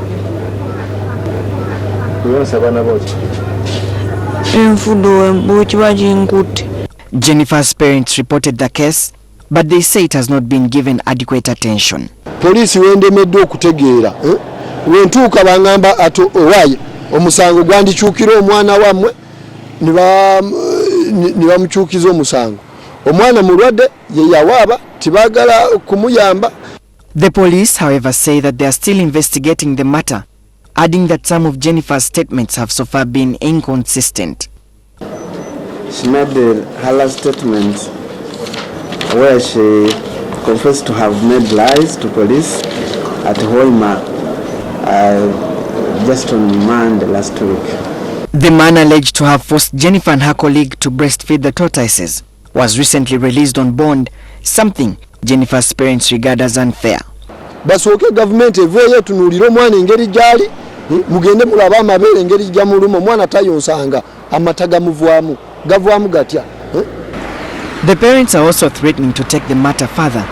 Jennifer's parents reported the case, but they say it has not been given adequate attention. Police wendemedde okutegeera wentuuka bangamba ato owaye omusango gwandikyukira omwana wammwe ne bamukyukiza omusango omwana mulwadde ye yawaaba tibagala kumuyamba. The police, however, say that they are still investigating the matter, adding that some of Jennifer's statements have so far been inconsistent. She made her last statement where she confessed to have made lies to police at Hoima just on Monday last week. The man alleged to have forced Jennifer and her colleague to breastfeed the tortoises was recently released on bond, something Jennifer's parents regard as unfair. Basooke government eveeyo tunuulire omwana engeri gyali mugende mulaba amabeere engeri gyamuluma omwana tayonsanga amata gamuvaamu gavaamu gatya. The parents are also threatening to take the matter further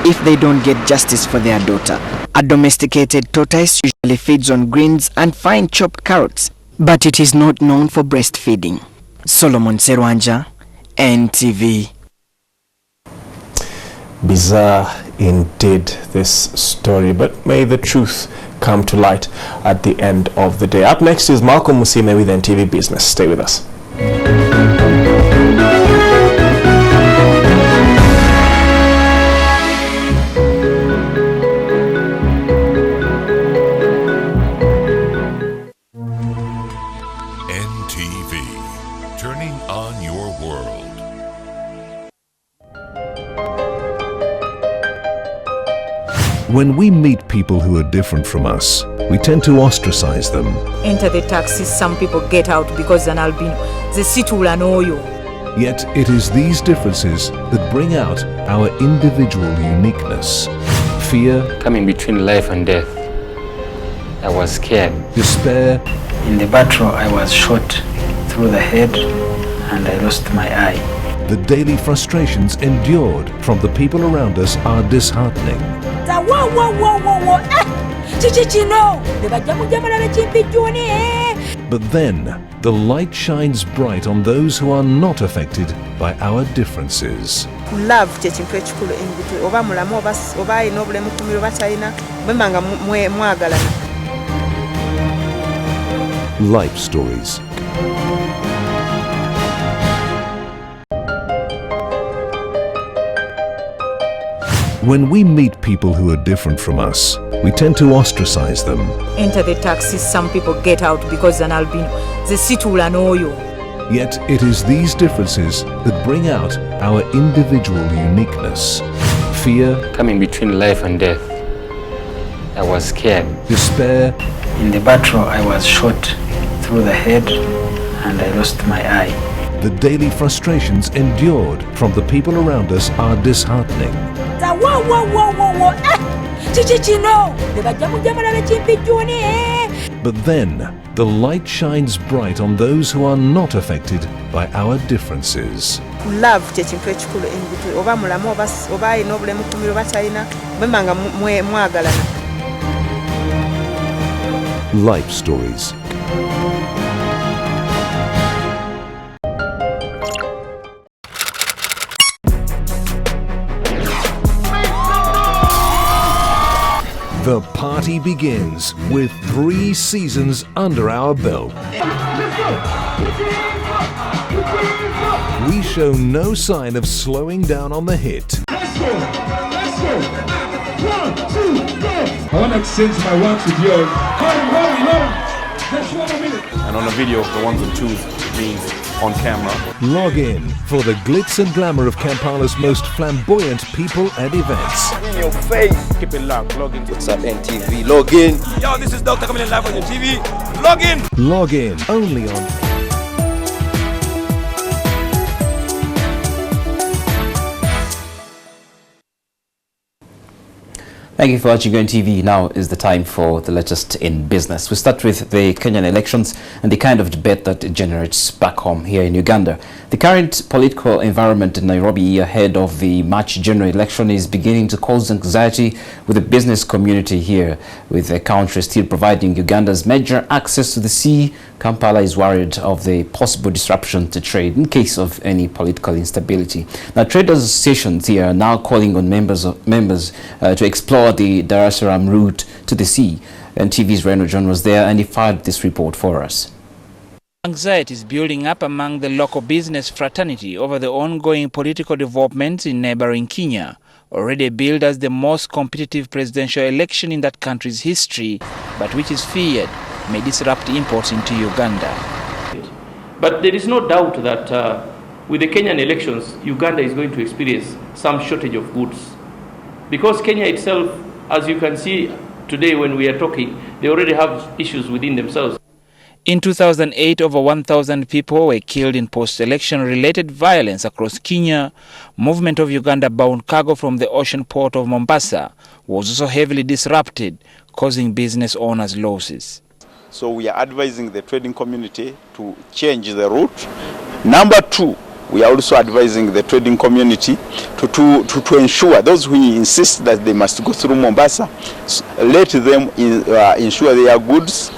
if they don't get justice for their daughter. A domesticated tortoise usually feeds on greens and fine chopped carrots, but it is not known for breastfeeding. Solomon Serwanja, NTV. Bizarre indeed, this story, but may the truth come to light at the end of the day. Up next is Malcolm Musime with NTV Business. Stay with us. NTV, turning on your world. When we meet people who are different from us, we tend to ostracize them. Enter the taxi, some people get out because an albino. The city will annoy you. Yet it is these differences that bring out our individual uniqueness. Fear, coming between life and death. I was scared. Despair. In the battle, I was shot through the head and I lost my eye. The daily frustrations endured from the people around us are disheartening. But then, the light shines bright on those who are not affected by our differences. Love chekintu ekikulu engutu oba mulamu oba ayina obulemu kumira oba talina mwemanga mwagalana. Life stories. When we meet people who are different from us, we tend to ostracize them. Enter the taxi, some people get out because an albino. The city will annoy you. Yet it is these differences that bring out our individual uniqueness. Fear, coming between life and death. I was scared. Despair. In the battle, I was shot through the head and I lost my eye. The daily frustrations endured from the people around us are disheartening. But then, the light shines bright on those who are not affected by our differences. Love chekintu ekikulu engutu oba mulamu oba ayina obulemu kumira oba talina mwemanga mwagalana. Life stories. The party begins with 3 seasons under our belt. We show no sign of slowing down on the hit. Let's go! Let's go! 1, 2, go! I want to exchange my words with yours. Hurry! Just 1 minute. And on the video, the ones and twos means on camera. Log in for the glitz and glamour of Kampala's most flamboyant people and events. In your face. Keep it locked. Log in. What's up, NTV? Log in. Yo, this is Doctor coming in live on your TV. Log in. Log in only on Thank you for watching NTV. Now is the time for the latest in business. We start with the Kenyan elections and the kind of debate that it generates back home here in Uganda. The current political environment in Nairobi ahead of the March general election is beginning to cause anxiety with the business community here. With the country still providing Uganda's major access to the sea, Kampala is worried of the possible disruption to trade in case of any political instability. Now, trade associations here are now calling on members to explore the Dar es Salaam route to the sea. And TV's Reno John was there and he filed this report for us. Anxiety is building up among the local business fraternity over the ongoing political developments in neighboring Kenya, already billed as the most competitive presidential election in that country's history, but which is feared may disrupt imports into Uganda. But there is no doubt that with the Kenyan elections, Uganda is going to experience some shortage of goods. Because Kenya itself, as you can see today when we are talking, they already have issues within themselves. In 2008, over 1,000 people were killed in post-election related violence across Kenya. Movement of Uganda-bound cargo from the ocean port of Mombasa was also heavily disrupted, causing business owners losses. So we are advising the trading community to change the route. Number two, we are also advising the trading community to ensure those who insist that they must go through Mombasa, let them insure their goods,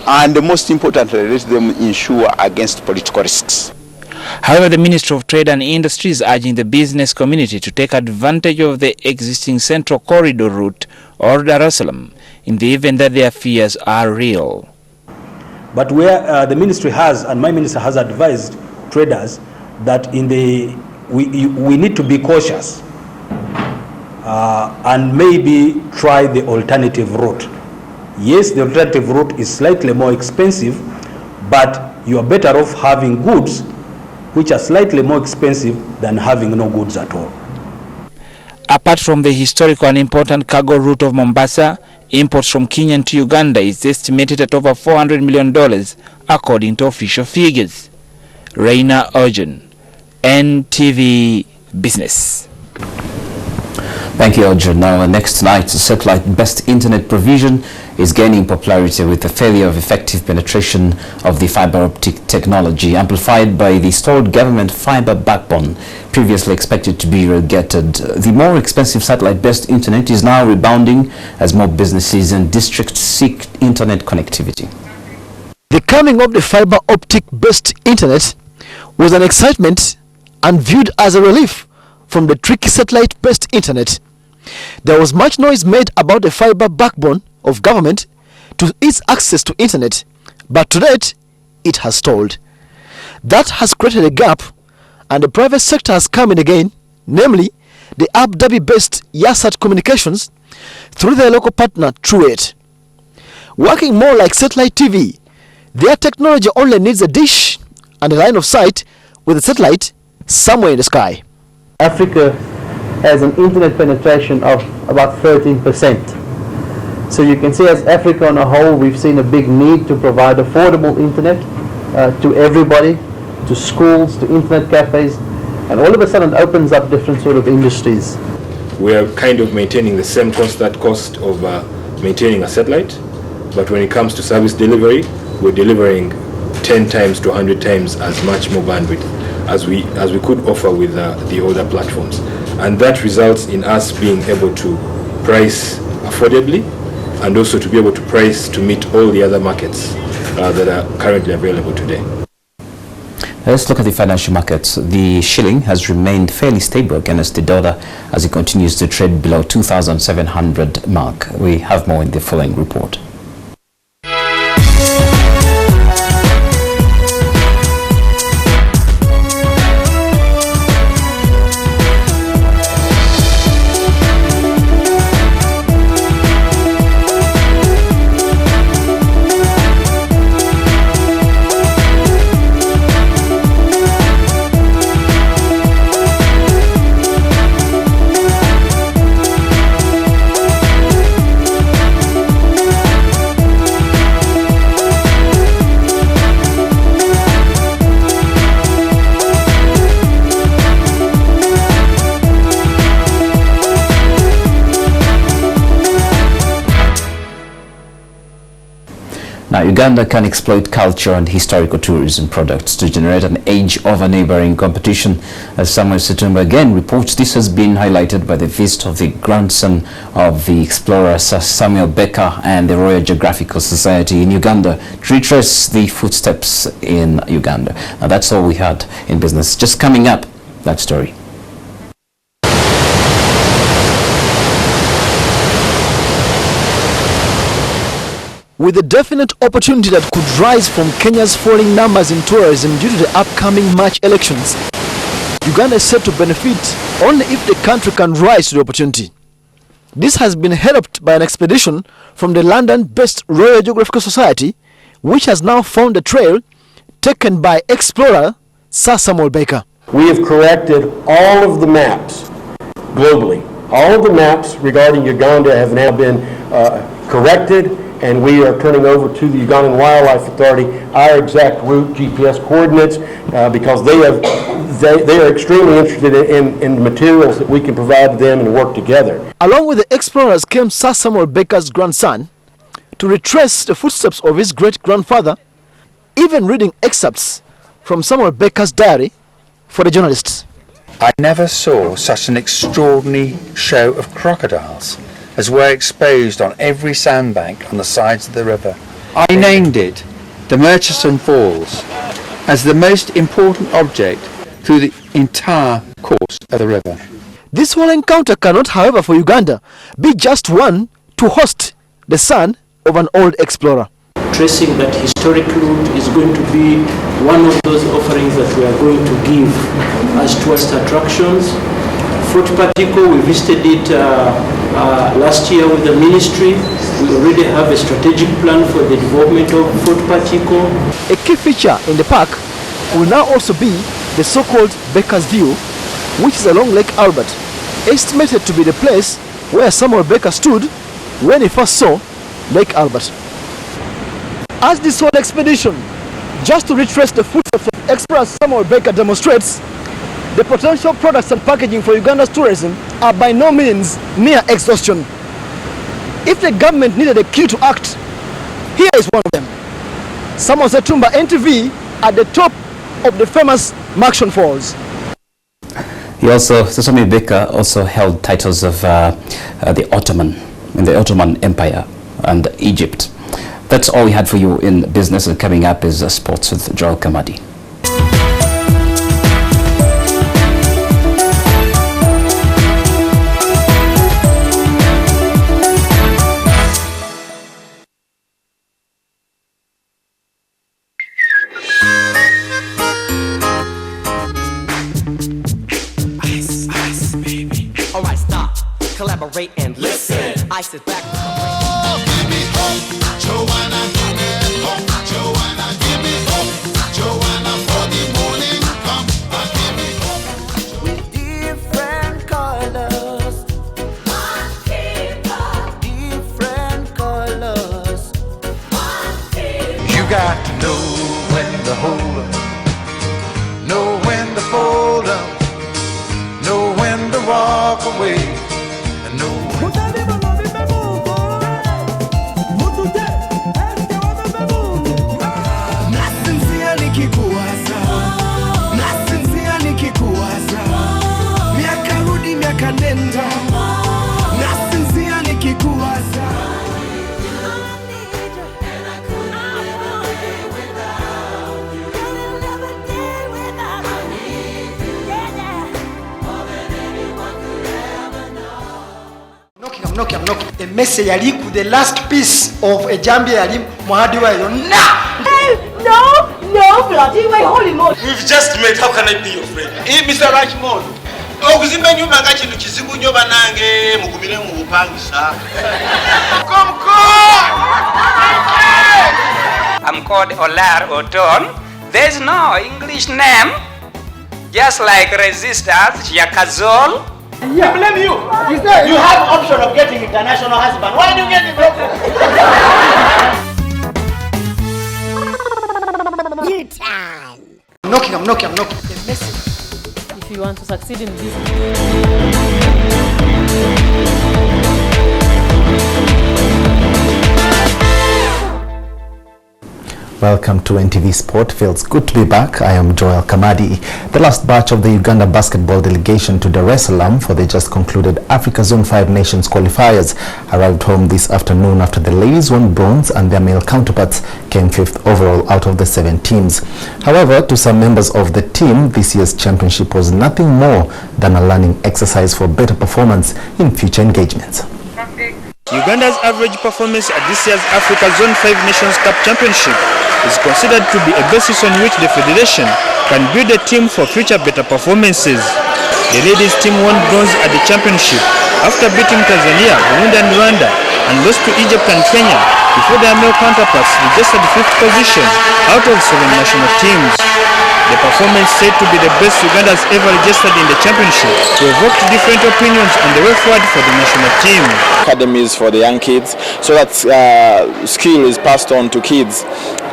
and most importantly, let them insure against political risks. However, the Ministry of Trade and Industry is urging the business community to take advantage of the existing Central Corridor route or Dar es Salaam in the event that their fears are real. But where the ministry has, and my minister has advised traders that we need to be cautious and maybe try the alternative route. Yes, the alternative route is slightly more expensive, but you are better off having goods which are slightly more expensive than having no goods at all. Apart from the historical and important cargo route of Mombasa, imports from Kenya to Uganda is estimated at over $400 million, according to official figures. Reina Ojan, NTV Business. Thank you, Ojo. Now, next night, satellite-based internet provision is gaining popularity with the failure of effective penetration of the fiber optic technology, amplified by the stalled government fiber backbone, previously expected to be relegated. The more expensive satellite-based internet is now rebounding as more businesses and districts seek internet connectivity. The coming of the fiber optic-based internet was an excitement and viewed as a relief from the tricky satellite-based internet. There was much noise made about the fiber backbone of government to its access to internet, but to date, it has stalled. That has created a gap, and the private sector has come in again, namely the Abu Dhabi-based Yasat Communications through their local partner Trueit. Working more like satellite TV, their technology only needs a dish and a line of sight with a satellite somewhere in the sky. Africa has an internet penetration of about 13%. So you can see as Africa on a whole, we've seen a big need to provide affordable internet to everybody, to schools, to internet cafes, and all of a sudden it opens up different sort of industries. We are kind of maintaining the same constant cost of maintaining a satellite, but when it comes to service delivery, we're delivering 10 times to 100 times as much more bandwidth as we could offer with the other platforms. And that results in us being able to price affordably and also to be able to price to meet all the other markets that are currently available today. Let's look at the financial markets. The shilling has remained fairly stable against the dollar as it continues to trade below 2,700 mark. We have more in the following report. Now, Uganda can exploit culture and historical tourism products to generate an edge over neighboring competition. As Samuel Situmba again reports, this has been highlighted by the visit of the grandson of the explorer Sir Samuel Becker and the Royal Geographical Society in Uganda to retrace the footsteps in Uganda. Now, that's all we had in business. Just coming up, that story. With a definite opportunity that could rise from Kenya's falling numbers in tourism due to the upcoming March elections, Uganda is set to benefit only if the country can rise to the opportunity. This has been helped by an expedition from the London-based Royal Geographical Society, which has now found a trail taken by explorer Sir Samuel Becker. We have corrected all of the maps globally. All of the maps regarding Uganda have now been corrected, and we are turning over to the Ugandan Wildlife Authority our exact route GPS coordinates because they are extremely interested in the materials that we can provide to them and work together. Along with the explorers came Sir Samuel Becker's grandson to retrace the footsteps of his great-grandfather, even reading excerpts from Samuel Becker's diary for the journalists. I never saw such an extraordinary show of crocodiles as were exposed on every sandbank on the sides of the river. I named it the Murchison Falls as the most important object through the entire course of the river. This whole encounter cannot, however, for Uganda, be just one to host the son of an old explorer. Tracing that historic route is going to be one of those offerings that we are going to give as tourist attractions. Fort Patiko, we visited it last year with the ministry. We already have a strategic plan for the development of Fort Patiko. A key feature in the park will now also be the so-called Becker's View, which is along Lake Albert, estimated to be the place where Samuel Becker stood when he first saw Lake Albert. As this whole expedition, just to retrace the footsteps of explorer Samuel Becker, demonstrates, the potential products and packaging for Uganda's tourism are by no means near exhaustion. If the government needed a key to act, here is one of them. Samuel Zetumba, NTV, at the top of the famous Murchison Falls. Samuel Becker also held titles of in the Ottoman Empire and Egypt. That's all we had for you in business, and coming up is sports with Joel Kamadi. Ice, baby. All right, stop, collaborate and listen. I sit back. Give me hope, Joanna. Give me hope, Joanna. Give me hope, Joanna. For the morning come, give me hope. With different colors, one people. Different colors, one people. You got to know when to hold up, know when to fold up, know when to walk away, and know when to I'm knocking. A message yali ku the last piece of a jambia yali muhadi wayo na. No, bloody way, holy moly. We've just met. How can I be your friend? Mr. Rachmond. Okuzimba nyumba nga kintu kizibu nnyo banange mugumire mu bupangisa. Come. I'm called Olar Oton. There's no English name. Just like resistance, Yakazol. Yeah. I blame you. You have option of getting international husband. Why do you get it local? New time. I'm knocking. The message. If you want to succeed in this. Welcome to NTV Sport. Feels good to be back. I am Joel Kamadi. The last batch of the Uganda basketball delegation to Dar es Salaam for the just concluded Africa Zone 5 Nations qualifiers arrived home this afternoon after the ladies won bronze and their male counterparts came 5th overall out of the 7 teams. However, to some members of the team, this year's championship was nothing more than a learning exercise for better performance in future engagements. Uganda's average performance at this year's Africa Zone 5 Nations Cup Championship is considered to be a basis on which the federation can build a team for future better performances. The ladies team won bronze at the championship after beating Tanzania, Burundi and Rwanda and lost to Egypt and Kenya before their male counterparts registered 5th position out of 7 national teams. the performance said to be the best Uganda has ever registered in the championship, provoked different opinions on the way forward for the national team. Academies for the young kids, so that skill is passed on to kids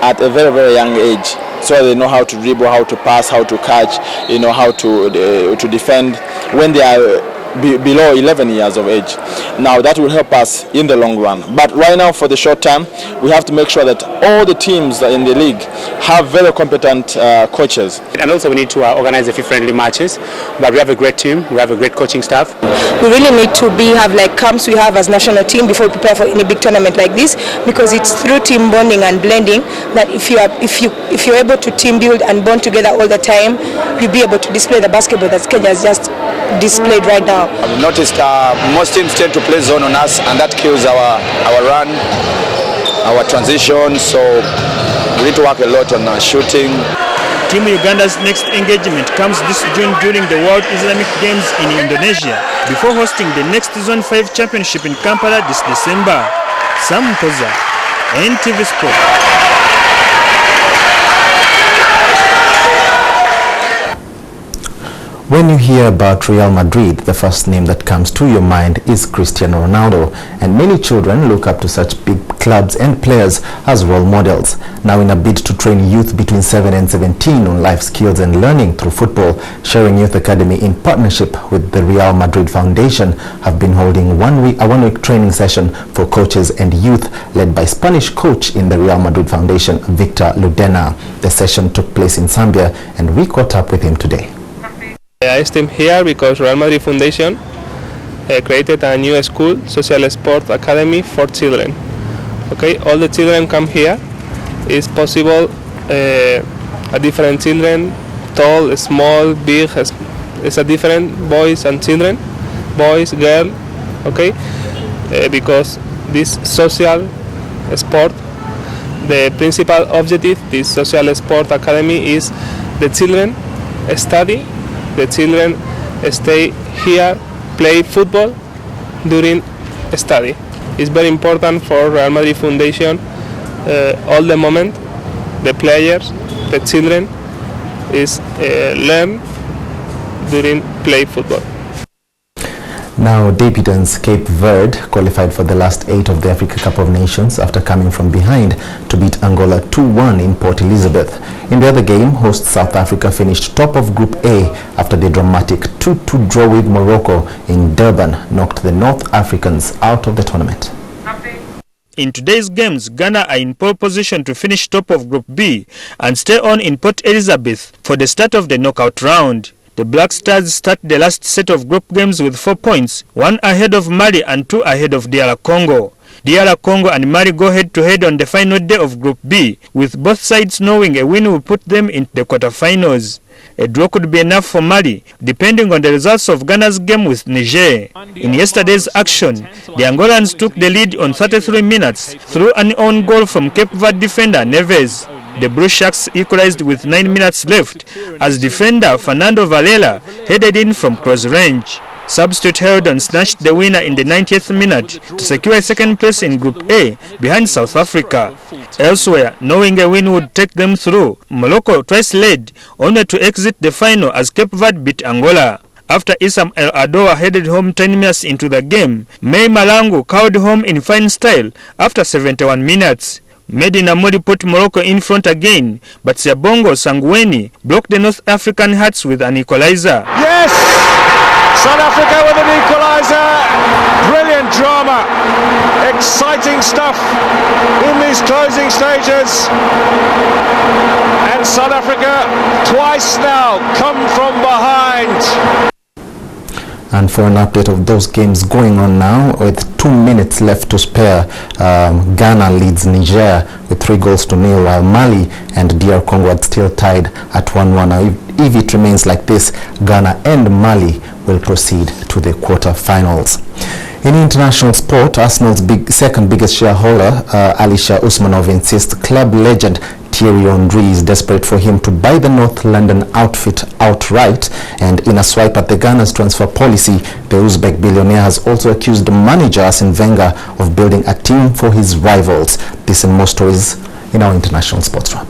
at a very, very young age, so they know how to dribble, how to pass, how to catch, how to defend when they are below 11 years of age. Now that will help us in the long run, but right now for the short term we have to make sure that all the teams in the league have very competent coaches. And also we need to organize a few friendly matches, but we have a great team, we have a great coaching staff. We really need to have like camps we have as national team before we prepare for any big tournament like this, because it's through team bonding and blending that if you're able to team build and bond together all the time, you'll be able to display the basketball that Kenya has just displayed right now. I've noticed most teams tend to play zone on us, and that kills our run, our transition, so we need to work a lot on shooting. Team Uganda's next engagement comes this June during the World Islamic Games in Indonesia, before hosting the next Zone 5 Championship in Kampala this December. Sam Mpoza, NTV Sport. When you hear about Real Madrid, the first name that comes to your mind is Cristiano Ronaldo, and many children look up to such big clubs and players as role models. Now, in a bid to train youth between 7 and 17 on life skills and learning through football, Sharing Youth Academy in partnership with the Real Madrid Foundation have been holding a one-week training session for coaches and youth led by Spanish coach in the Real Madrid Foundation, Victor Ludena. The session took place in Zambia, and we caught up with him today. I came here because Real Madrid Foundation created a new school, Social Sport Academy for children. Okay, all the children come here. It's possible, a different children, tall, small, big. It's a different boys and children, boys, girl. Okay, because this social sport, the principal objective, this Social Sport Academy is the children study. The children stay here, play football during study. It's very important for Real Madrid Foundation. All the moment, the players, the children, is learn during play football. Now, debutants Cape Verde qualified for the last 8 of the Africa Cup of Nations after coming from behind to beat Angola 2-1 in Port Elizabeth. In the other game, host South Africa finished top of Group A after the dramatic 2-2 draw with Morocco in Durban knocked the North Africans out of the tournament. In today's games, Ghana are in pole position to finish top of Group B and stay on in Port Elizabeth for the start of the knockout round. The Black Stars start the last set of group games with 4 points, 1 ahead of Mali and 2 ahead of DR Congo. DR Congo and Mali go head-to-head on the final day of Group B, with both sides knowing a win will put them into the quarterfinals. A draw could be enough for Mali, depending on the results of Ghana's game with Niger. In yesterday's action, the Angolans took the lead on 33 minutes through an own goal from Cape Verde defender Neves. The Blue Sharks equalized with 9 minutes left as defender Fernando Varela headed in from close range. Substitute Heldon snatched the winner in the 90th minute to secure second place in Group A behind South Africa. Elsewhere, knowing a win would take them through, Morocco twice led, only to exit the final as Cape Verde beat Angola. After Issam El Adoua headed home 10 minutes into the game, May Malangu cowed home in fine style after 71 minutes. Medina Modi put Morocco in front again, but Siabongo Sangweni broke the North African Hearts with an equalizer. Yes! South Africa with an equalizer. Brilliant drama. Exciting stuff in these closing stages. And South Africa twice now come from behind. And for an update of those games going on now, with 2 minutes left to spare, Ghana leads Niger with 3-0, while Mali and DR Congo are still tied at 1-1. Now, if it remains like this, Ghana and Mali will proceed to the quarter-finals. In international sport, Arsenal's second biggest shareholder, Alisher Usmanov, insists club legend Thierry Henry is desperate for him to buy the North London outfit outright, and in a swipe at the Ghana's transfer policy, the Uzbek billionaire has also accused manager Arsene Wenger of building a team for his rivals. This and more stories in our international sports wrap.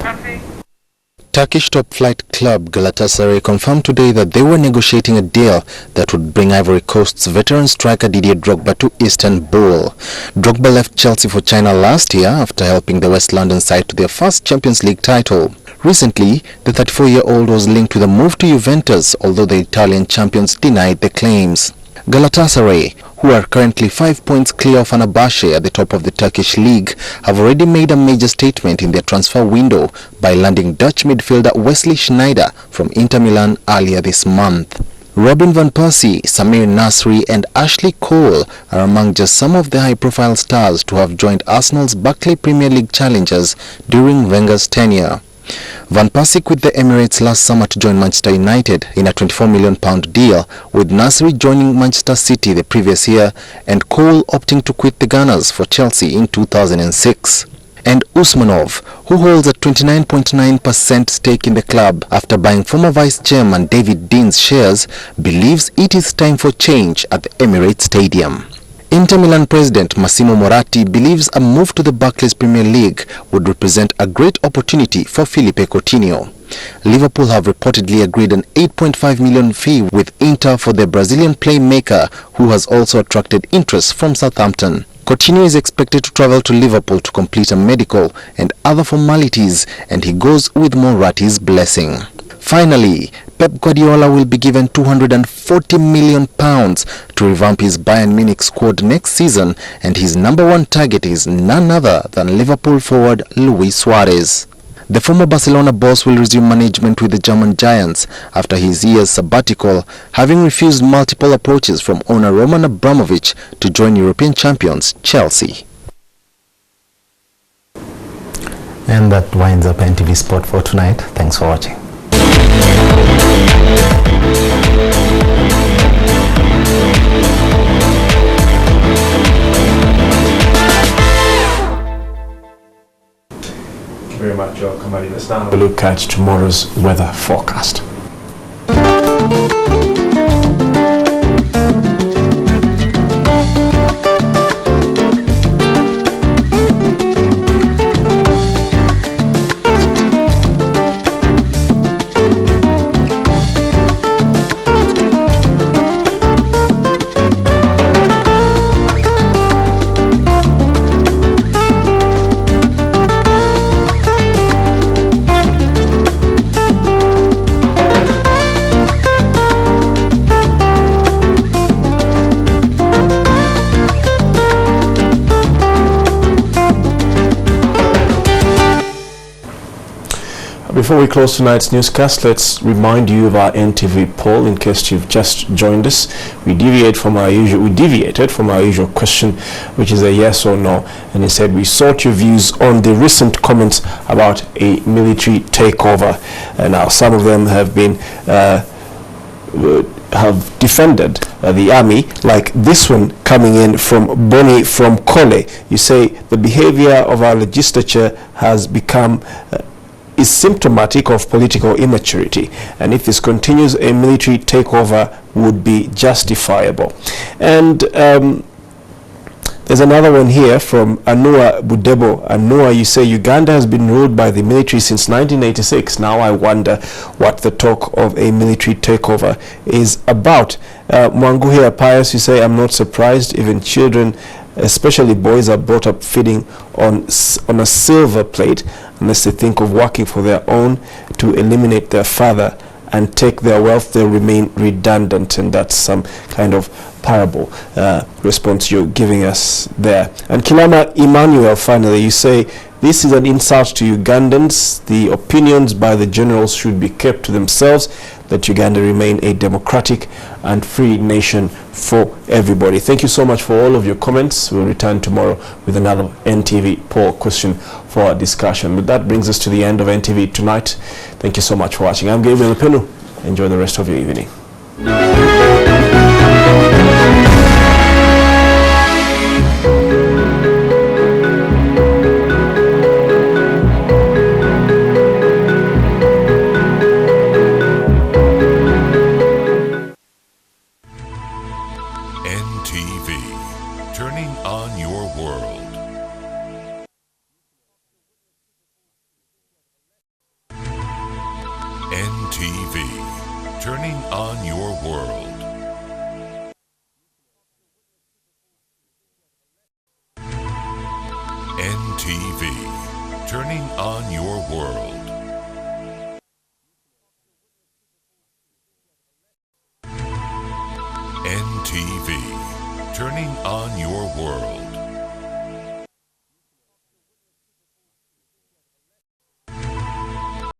Turkish top-flight club Galatasaray confirmed today that they were negotiating a deal that would bring Ivory Coast's veteran striker Didier Drogba to Istanbul. Drogba left Chelsea for China last year after helping the West London side to their first Champions League title. Recently, the 34-year-old was linked with a move to Juventus, although the Italian champions denied the claims. Galatasaray, who are currently 5 points clear of Fenerbahce at the top of the Turkish league, have already made a major statement in their transfer window by landing Dutch midfielder Wesley Sneijder from Inter Milan earlier this month. Robin van Persie, Samir Nasri and Ashley Cole are among just some of the high-profile stars to have joined Arsenal's Barclays Premier League challengers during Wenger's tenure. Van Persie quit the Emirates last summer to join Manchester United in a £24 million deal, with Nasri joining Manchester City the previous year and Cole opting to quit the Gunners for Chelsea in 2006. And Usmanov, who holds a 29.9% stake in the club after buying former vice chairman David Dean's shares, believes it is time for change at the Emirates Stadium. Inter Milan president Massimo Moratti believes a move to the Barclays Premier League would represent a great opportunity for Philippe Coutinho. Liverpool have reportedly agreed an £8.5 million fee with Inter for the Brazilian playmaker, who has also attracted interest from Southampton. Coutinho is expected to travel to Liverpool to complete a medical and other formalities, and he goes with Moratti's blessing. Finally, Pep Guardiola will be given £240 million to revamp his Bayern Munich squad next season, and his number one target is none other than Liverpool forward Luis Suarez. The former Barcelona boss will resume management with the German Giants after his year's sabbatical, having refused multiple approaches from owner Roman Abramovich to join European champions Chelsea. And that winds up NTV Sport for tonight. Thanks for watching. Thank you very much, Joel Kamali. Let's now have a look at tomorrow's weather forecast. Before we close tonight's newscast, let's remind you of our NTV poll in case you've just joined us. We deviated from our usual question, which is a yes or no, and instead we sought your views on the recent comments about a military takeover. And now some of them have been have defended the army, like this one coming in from Bonnie from Kole. You say the behavior of our legislature has become is symptomatic of political immaturity, and if this continues, a military takeover would be justifiable. And there's another one here from Anua Budebo. Anua, you say Uganda has been ruled by the military since 1986. Now I wonder what the talk of a military takeover is about. Mwanguhia Pius, you say, I'm not surprised. Even children, especially boys, are brought up feeding on a silver plate unless they think of working for their own to eliminate their father and take their wealth. They'll remain redundant, and that's some kind of parable response you're giving us there. And Kilama Emmanuel, finally, you say this is an insult to Ugandans. The opinions by the generals should be kept to themselves. Let Uganda remain a democratic and free nation for everybody. Thank you so much for all of your comments. We'll return tomorrow with another NTV poll question for our discussion. But that brings us to the end of NTV tonight. Thank you so much for watching. I'm Gabriel Penu. Enjoy the rest of your evening. NTV, turning on your world. NTV, turning on your world. NTV, turning on your world.